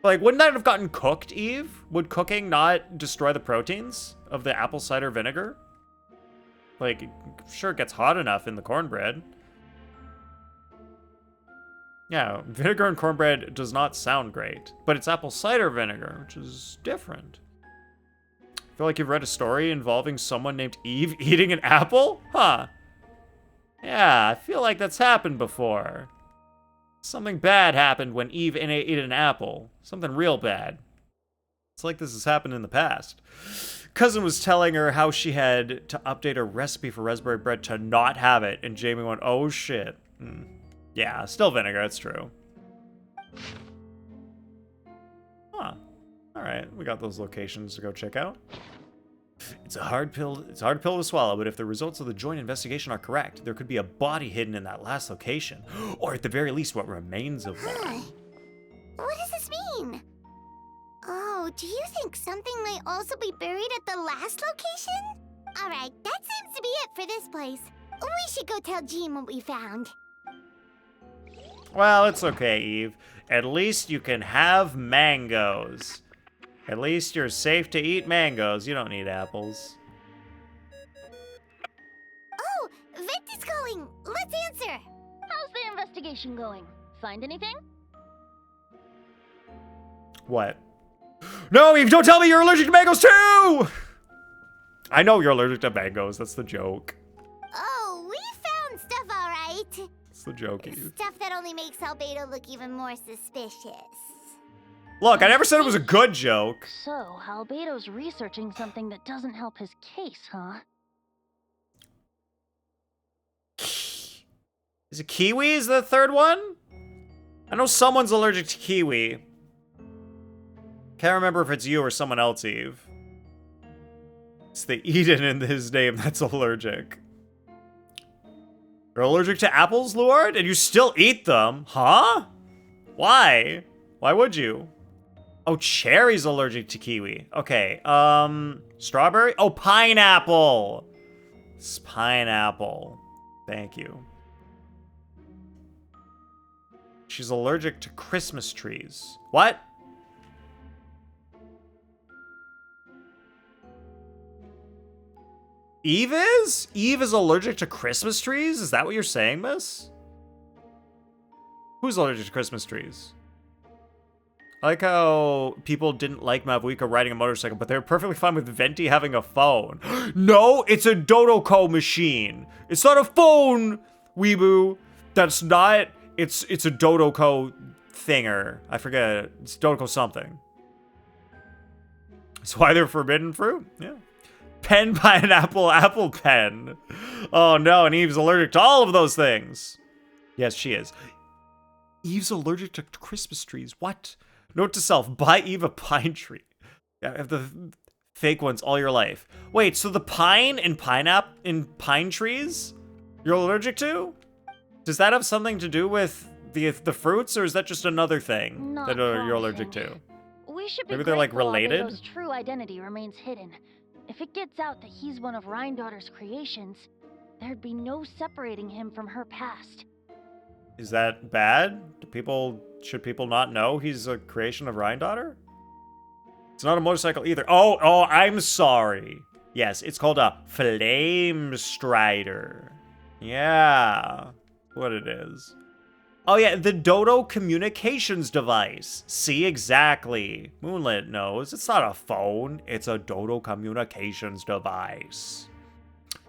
Like, wouldn't that have gotten cooked, Eve? Would cooking not destroy the proteins of the apple cider vinegar? Like, sure, it gets hot enough in the cornbread. Yeah, vinegar and cornbread does not sound great, but it's apple cider vinegar, which is different. I feel like you've read a story involving someone named Eve eating an apple? Huh. Yeah, I feel like that's happened before. Something bad happened when Eve ate an apple. Something real bad. It's like this has happened in the past. Cousin was telling her how she had to update her recipe for raspberry bread to not have it, and Jamie went, oh shit. Yeah, still vinegar, it's true. Huh. Alright, we got those locations to go check out. It's a hard pill to swallow, but if the results of the joint investigation are correct, there could be a body hidden in that last location. Or at the very least, what remains of one. What does this mean? Oh, do you think something might also be buried at the last location? Alright, that seems to be it for this place. We should go tell Jean what we found. Well, it's okay, Eve. At least you can have mangoes. At least you're safe to eat mangoes. You don't need apples. Oh, Venti's calling. Let's answer. How's the investigation going? Find anything? What? No, Eve, don't tell me you're allergic to mangoes too! I know you're allergic to mangoes. That's the joke. Oh, we found stuff, alright. That's the joke, Eve. Stuff that only makes Albedo look even more suspicious. Look, I never said it was a good joke. So, Albedo's researching something that doesn't help his case, huh? Is it kiwi? Is the third one? I know someone's allergic to kiwi. Can't remember if it's you or someone else, Eve. It's the Eden in his name that's allergic. You're allergic to apples, Luard? And you still eat them? Huh? Why? Why would you? Oh, Cherry's allergic to kiwi. Okay, strawberry? Oh, pineapple! It's pineapple. Thank you. She's allergic to Christmas trees. What? Eve is? Eve is allergic to Christmas trees? Is that what you're saying, miss? Who's allergic to Christmas trees? I like how people didn't like Mavuika riding a motorcycle, but they were perfectly fine with Venti having a phone. No, it's a Dodoko machine. It's not a phone, Weebu. That's not... It's a Dodoko thinger. I forget. It's Dodoko something. That's why they're forbidden fruit? Yeah. Pen, pineapple, apple pen. Oh no, and Eve's allergic to all of those things. Yes, she is. Eve's allergic to Christmas trees. What? Note to self, buy Eve a pine tree. Yeah, have the fake ones all your life. Wait, so the pine and pineapple in pine trees you're allergic to? Does that have something to do with the fruits, or is that just another thing Not that you're allergic promising. to? We should be Maybe they're like grateful related? Albedo's true identity remains hidden. If it gets out that he's one of Rhindaughter's creations, there'd be no separating him from her past. Is that bad? Should people not know he's a creation of Rhindaughter? It's not a motorcycle either. Oh, I'm sorry. Yes, it's called a Flame Strider. Yeah, what it is. Oh yeah, the Dodo communications device. See, exactly. Moonlit knows. It's not a phone. It's a Dodo communications device.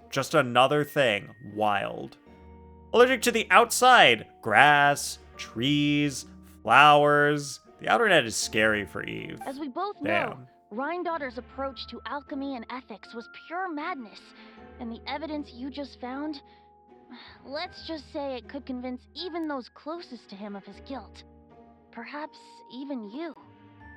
Just another thing. Wild. Allergic to the outside. Grass, trees, flowers. The outer net is scary for Eve. As we both know, Rhindaughter's approach to alchemy and ethics was pure madness, and the evidence you just found, let's just say it could convince even those closest to him of his guilt. Perhaps even you.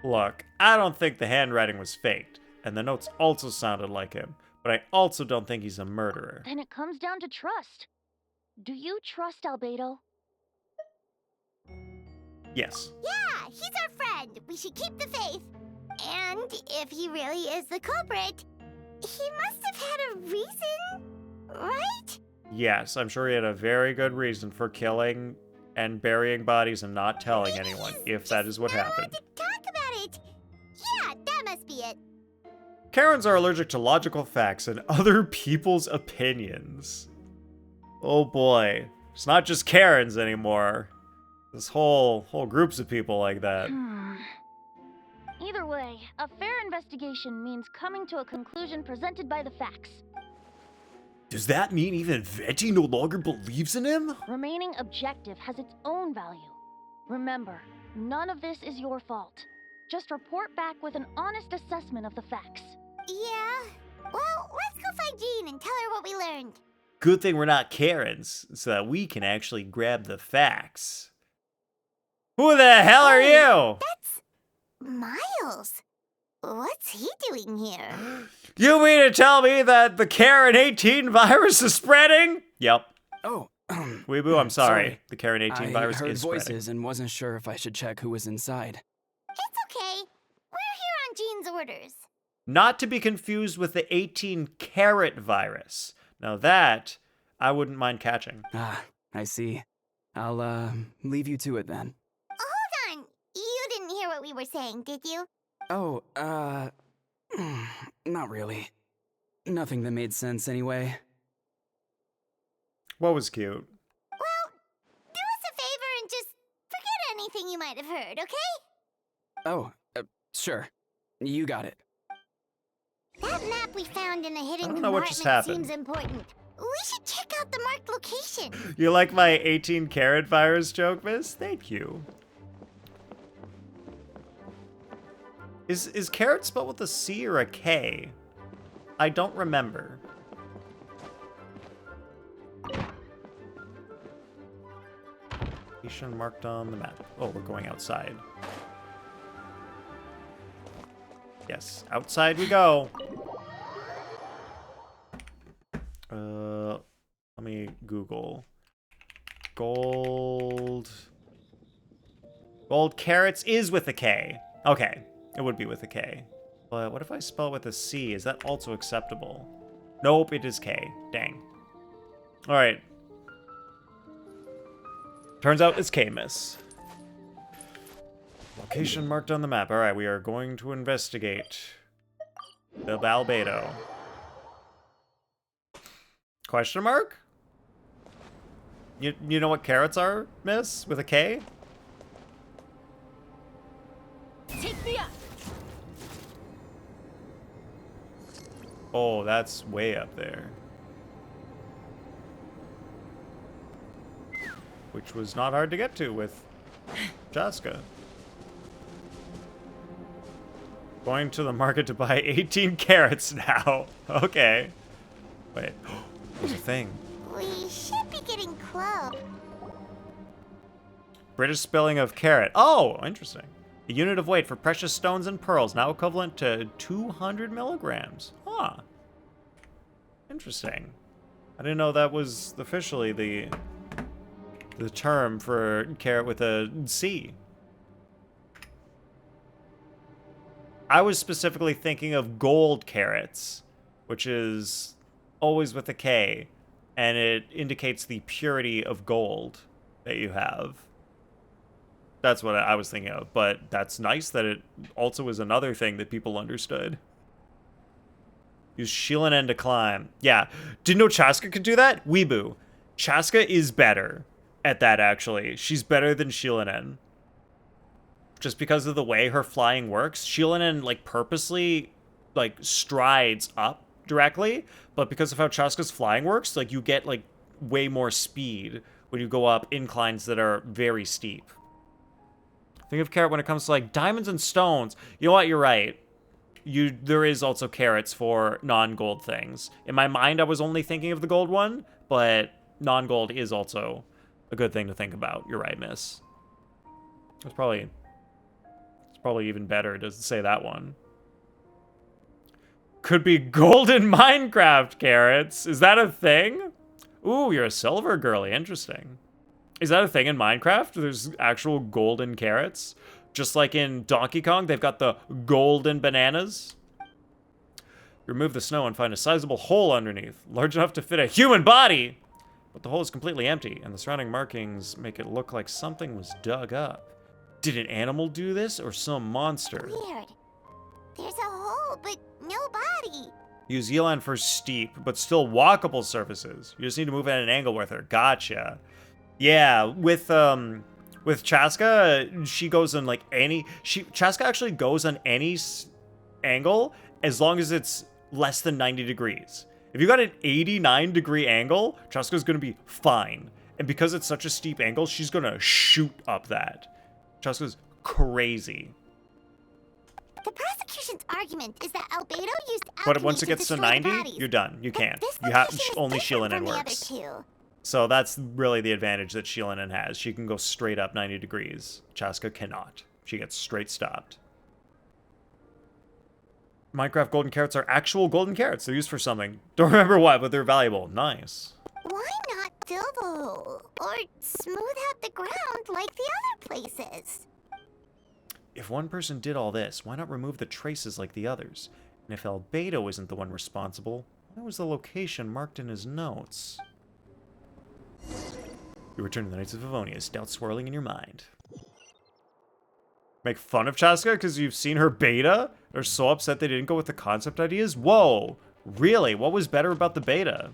Look, I don't think the handwriting was faked, and the notes also sounded like him, but I also don't think he's a murderer. Then it comes down to trust. Do you trust Albedo? Yes. Yeah, he's our friend. We should keep the faith. And if he really is the culprit, he must have had a reason, right? Yes, I'm sure he had a very good reason for killing and burying bodies and not telling anyone, if that is what happened. To talk Karens are allergic to logical facts and other people's opinions. Oh boy. It's not just Karens anymore. This whole groups of people like that. Either way, a fair investigation means coming to a conclusion presented by the facts. Does that mean even Veggie no longer believes in him? Remaining objective has its own value. Remember, none of this is your fault. Just report back with an honest assessment of the facts. Yeah. Well, let's go find Jean and tell her what we learned. Good thing we're not Karens, so that we can actually grab the facts. Who the hell are you? That's Miles. What's he doing here? You mean to tell me that the Karen 18 virus is spreading? Yep. Oh, Weebu, I'm sorry. The Karen 18 I virus heard is voices spreading. and wasn't sure if I should check who was inside. It's okay. We're here on Jean's orders. Not to be confused with the 18 carat virus. Now that, I wouldn't mind catching. Ah, I see. I'll, leave you to it then. Hold on. You didn't hear what we were saying, did you? Oh, not really. Nothing that made sense anyway. What was cute? Well, do us a favor and just forget anything you might have heard, okay? Oh, sure. You got it. That map we found in the hidden I don't know what compartment just happened. seems important. We should check out the marked location. You like my 18 carat virus joke, miss? Thank you. Is carrot spelled with a C or a K? I don't remember. Location marked on the map. Oh, we're going outside. Yes, outside we go. Let me Google. Gold carrots is with a K. Okay, it would be with a K. But what if I spell it with a C? Is that also acceptable? Nope, it is K. Dang. All right. Turns out it's K, miss. Location marked on the map. All right, we are going to investigate the Balbedo. Question mark? You know what carrots are, miss? With a K? Take me up! Oh, that's way up there. Which was not hard to get to with Jaska. Going to the market to buy 18 carrots now. Okay. Wait, there's a thing. We should be getting close. British spelling of carrot. Oh, interesting. A unit of weight for precious stones and pearls, now equivalent to 200 milligrams. Huh. Interesting. I didn't know that was officially the term for carrot with a C. I was specifically thinking of gold carrots, which is always with a K, and it indicates the purity of gold that you have. That's what I was thinking of, but that's nice that it also is another thing that people understood. Use Shilinen to climb. Yeah, didn't know Chaska could do that? Weebu. Chaska is better at that, actually. She's better than Shilinen. Just because of the way her flying works. Shilinen, like, purposely, like, strides up directly, but because of how Chaska's flying works, like, you get, like, way more speed when you go up inclines that are very steep. Think of carrot when it comes to, like, diamonds and stones. You know what? You're right. There is also carrots for non-gold things. In my mind, I was only thinking of the gold one, but non-gold is also a good thing to think about. You're right, miss. It's probably even better to say that one. Could be golden Minecraft carrots. Is that a thing? Ooh, you're a silver girly. Interesting. Is that a thing in Minecraft? There's actual golden carrots? Just like in Donkey Kong, they've got the golden bananas. Remove the snow and find a sizable hole underneath, large enough to fit a human body. But the hole is completely empty, and the surrounding markings make it look like something was dug up. Did an animal do this, or some monster? Weird. There's a hole, but Nobody. Use Yelan for steep, but still walkable surfaces. You just need to move at an angle with her. Gotcha. Yeah, with Chaska, she goes on like any... Chaska actually goes on any angle as long as it's less than 90 degrees. If you got an 89-degree angle, Chaska's going to be fine. And because it's such a steep angle, she's going to shoot up that. Chaska's crazy. The prosecution's argument is that Albedo used alchemy But once it gets to 90, bodies. you're done. You can't. This You have location is only different Shilinen from the other works. two. So that's really the advantage that Shilinen has. She can go straight up 90 degrees. Chaska cannot. She gets straight stopped. Minecraft golden carrots are actual golden carrots. They're used for something. Don't remember what, but they're valuable. Nice. Why not fill the hole? Or smooth out the ground like the other places? If one person did all this, why not remove the traces like the others? And if Albedo isn't the one responsible, why was the location marked in his notes? You return to the Knights of Favonius, doubt swirling in your mind. Make fun of Chaska because you've seen her beta? They're so upset they didn't go with the concept ideas? Whoa! Really? What was better about the beta?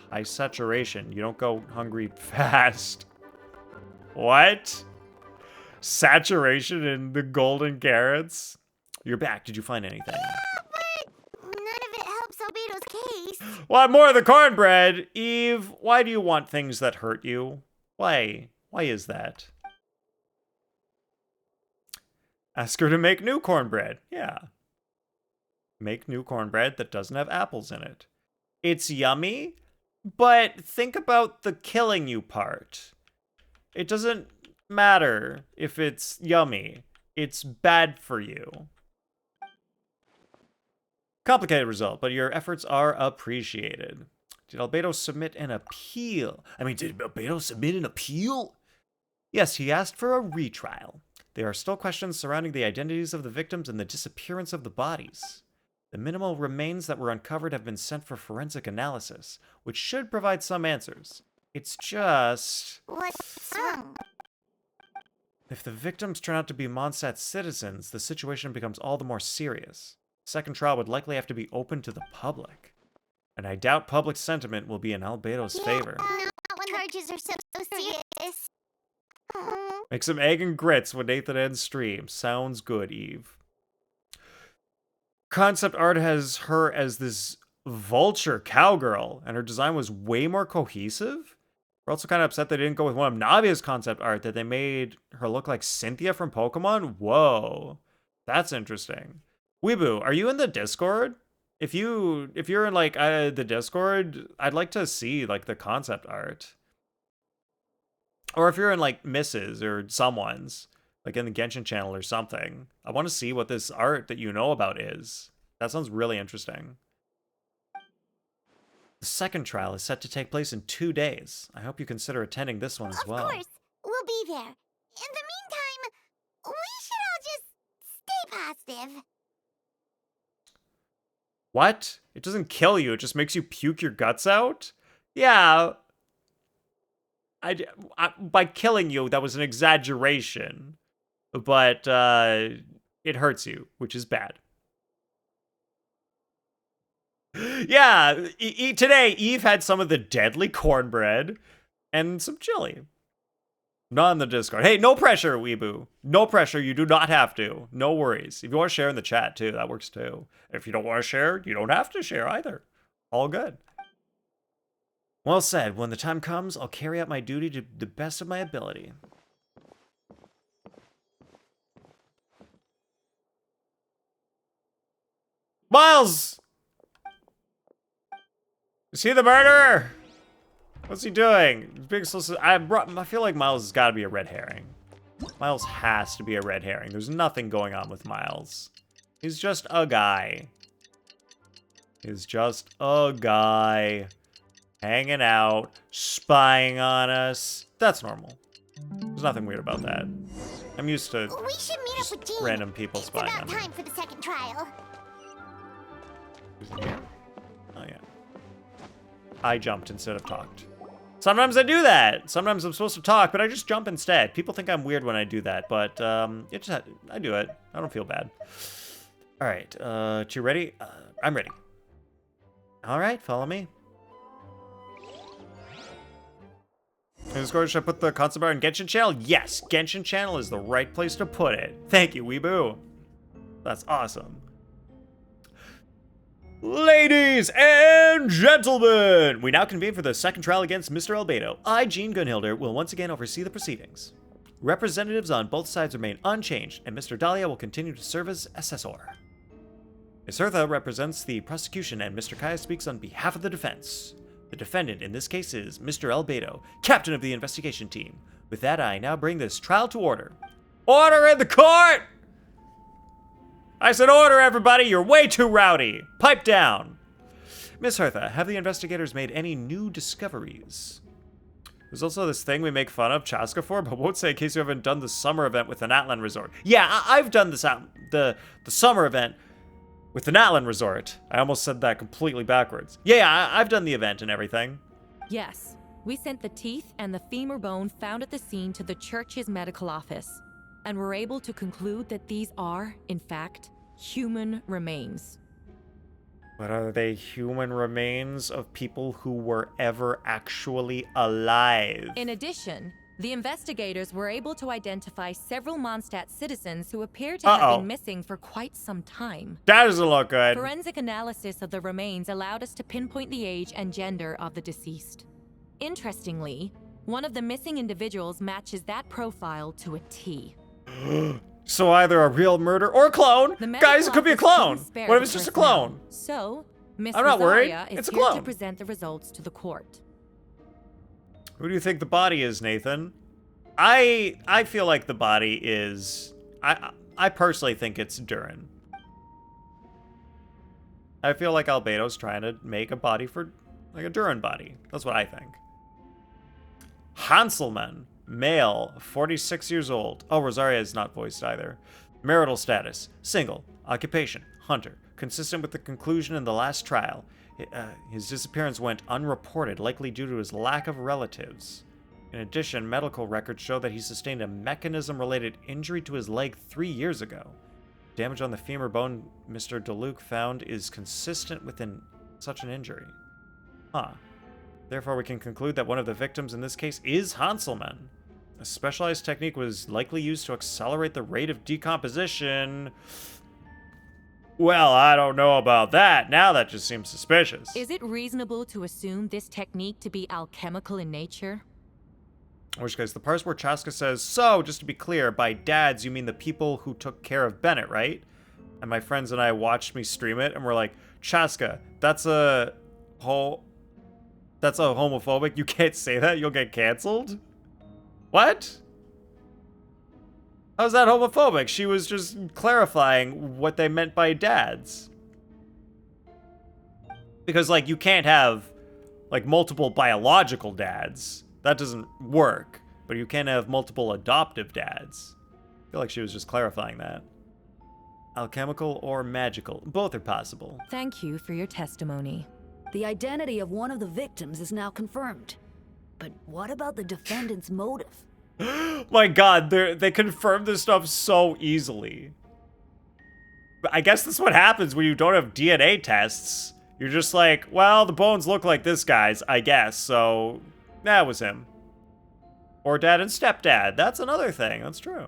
High saturation. You don't go hungry fast. What? Saturation in the golden carrots? You're back. Did you find anything? But none of it helps Albedo's case. Want more of the cornbread? Eve, why do you want things that hurt you? Why? Why is that? Ask her to make new cornbread. Yeah. Make new cornbread that doesn't have apples in it. It's yummy, but think about the killing you part. It doesn't matter if it's yummy. It's bad for you. Complicated result, but your efforts are appreciated. Did Albedo submit an appeal? Did Albedo submit an appeal? Yes, he asked for a retrial. There are still questions surrounding the identities of the victims and the disappearance of the bodies. The minimal remains that were uncovered have been sent for forensic analysis, which should provide some answers. It's just... What's wrong? If the victims turn out to be Mondstadt citizens, the situation becomes all the more serious. The second trial would likely have to be open to the public. And I doubt public sentiment will be in Albedo's favor. Not when charges are so serious. Make some egg and grits when Nathan ends stream. Sounds good, Eve. Concept art has her as this vulture cowgirl, and her design was way more cohesive. We're also kind of upset they didn't go with one of Navia's concept art, that they made her look like Cynthia from Pokemon. Whoa, that's interesting. Weebu, are you in the Discord? If you're in like the Discord, I'd like to see like the concept art. Or if you're in like Mrs. or someone's, like in the Genshin channel or something, I want to see what this art that you know about is. That sounds really interesting. The second trial is set to take place in 2 days. I hope you consider attending this one as well. Of course, we'll be there. In the meantime, we should all just stay positive. What? It doesn't kill you, it just makes you puke your guts out? Yeah. By killing you, that was an exaggeration. But it hurts you, which is bad. Yeah, today Eve had some of the deadly cornbread and some chili. Not in the Discord. Hey, no pressure, Weebu. No pressure, you do not have to. No worries. If you want to share in the chat too, that works too. If you don't want to share, you don't have to share either. All good. Well said. When the time comes, I'll carry out my duty to the best of my ability. Miles! Is he the murderer? What's he doing? He's being so... I feel like Miles has got to be a red herring. Miles has to be a red herring. There's nothing going on with Miles. He's just a guy. He's just a guy. Hanging out, spying on us. That's normal. There's nothing weird about that. I'm used to We should meet up with Jean. random people It's spying about on me. time for the second trial. Is it here? Oh, yeah. I jumped instead of talked. Sometimes I do that. Sometimes I'm supposed to talk, but I just jump instead. People think I'm weird when I do that, but I do it. I don't feel bad. All right, you ready? I'm ready. All right, follow me. Should I put the concept bar in Genshin channel? Yes, Genshin channel is the right place to put it. Thank you, Weeboo. That's awesome. Ladies and gentlemen, we now convene for the second trial against Mr. Albedo. I, Jean Gunhilder, will once again oversee the proceedings. Representatives on both sides remain unchanged, and Mr. Dahlia will continue to serve as assessor. Ms. Hertha represents the prosecution, and Mr. Kaya speaks on behalf of the defense. The defendant in this case is Mr. Albedo, captain of the investigation team. With that, I now bring this trial to order. Order in the court! I said order, everybody! You're way too rowdy! Pipe down! Miss Hertha, have the investigators made any new discoveries? There's also this thing we make fun of Chaska for, but won't say in case you haven't done the summer event with the Natlan Resort. Yeah, I've done this the summer event with the Natlan Resort. I almost said that completely backwards. Yeah, I've done the event and everything. Yes, we sent the teeth and the femur bone found at the scene to the church's medical office, and were able to conclude that these are, in fact, human remains. But are they human remains of people who were ever actually alive? In addition, the investigators were able to identify several Mondstadt citizens who appear to have been missing for quite some time. That doesn't look good. Forensic analysis of the remains allowed us to pinpoint the age and gender of the deceased. Interestingly, one of the missing individuals matches that profile to a T. So either a real murder or a clone. Guys, it could be a clone. What if it's just a clone? So, Miss I'm not worried. Rosaria is It's a here clone. to present the results to the court. Who do you think the body is, Nathan? I feel like the body is... I personally think it's Durin. I feel like Albedo's trying to make a body for... like a Durin body. That's what I think. Hanselman. Male, 46 years old. Oh, Rosaria is not voiced either. Marital status, single. Occupation, hunter. Consistent with the conclusion in the last trial. His disappearance went unreported, likely due to his lack of relatives. In addition, medical records show that he sustained a mechanism-related injury to his leg 3 years ago. Damage on the femur bone Mr. DeLuc found is consistent with such an injury. Huh. Therefore, we can conclude that one of the victims in this case is Hanselman. A specialized technique was likely used to accelerate the rate of decomposition. Well, I don't know about that. Now that just seems suspicious. Is it reasonable to assume this technique to be alchemical in nature? In which case, the parts where Chaska says, so, just to be clear, by dads, you mean the people who took care of Bennett, right? And my friends and I watched me stream it, and we're like, Chaska, that's homophobic. You can't say that. You'll get canceled. What? How's that homophobic? She was just clarifying what they meant by dads. Because, like, you can't have, like, multiple biological dads. That doesn't work. But you can have multiple adoptive dads. I feel like she was just clarifying that. Alchemical or magical. Both are possible. Thank you for your testimony. The identity of one of the victims is now confirmed. But what about the defendant's motive? My god, they confirm this stuff so easily. But I guess that's what happens when you don't have DNA tests. You're just like, well, the bones look like this guy's, I guess, so that was him. Or dad and stepdad. That's another thing. That's true.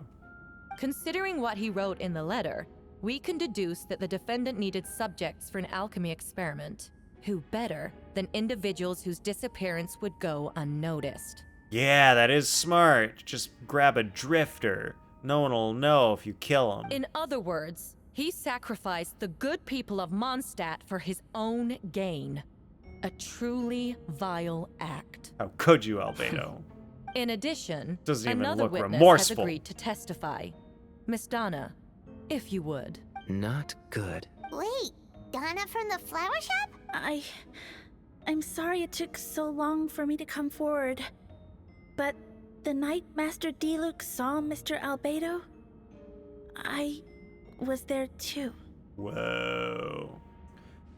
Considering what he wrote in the letter, we can deduce that the defendant needed subjects for an alchemy experiment. Who better than individuals whose disappearance would go unnoticed? Yeah, that is smart. Just grab a drifter. No one will know if you kill him. In other words, he sacrificed the good people of Mondstadt for his own gain. A truly vile act. How could you, Albedo? In addition, Doesn't even another look witness remorseful. has agreed to testify. Miss Donna, if you would. Not good. Wait, Donna from the flower shop? I'm sorry it took so long for me to come forward. But the night Master DeLuc saw Mr. Albedo, I was there too. Whoa.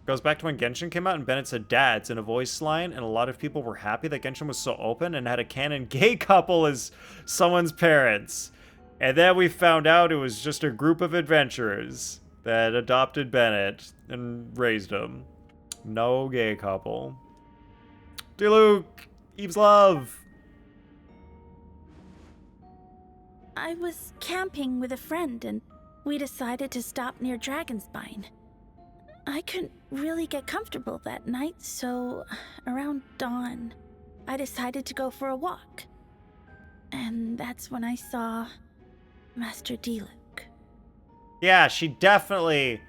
Goes back to when Genshin came out and Bennett said dads in a voice line, and a lot of people were happy that Genshin was so open and had a canon gay couple as someone's parents. And then we found out it was just a group of adventurers. that adopted Bennett and raised him. No gay couple. Diluc, Eve's love. I was camping with a friend and we decided to stop near Dragonspine. I couldn't really get comfortable that night, so around dawn, I decided to go for a walk. And that's when I saw Master Diluc. Yeah, she definitely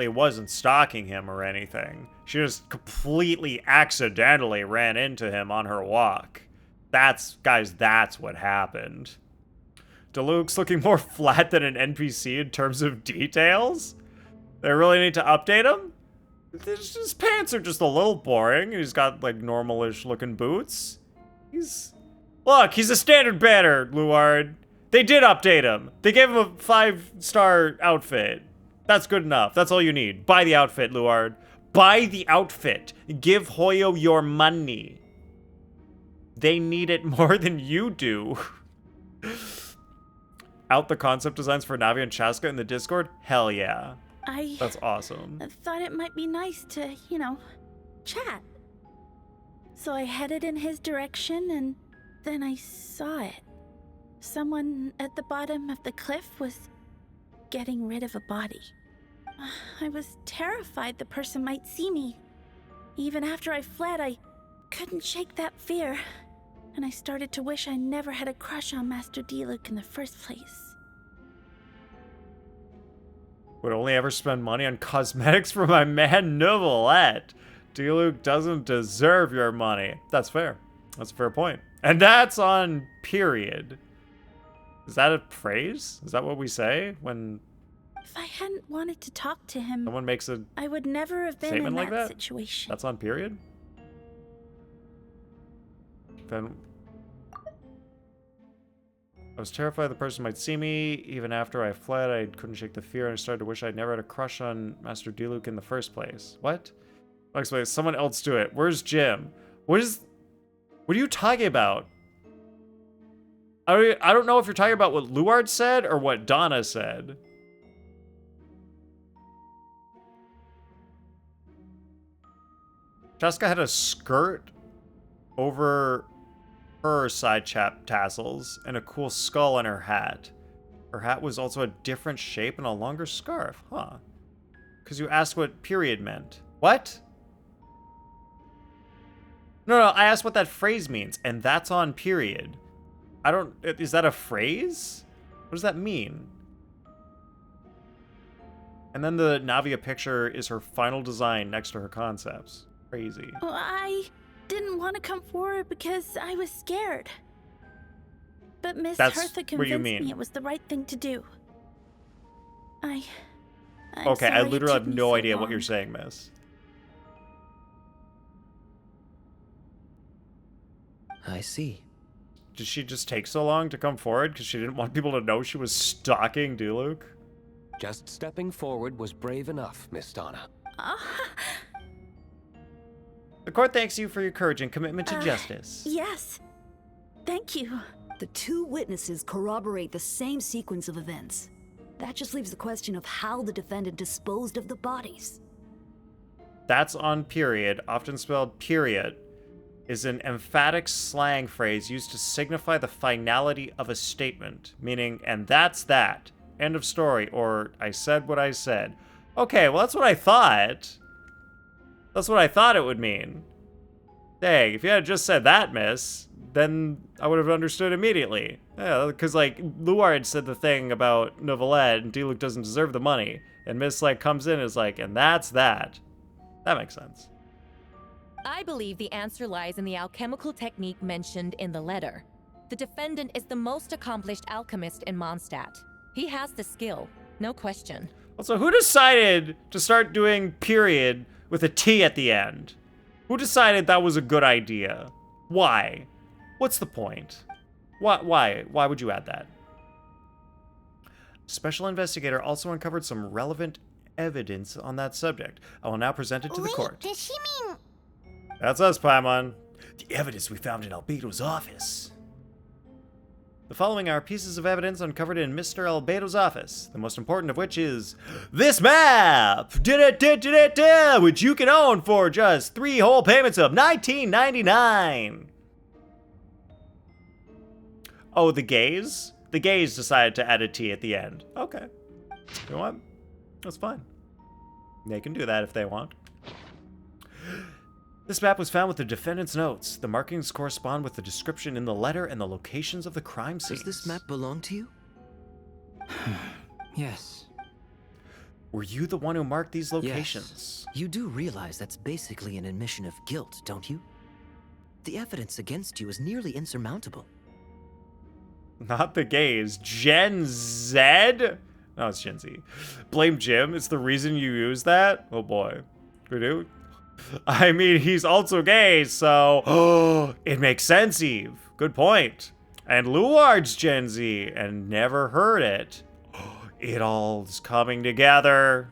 wasn't stalking him or anything. She just completely accidentally ran into him on her walk. That's what happened. Diluc's looking more flat than an NPC in terms of details? They really need to update him? His pants are just a little boring. He's got, like, normal-ish looking boots. Look, he's a standard banner, Luard. They did update him. They gave him a 5-star outfit. That's good enough. That's all you need. Buy the outfit, Luard. Buy the outfit. Give Hoyo your money. They need it more than you do. Out the concept designs for Navi and Chaska in the Discord? Hell yeah. That's awesome. I thought it might be nice to, chat. So I headed in his direction and then I saw it. Someone at the bottom of the cliff was getting rid of a body. I was terrified the person might see me. Even after I fled, I couldn't shake that fear. And I started to wish I never had a crush on Master Diluc in the first place. Would only ever spend money on cosmetics for my man Novelette. Diluc doesn't deserve your money. That's fair. That's a fair point. And that's on period. Is that a phrase? Is that what we say when If I hadn't wanted to talk to him, someone makes a I would never have been statement in like that that? situation. That's on period? Then I was terrified the person might see me. Even after I fled, I couldn't shake the fear and I started to wish I'd never had a crush on Master Diluc in the first place. What? I'll explain. Someone else do it. Where's Jim? What are you talking about? I don't know if you're talking about what Luard said or what Donna said. Jessica had a skirt over her side chap tassels and a cool skull on her hat. Her hat was also a different shape and a longer scarf. Huh. Because you asked what period meant. What? No, I asked what that phrase means, and that's on period. Is that a phrase? What does that mean? And then the Navia picture is her final design next to her concepts. Crazy. Well, I didn't want to come forward because I was scared. But Miss Hertha convinced me it was the right thing to do. I'm okay, I sorry literally it have took me no so idea what long. you're saying, miss. I see. Did she just take so long to come forward because she didn't want people to know she was stalking Diluc? Just stepping forward was brave enough, Miss Donna. The court thanks you for your courage and commitment to justice. Yes. Thank you. The two witnesses corroborate the same sequence of events. That just leaves the question of how the defendant disposed of the bodies. That's on period, often spelled period, is an emphatic slang phrase used to signify the finality of a statement, meaning, and that's that. End of story, or I said what I said. Okay, well, that's what I thought. That's what I thought it would mean. Dang, if you had just said that, miss, then I would have understood immediately. Yeah, because, like, Luard said the thing about Novelette, and Diluc doesn't deserve the money, and miss, like, comes in and is like, and that's that. That makes sense. I believe the answer lies in the alchemical technique mentioned in the letter. The defendant is the most accomplished alchemist in Mondstadt. He has the skill, no question. Also, who decided to start doing period with a T at the end? Who decided that was a good idea? Why? What's the point? Why would you add that? Special investigator also uncovered some relevant evidence on that subject. I will now present it to the court. Does she mean... That's us, Paimon. The evidence we found in Albedo's office. The following are pieces of evidence uncovered in Mr. Albedo's office, the most important of which is this map, which you can own for just 3 whole payments of $19.99. Oh, the gays? The gays decided to add a T at the end. Okay. You know what? That's fine. They can do that if they want. This map was found with the defendant's notes. The markings correspond with the description in the letter and the locations of the crime scenes. Does this map belong to you? Yes. Were you the one who marked these locations? Yes. You do realize that's basically an admission of guilt, don't you? The evidence against you is nearly insurmountable. Not the gays. Gen Z? No, it's Gen Z. Blame Jim. It's the reason you use that? Oh boy. Good dude. I mean, he's also gay, so it makes sense, Eve. Good point. And Luard's Gen Z and never heard it. It all's coming together.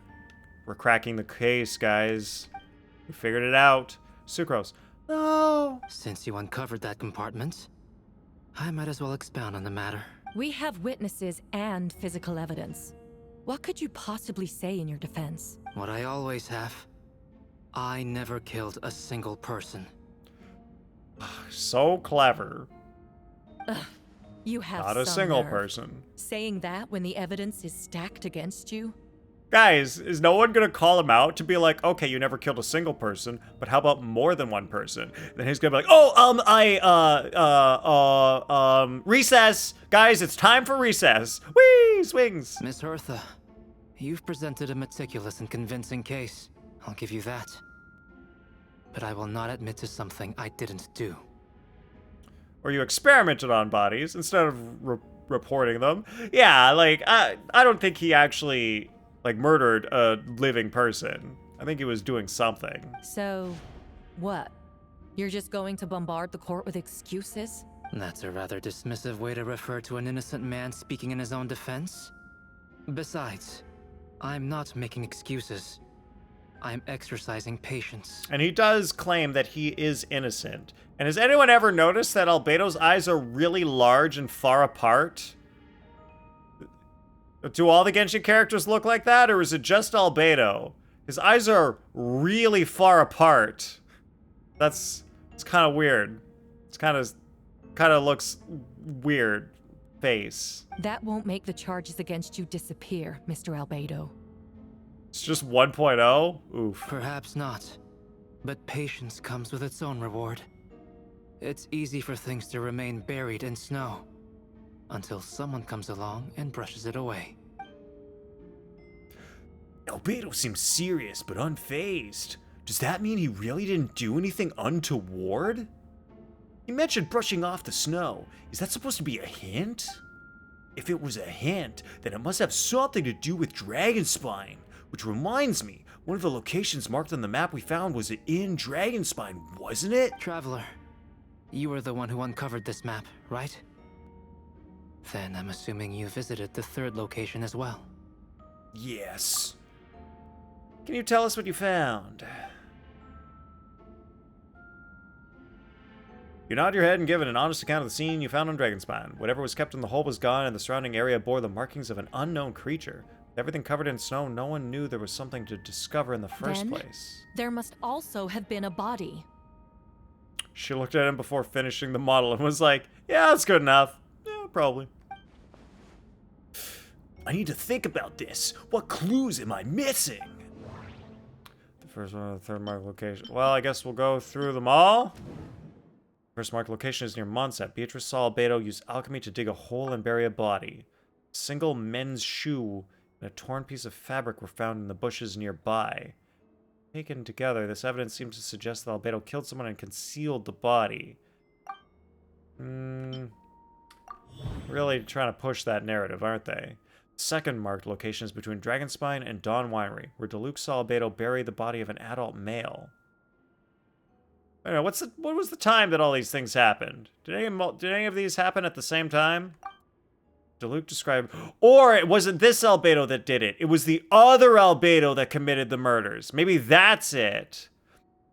We're cracking the case, guys. We figured it out. Sucrose. No. Since you uncovered that compartment, I might as well expound on the matter. We have witnesses and physical evidence. What could you possibly say in your defense? What I always have. I never killed a single person. So clever. Ugh, you have Not a some single nerve. person. Saying that when the evidence is stacked against you? Guys, is no one gonna call him out to be like, okay, you never killed a single person, but how about more than one person? Then he's gonna be like, oh, recess! Guys, it's time for recess! Whee! Swings! Miss Hertha, you've presented a meticulous and convincing case. I'll give you that. But I will not admit to something I didn't do. Or you experimented on bodies instead of reporting them. Yeah, like, I don't think he actually, like, murdered a living person. I think he was doing something. So, what? You're just going to bombard the court with excuses? That's a rather dismissive way to refer to an innocent man speaking in his own defense. Besides, I'm not making excuses. I'm exercising patience. And he does claim that he is innocent. And has anyone ever noticed that Albedo's eyes are really large and far apart? Do all the Genshin characters look like that, or is it just Albedo? His eyes are really far apart. It's kind of weird. It's kind of looks weird. Face. That won't make the charges against you disappear, Mr. Albedo. It's just 1.0? Oof. Perhaps not. But patience comes with its own reward. It's easy for things to remain buried in snow until someone comes along and brushes it away. Albedo seems serious but unfazed. Does that mean he really didn't do anything untoward? He mentioned brushing off the snow. Is that supposed to be a hint? If it was a hint, then it must have something to do with Dragonspine. Which reminds me, one of the locations marked on the map we found was in Dragonspine, wasn't it? Traveler, you were the one who uncovered this map, right? Then I'm assuming you visited the 3rd location as well. Yes. Can you tell us what you found? You nod your head and give an honest account of the scene you found on Dragonspine. Whatever was kept in the hole was gone, and the surrounding area bore the markings of an unknown creature. With everything covered in snow, no one knew there was something to discover in the first place. There must also have been a body. She looked at him before finishing the model and was like, yeah, that's good enough. Yeah, probably. I need to think about this. What clues am I missing? The first one, the 3rd marked location. Well, I guess we'll go through them all. First marked location is near Monset. Beatrice saw Albedo use alchemy to dig a hole and bury a body. A single men's shoe and a torn piece of fabric were found in the bushes nearby. Taken together, this evidence seems to suggest that Albedo killed someone and concealed the body. Really trying to push that narrative, aren't they? Second marked location is between Dragonspine and Dawn Winery, where Deluxe saw Albedo bury the body of an adult male. I don't know, what was the time that all these things happened? Did any of these happen at the same time? Deluxe described, or it wasn't this Albedo that did it. It was the other Albedo that committed the murders. Maybe that's it.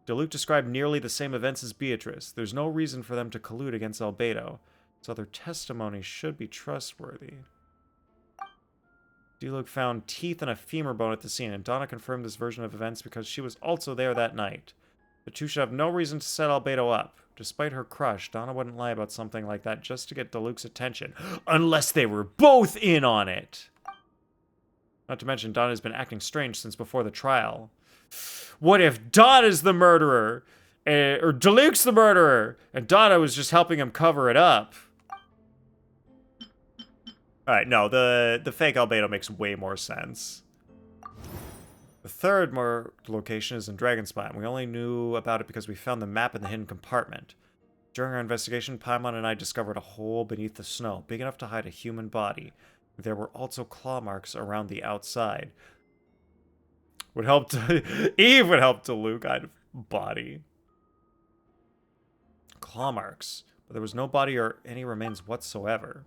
Deluxe described nearly the same events as Beatrice. There's no reason for them to collude against Albedo. So their testimony should be trustworthy. Diluc found teeth and a femur bone at the scene, and Donna confirmed this version of events because she was also there that night. The two should have no reason to set Albedo up. Despite her crush, Donna wouldn't lie about something like that just to get Diluc's attention. Unless they were both in on it! Not to mention, Donna's been acting strange since before the trial. What if Donna's the murderer? Or Diluc's the murderer, and Donna was just helping him cover it up? Alright, no, the fake Albedo makes way more sense. The third marked location is in Dragonspine. We only knew about it because we found the map in the hidden compartment. During our investigation, Paimon and I discovered a hole beneath the snow, big enough to hide a human body. There were also claw marks around the outside. Would help to... Eve would help Diluc hide a body. Claw marks. But there was no body or any remains whatsoever.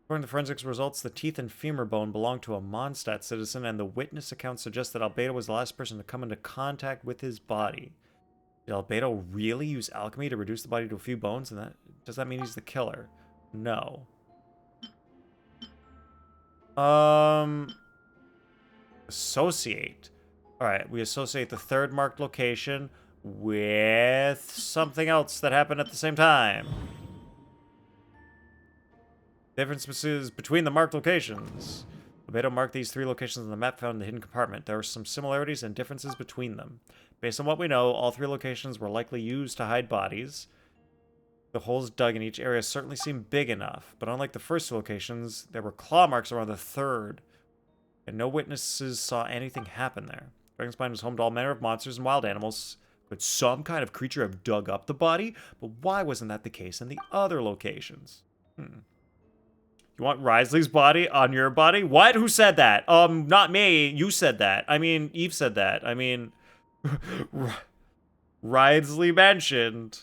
According to forensics results, the teeth and femur bone belonged to a Mondstadt citizen, and the witness account suggests that Albedo was the last person to come into contact with his body. Did Albedo really use alchemy to reduce the body to a few bones? And does that mean he's the killer? No. Associate. Alright, we associate the third marked location with something else that happened at the same time. Differences between the marked locations. Albedo marked these 3 locations on the map found in the hidden compartment. There are some similarities and differences between them. Based on what we know, all 3 locations were likely used to hide bodies. The holes dug in each area certainly seem big enough, but unlike the first 2 locations, there were claw marks around the third, and no witnesses saw anything happen there. Dragonspine was home to all manner of monsters and wild animals. Could some kind of creature have dug up the body? But why wasn't that the case in the other locations? You want Risley's body on your body? What? Who said that? Not me. You said that. I mean, Eve said that. I mean, Risley mentioned.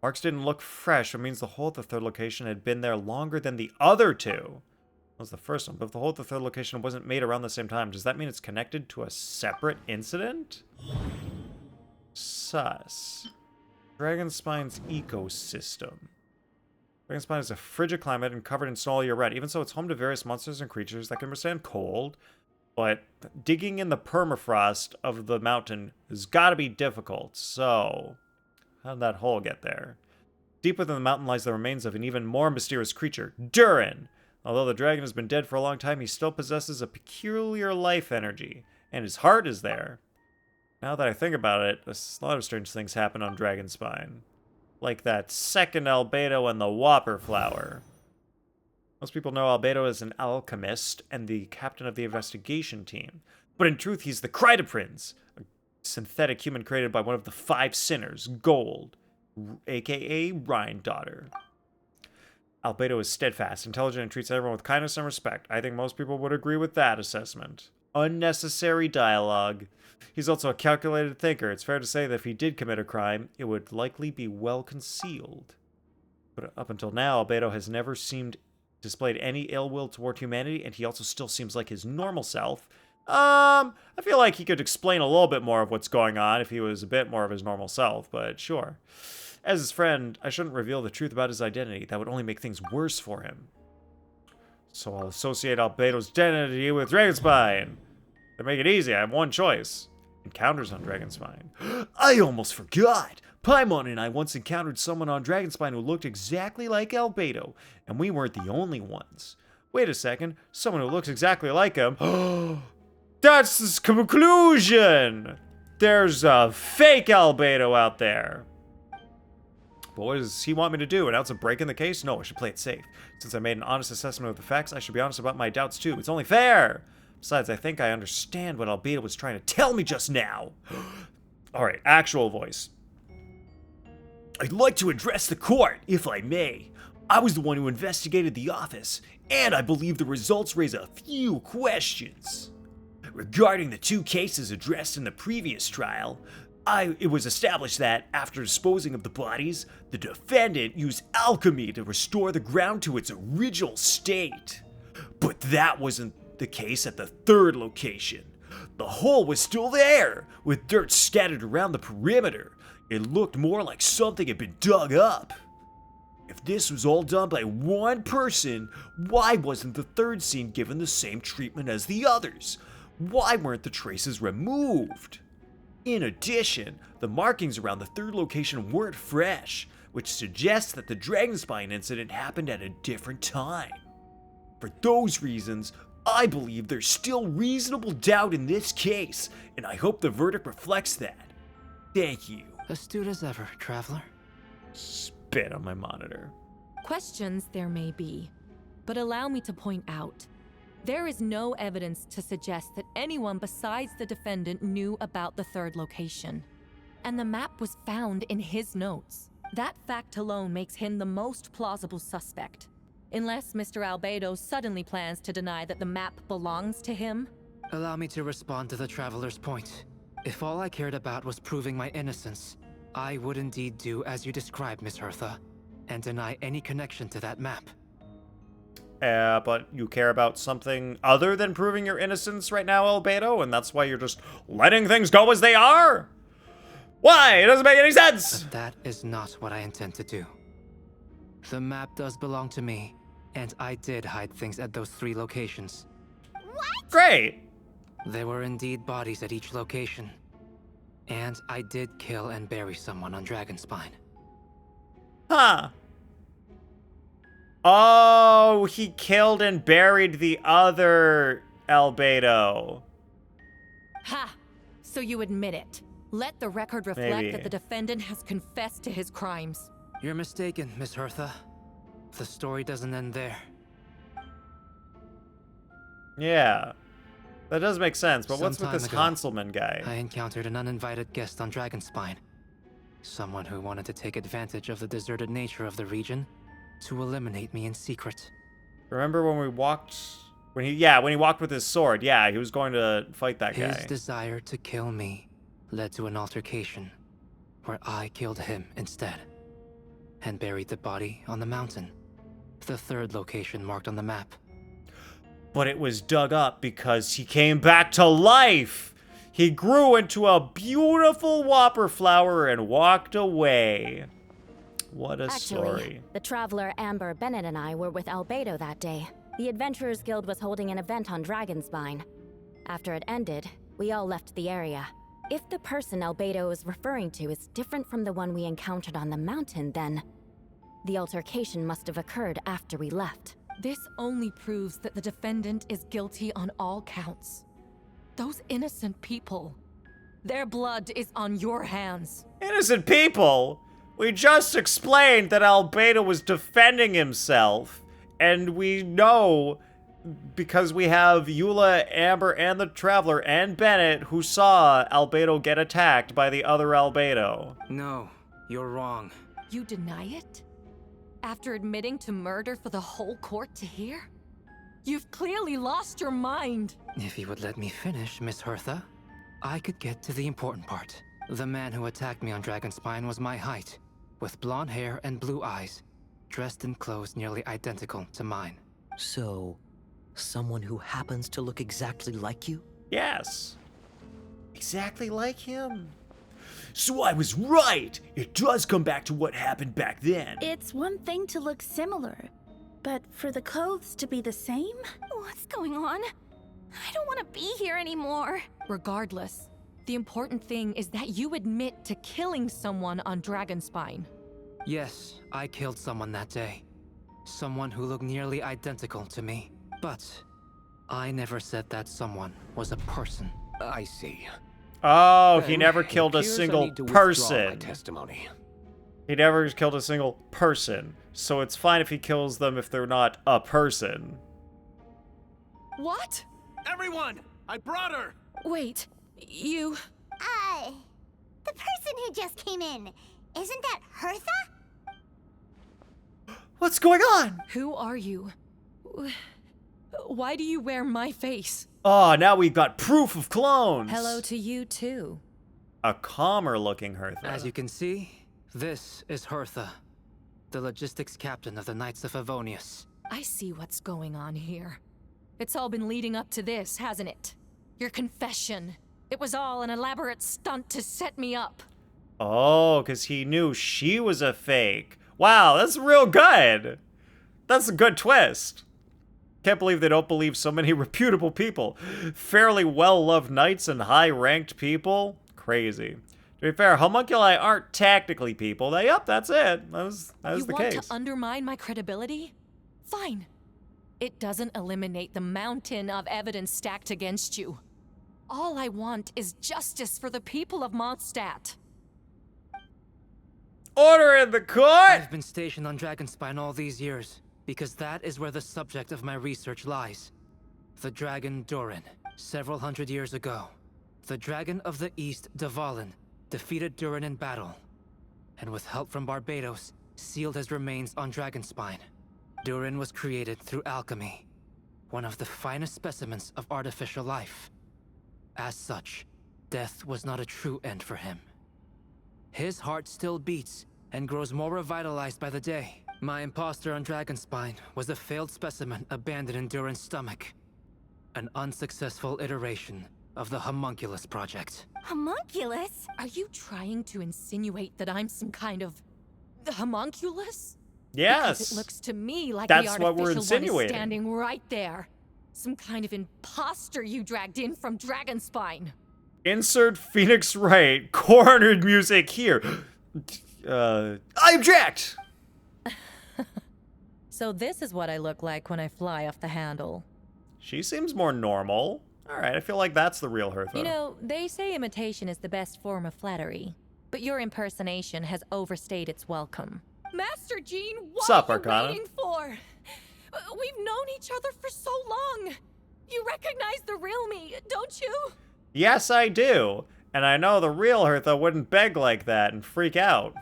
Marks didn't look fresh, which means the hole at the third location had been there longer than the other 2. That was the first one, but if the hole at the third location wasn't made around the same time, does that mean it's connected to a separate incident? Sus. Dragonspine's ecosystem. Dragonspine is a frigid climate and covered in snow all year round. Even so, it's home to various monsters and creatures that can withstand cold. But digging in the permafrost of the mountain has got to be difficult. So, how did that hole get there? Deep within the mountain lies the remains of an even more mysterious creature, Durin. Although the dragon has been dead for a long time, he still possesses a peculiar life energy. And his heart is there. Now that I think about it, a lot of strange things happen on Dragonspine. Like that second Albedo and the Whopper Flower. Most people know Albedo as an alchemist and the captain of the investigation team. But in truth, he's the Crytoprince, a synthetic human created by one of the 5 sinners, Gold, aka Rhine-Daughter. Albedo is steadfast, intelligent, and treats everyone with kindness and respect. I think most people would agree with that assessment. Unnecessary dialogue. He's also a calculated thinker. It's fair to say that if he did commit a crime, it would likely be well concealed. But up until now, Albedo has never displayed any ill will toward humanity, and he also still seems like his normal self. I feel like he could explain a little bit more of what's going on if he was a bit more of his normal self, but sure. As his friend, I shouldn't reveal the truth about his identity. That would only make things worse for him. So I'll associate Albedo's identity with Dragonspine. To make it easy, I have one choice. Encounters on Dragonspine. I almost forgot! Paimon and I once encountered someone on Dragonspine who looked exactly like Albedo, and we weren't the only ones. Wait a second, someone who looks exactly like him. That's the conclusion! There's a fake Albedo out there. But what does he want me to do? Announce a break in the case? No, I should play it safe. Since I made an honest assessment of the facts, I should be honest about my doubts too. It's only fair! Besides, I think I understand what Albedo was trying to tell me just now. Alright, actual voice. I'd like to address the court, if I may. I was the one who investigated the office, and I believe the results raise a few questions. Regarding the 2 cases addressed in the previous trial, it was established that, after disposing of the bodies, the defendant used alchemy to restore the ground to its original state. But that wasn't the case at the 3rd location. The hole was still there, with dirt scattered around the perimeter. It looked more like something had been dug up. If this was all done by one person, why wasn't the third scene given the same treatment as the others? Why weren't the traces removed? In addition, the markings around the third location weren't fresh, which suggests that the Dragonspine incident happened at a different time. For those reasons, I believe there's still reasonable doubt in this case, and I hope the verdict reflects that. Thank you. Astute as ever, Traveler. Spit on my monitor. Questions there may be, but allow me to point out, there is no evidence to suggest that anyone besides the defendant knew about the third location. And the map was found in his notes. That fact alone makes him the most plausible suspect. Unless Mr. Albedo suddenly plans to deny that the map belongs to him. Allow me to respond to the Traveler's point. If all I cared about was proving my innocence, I would indeed do as you described, Miss Hertha, and deny any connection to that map. But you care about something other than proving your innocence right now, Albedo, and that's why you're just letting things go as they are? Why? It doesn't make any sense! But that is not what I intend to do. The map does belong to me, and I did hide things at those 3 locations. What? Great! There were indeed bodies at each location. And I did kill and bury someone on Dragonspine. Huh. Oh, he killed and buried the other Albedo. Ha! So you admit it. Let the record reflect that the defendant has confessed to his crimes. You're mistaken, Miss Hertha. The story doesn't end there. Yeah. That does make sense, but what's with Some this time ago, Hanselman guy? I encountered an uninvited guest on Dragonspine. Someone who wanted to take advantage of the deserted nature of the region to eliminate me in secret. Remember when we walked... when he walked with his sword. Yeah, he was going to fight that guy. His desire to kill me led to an altercation where I killed him instead and buried the body on the mountain, the 3rd location marked on the map. But it was dug up because he came back to life! He grew into a beautiful whopper flower and walked away. What a story. The Traveler Amber Bennett and I were with Albedo that day. The Adventurers Guild was holding an event on Dragonspine. After it ended, we all left the area. If the person Albedo is referring to is different from the one we encountered on the mountain, then the altercation must have occurred after we left. This only proves that the defendant is guilty on all counts. Those innocent people, their blood is on your hands. Innocent people? We just explained that Albedo was defending himself, and we know because we have Eula, Amber, and the Traveler, and Bennett, who saw Albedo get attacked by the other Albedo. No, you're wrong. You deny it? After admitting to murder for the whole court to hear? You've clearly lost your mind. If you would let me finish, Miss Hertha, I could get to the important part. The man who attacked me on Dragonspine was my height, with blonde hair and blue eyes, dressed in clothes nearly identical to mine. So, someone who happens to look exactly like you? Yes. Exactly like him. So I was right! It does come back to what happened back then. It's one thing to look similar, but for the clothes to be the same? What's going on? I don't want to be here anymore. Regardless, the important thing is that you admit to killing someone on Dragonspine. Yes, I killed someone that day. Someone who looked nearly identical to me. But I never said that someone was a person. I see. Oh, he never killed a Appears I single need to withdraw my person. testimony. He never killed a single person. So it's fine if he kills them if they're not a person. What? Everyone! I brought her! Wait, you... The person who just came in, isn't that Hertha? What's going on? Who are you? Why do you wear my face? Oh, now we've got proof of clones. Hello to you, too. A calmer looking Hertha. As you can see, this is Hertha, the logistics captain of the Knights of Favonius. I see what's going on here. It's all been leading up to this, hasn't it? Your confession. It was all an elaborate stunt to set me up. Oh, because he knew she was a fake. Wow, that's real good. That's a good twist. Can't believe they don't believe so many reputable people. Fairly well-loved knights and high-ranked people. Crazy. To be fair, homunculi aren't tactically people. Yep, that's it. That was the case. You want to undermine my credibility? Fine. It doesn't eliminate the mountain of evidence stacked against you. All I want is justice for the people of Mondstadt. Order in the court! I've been stationed on Dragonspine all these years, because that is where the subject of my research lies. The dragon Durin. Several hundred years ago, the dragon of the East, Dvalin, defeated Durin in battle, and with help from Barbados, sealed his remains on Dragonspine. Durin was created through alchemy, one of the finest specimens of artificial life. As such, death was not a true end for him. His heart still beats and grows more revitalized by the day. My imposter on Dragonspine was a failed specimen abandoned in Durin's stomach. An unsuccessful iteration of the Homunculus project. Homunculus? Are you trying to insinuate that I'm some kind of homunculus? Yes. Because it looks to me like that's the what we're artificial one is insinuating. standing right there. Some kind of imposter you dragged in from Dragonspine. Insert Phoenix Wright. Cornered music here. I object! So this is what I look like when I fly off the handle. She seems more normal. Alright, I feel like that's the real her, though. You know, they say imitation is the best form of flattery, but your impersonation has overstayed its welcome. Master Jean, what Sup, are you Arcana? waiting for? We've known each other for so long. You recognize the real me, don't you? Yes, I do. And I know the real Hertha wouldn't beg like that and freak out.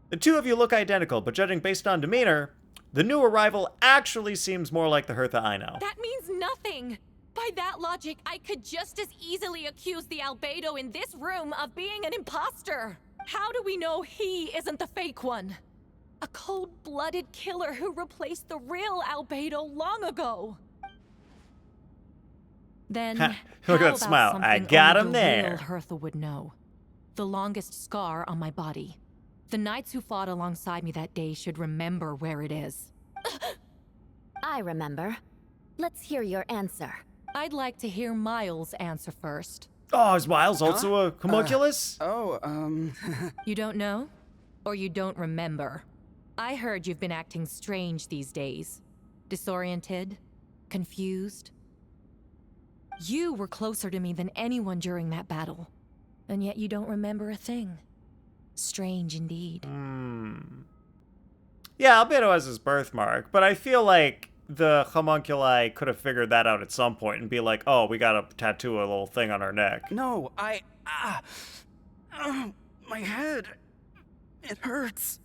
The two of you look identical, but judging based on demeanor, the new arrival actually seems more like the Hertha I know. That means nothing. By that logic, I could just as easily accuse the Albedo in this room of being an imposter. How do we know he isn't the fake one? A cold-blooded killer who replaced the real Albedo long ago. Then, Look at that smile. I got him the there. real Hertha would know. The longest scar on my body. The knights who fought alongside me that day should remember where it is. I remember. Let's hear your answer. I'd like to hear Miles' answer first. Oh, is Miles also a homunculus? You don't know? Or you don't remember? I heard you've been acting strange these days. Disoriented? Confused? You were closer to me than anyone during that battle. And yet you don't remember a thing. Strange indeed. Yeah, Albedo has his birthmark, but I feel like the homunculi could have figured that out at some point and be like, oh, we gotta tattoo a little thing on our neck. No, my head. It hurts.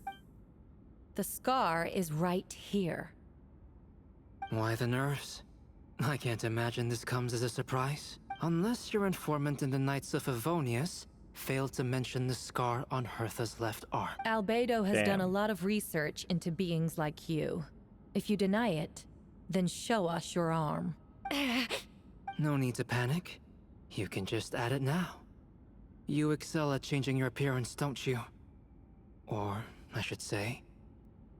The scar is right here. Why the nerves? I can't imagine this comes as a surprise. Unless your informant in the Knights of Favonius failed to mention the scar on Hertha's left arm. Albedo has Damn. done a lot of research into beings like you. If you deny it, then show us your arm. No need to panic. You can just add it now. You excel at changing your appearance, don't you? Or, I should say,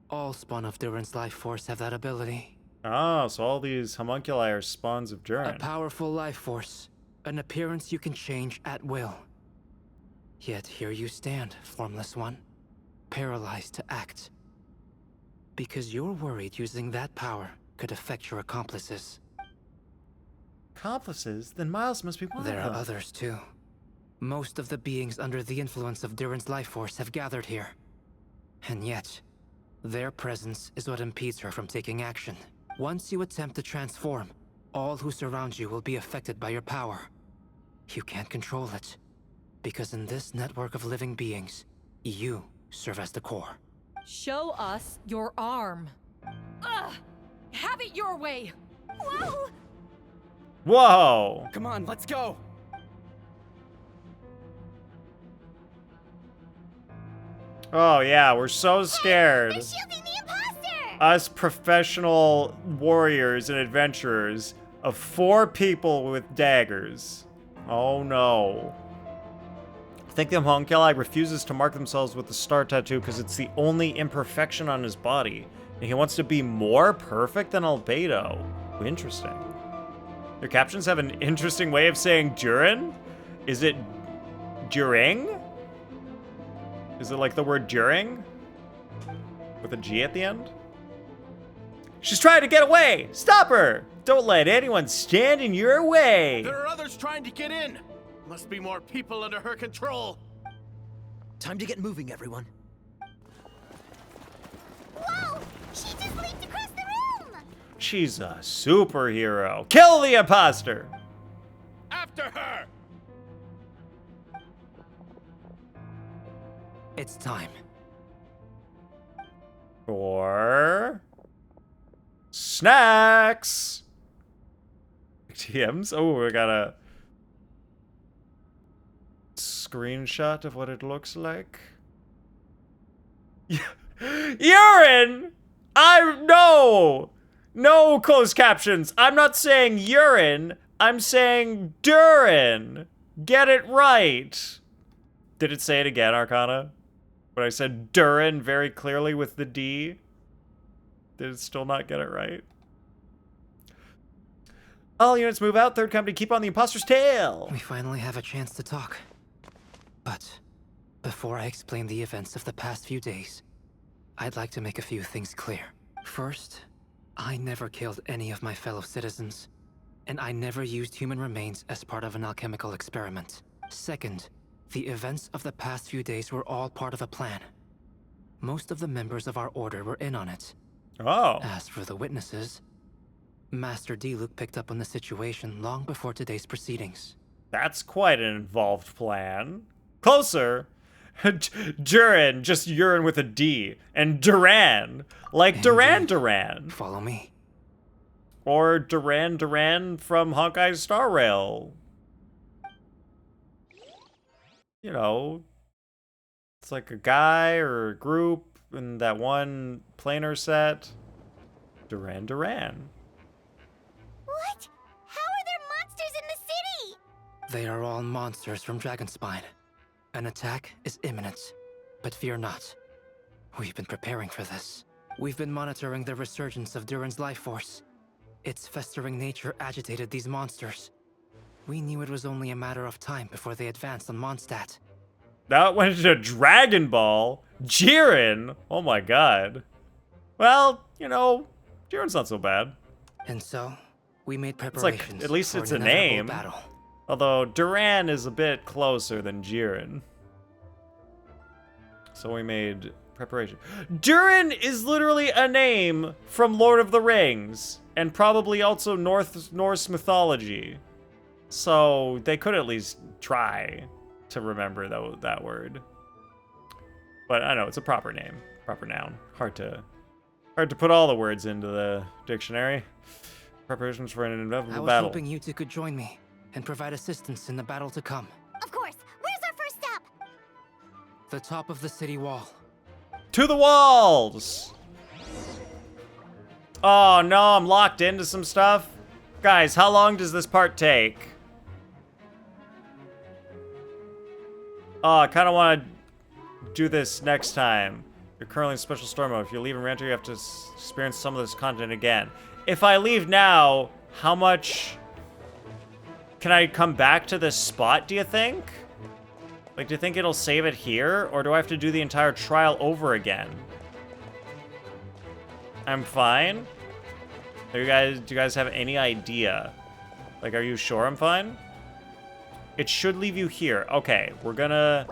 all spawn of Durin's life force have that ability. Oh, so all these homunculi are spawns of A Durin. powerful life force. An appearance you can change at will. Yet here you stand, formless one. Paralyzed to act. Because you're worried using that power could affect your accomplices. Accomplices? Then Miles must be one There of are them. others too. Most of the beings under the influence of Durin's life force have gathered here. And yet, their presence is what impedes her from taking action. Once you attempt to transform, all who surround you will be affected by your power. You can't control it, because in this network of living beings, you serve as the core. Show us your arm. Ugh! Have it your way! Whoa! Whoa! Come on, let's go. Oh yeah, we're so scared. They're shielding the imposter! Us professional warriors and adventurers of 4 people with daggers. Oh no. I think the homunculi refuses to mark themselves with the star tattoo because it's the only imperfection on his body. And he wants to be more perfect than Albedo. Interesting. Your captions have an interesting way of saying Durin? Is it during? Is it like the word during? With a G at the end? She's trying to get away! Stop her! Don't let anyone stand in your way! There are others trying to get in! Must be more people under her control! Time to get moving, everyone. Whoa! She just leaped across the room! She's a superhero. Kill the imposter! After her! It's time. For snacks. TMs. Oh, we got a screenshot of what it looks like. Urine. No closed captions. I'm not saying urine. I'm saying Durin. Get it right. Did it say it again, Arcana? When I said Durin very clearly with the D? Did it still not get it right? All units move out. Third company, keep on the imposter's tail. We finally have a chance to talk. But before I explain the events of the past few days, I'd like to make a few things clear. First, I never killed any of my fellow citizens, and I never used human remains as part of an alchemical experiment. Second, the events of the past few days were all part of a plan. Most of the members of our order were in on it. Oh. As for the witnesses, Master Diluc picked up on the situation long before today's proceedings. That's quite an involved plan. Closer. Durin, just urine with a D. And Duran, like Duran. Follow me. Or Duran from Honkai Star Rail. You know, it's like a guy or a group in that one planar set. Duran. What? How are there monsters in the city? They are all monsters from Dragonspine. An attack is imminent, but fear not. We've been preparing for this. We've been monitoring the resurgence of Durin's life force. Its festering nature agitated these monsters. We knew it was only a matter of time before they advanced on Mondstadt. That went into Dragon Ball. Jiren! Oh my god. Well, you know, Jiren's not so bad. And so, we made It's preparations. like, at least for it's an a inevitable name. battle. Although, Duran is a bit closer than Jiren. So we made preparation. Durin is literally a name from Lord of the Rings. And probably also Norse mythology. So they could at least try to remember that word. But I know, it's a proper name. Proper noun. Hard to put all the words into the dictionary. Preparations for an I inevitable was battle. hoping you two could join me and provide assistance in the battle to come. Of course. Where's our first stop? The top of the city wall. To the walls! Oh no, I'm locked into some stuff. Guys, how long does this part take? Oh, I kind of want to do this next time. You're currently in special storm mode. If you leave and re-enter, you have to experience some of this content again. If I leave now, how much... Can I come back to this spot, do you think? Like, do you think it'll save it here? Or do I have to do the entire trial over again? I'm fine? Do you guys have any idea? Like, are you sure I'm fine? It should leave you here. Okay, we're gonna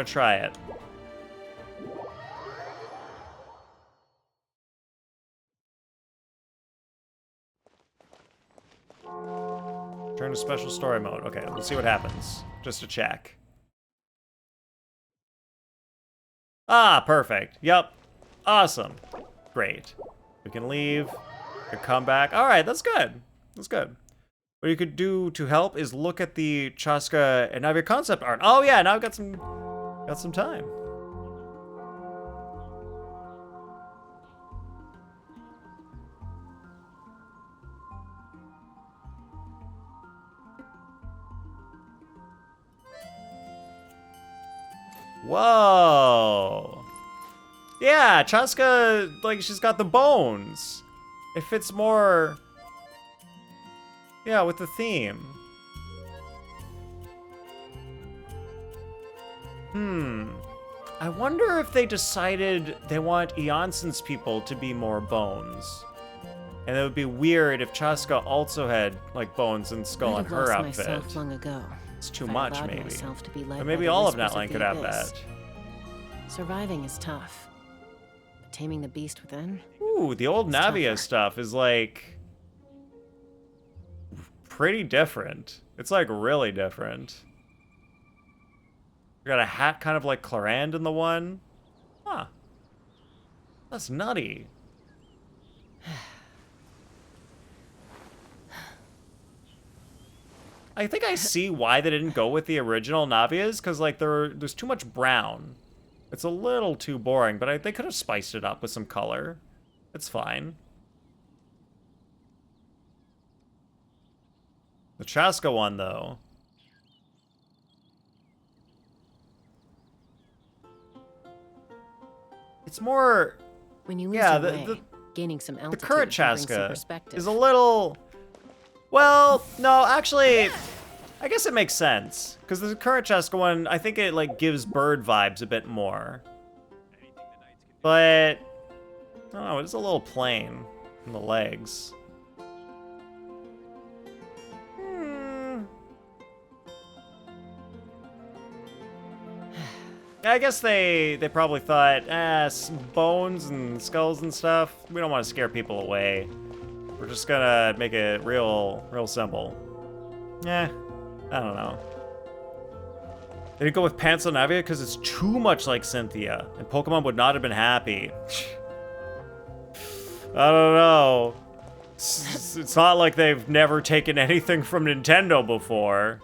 try it. Turn to special story mode. Okay, let's see what happens. Just to check. Ah, perfect. Yep. Awesome. Great. We can leave. We can come back. All right, that's good. That's good. What you could do to help is look at the Chaska and Navia concept art. Oh yeah, now I've got some time. Whoa. Yeah, Chaska, like, she's got the bones. It fits more, yeah, with the theme. I wonder if they decided they want Eonson's people to be more bones. And it would be weird if Chaska also had, like, bones and skull in her outfit. Myself long ago. It's too much, maybe. To be led But maybe by the all of whispers Natline could have abyss. that. Surviving is tough. But taming the beast within? Ooh, the old Navia stuff is, like, pretty different. It's, like, really different. We got a hat kind of like Clarand in the one. Huh. That's nutty. I think I see why they didn't go with the original Navias, because, like, there's too much brown. It's a little too boring, but they could have spiced it up with some color. It's fine. The Chaska one, though. It's more... When you lose yeah, your way, gaining some altitude the current can bring some Chaska perspective. is a little... Well, no, actually, I guess it makes sense. Because the current Chaska one, I think it, like, gives bird vibes a bit more. But, I don't know, it's a little plain in the legs. I guess they probably thought, bones and skulls and stuff, we don't want to scare people away. We're just gonna make it real simple. I don't know. They didn't go with Pants on Navia because it's too much like Cynthia, and Pokemon would not have been happy. I don't know. It's not like they've never taken anything from Nintendo before.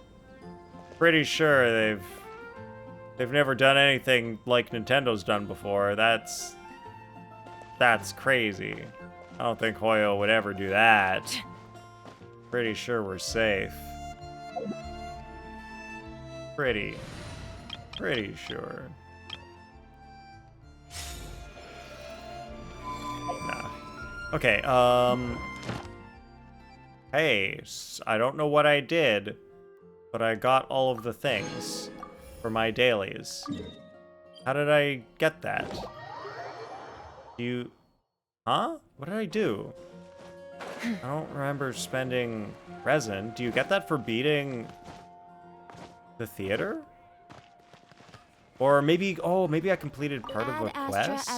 Pretty sure they've never done anything like Nintendo's done before. That's crazy. I don't think Hoyo would ever do that. Pretty sure we're safe. Pretty sure. Nah. Okay, hey, I don't know what I did, but I got all of the things for my dailies. How did I get that? Huh? What did I do? I don't remember spending resin. Do you get that for beating the theater? Or maybe, maybe I completed part of a quest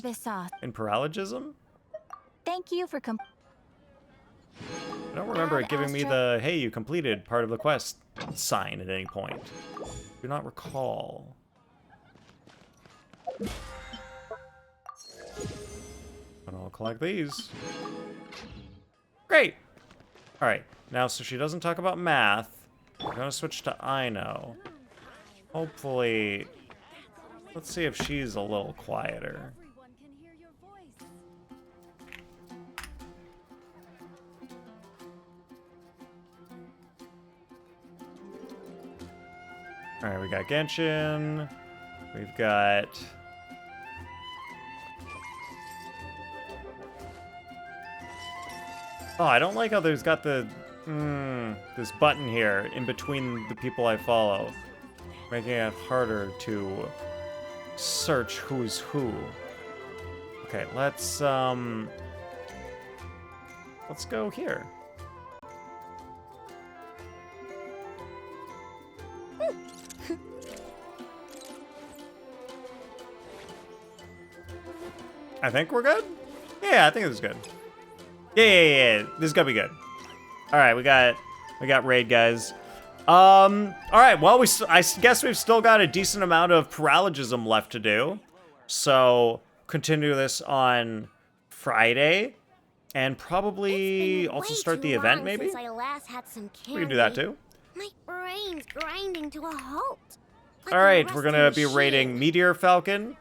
in Paralogism? Thank you for I don't remember it giving me the, hey, you completed part of the quest sign at any point. Do not recall. And I'll collect these. Great! Alright, now so she doesn't talk about math. We're gonna switch to Ino. Hopefully, let's see if she's a little quieter. Alright, we got Genshin. We've got... Oh, I don't like how there's got the... this button here in between the people I follow. Making it harder to search who's who. Okay, let's go here. I think we're good? Yeah, I think this is good. Yeah. This is gonna be good. All right, we got raid guys. All right. Well, I guess we've still got a decent amount of Paralogism left to do. So continue this on Friday, and probably also start the event. Maybe I last had some candy. We can do that too. My brain's grinding to a halt. All right, we're gonna be raiding Meteor Falcon.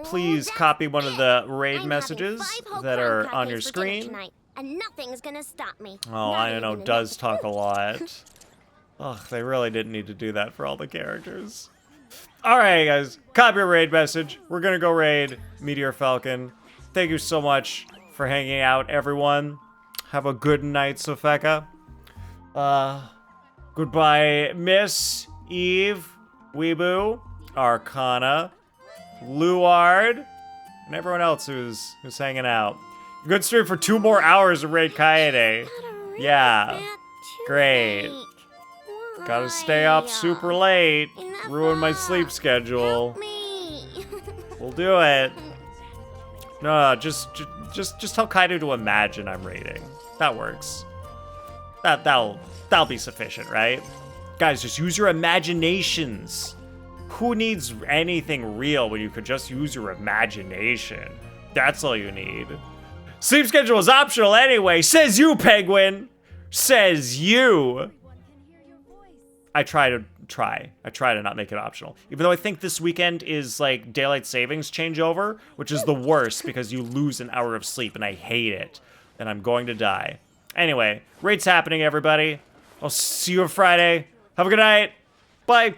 Please copy one of the raid messages that are on your screen. And nothing's gonna stop me. Oh, I know, does talk a lot. Ugh, they really didn't need to do that for all the characters. All right, guys. Copy your raid message. We're gonna go raid Meteor Falcon. Thank you so much for hanging out, everyone. Have a good night, Sofeka. Goodbye, Miss Eve, Weeboo, Arcana, Luard, and everyone else who's hanging out. Good stream for 2 more hours of Raid Kaede. Yeah, great. Gotta stay up super late. Ruin my sleep schedule. We'll do it. No, just tell Kaido to imagine I'm raiding. That works. That'll be sufficient, right? Guys, just use your imaginations. Who needs anything real when you could just use your imagination? That's all you need. Sleep schedule is optional anyway, says you, Penguin. Says you. I try to not make it optional. Even though I think this weekend is like daylight savings changeover, which is the worst because you lose an hour of sleep and I hate it. And I'm going to die. Anyway, raid's happening, everybody. I'll see you on Friday. Have a good night. Bye.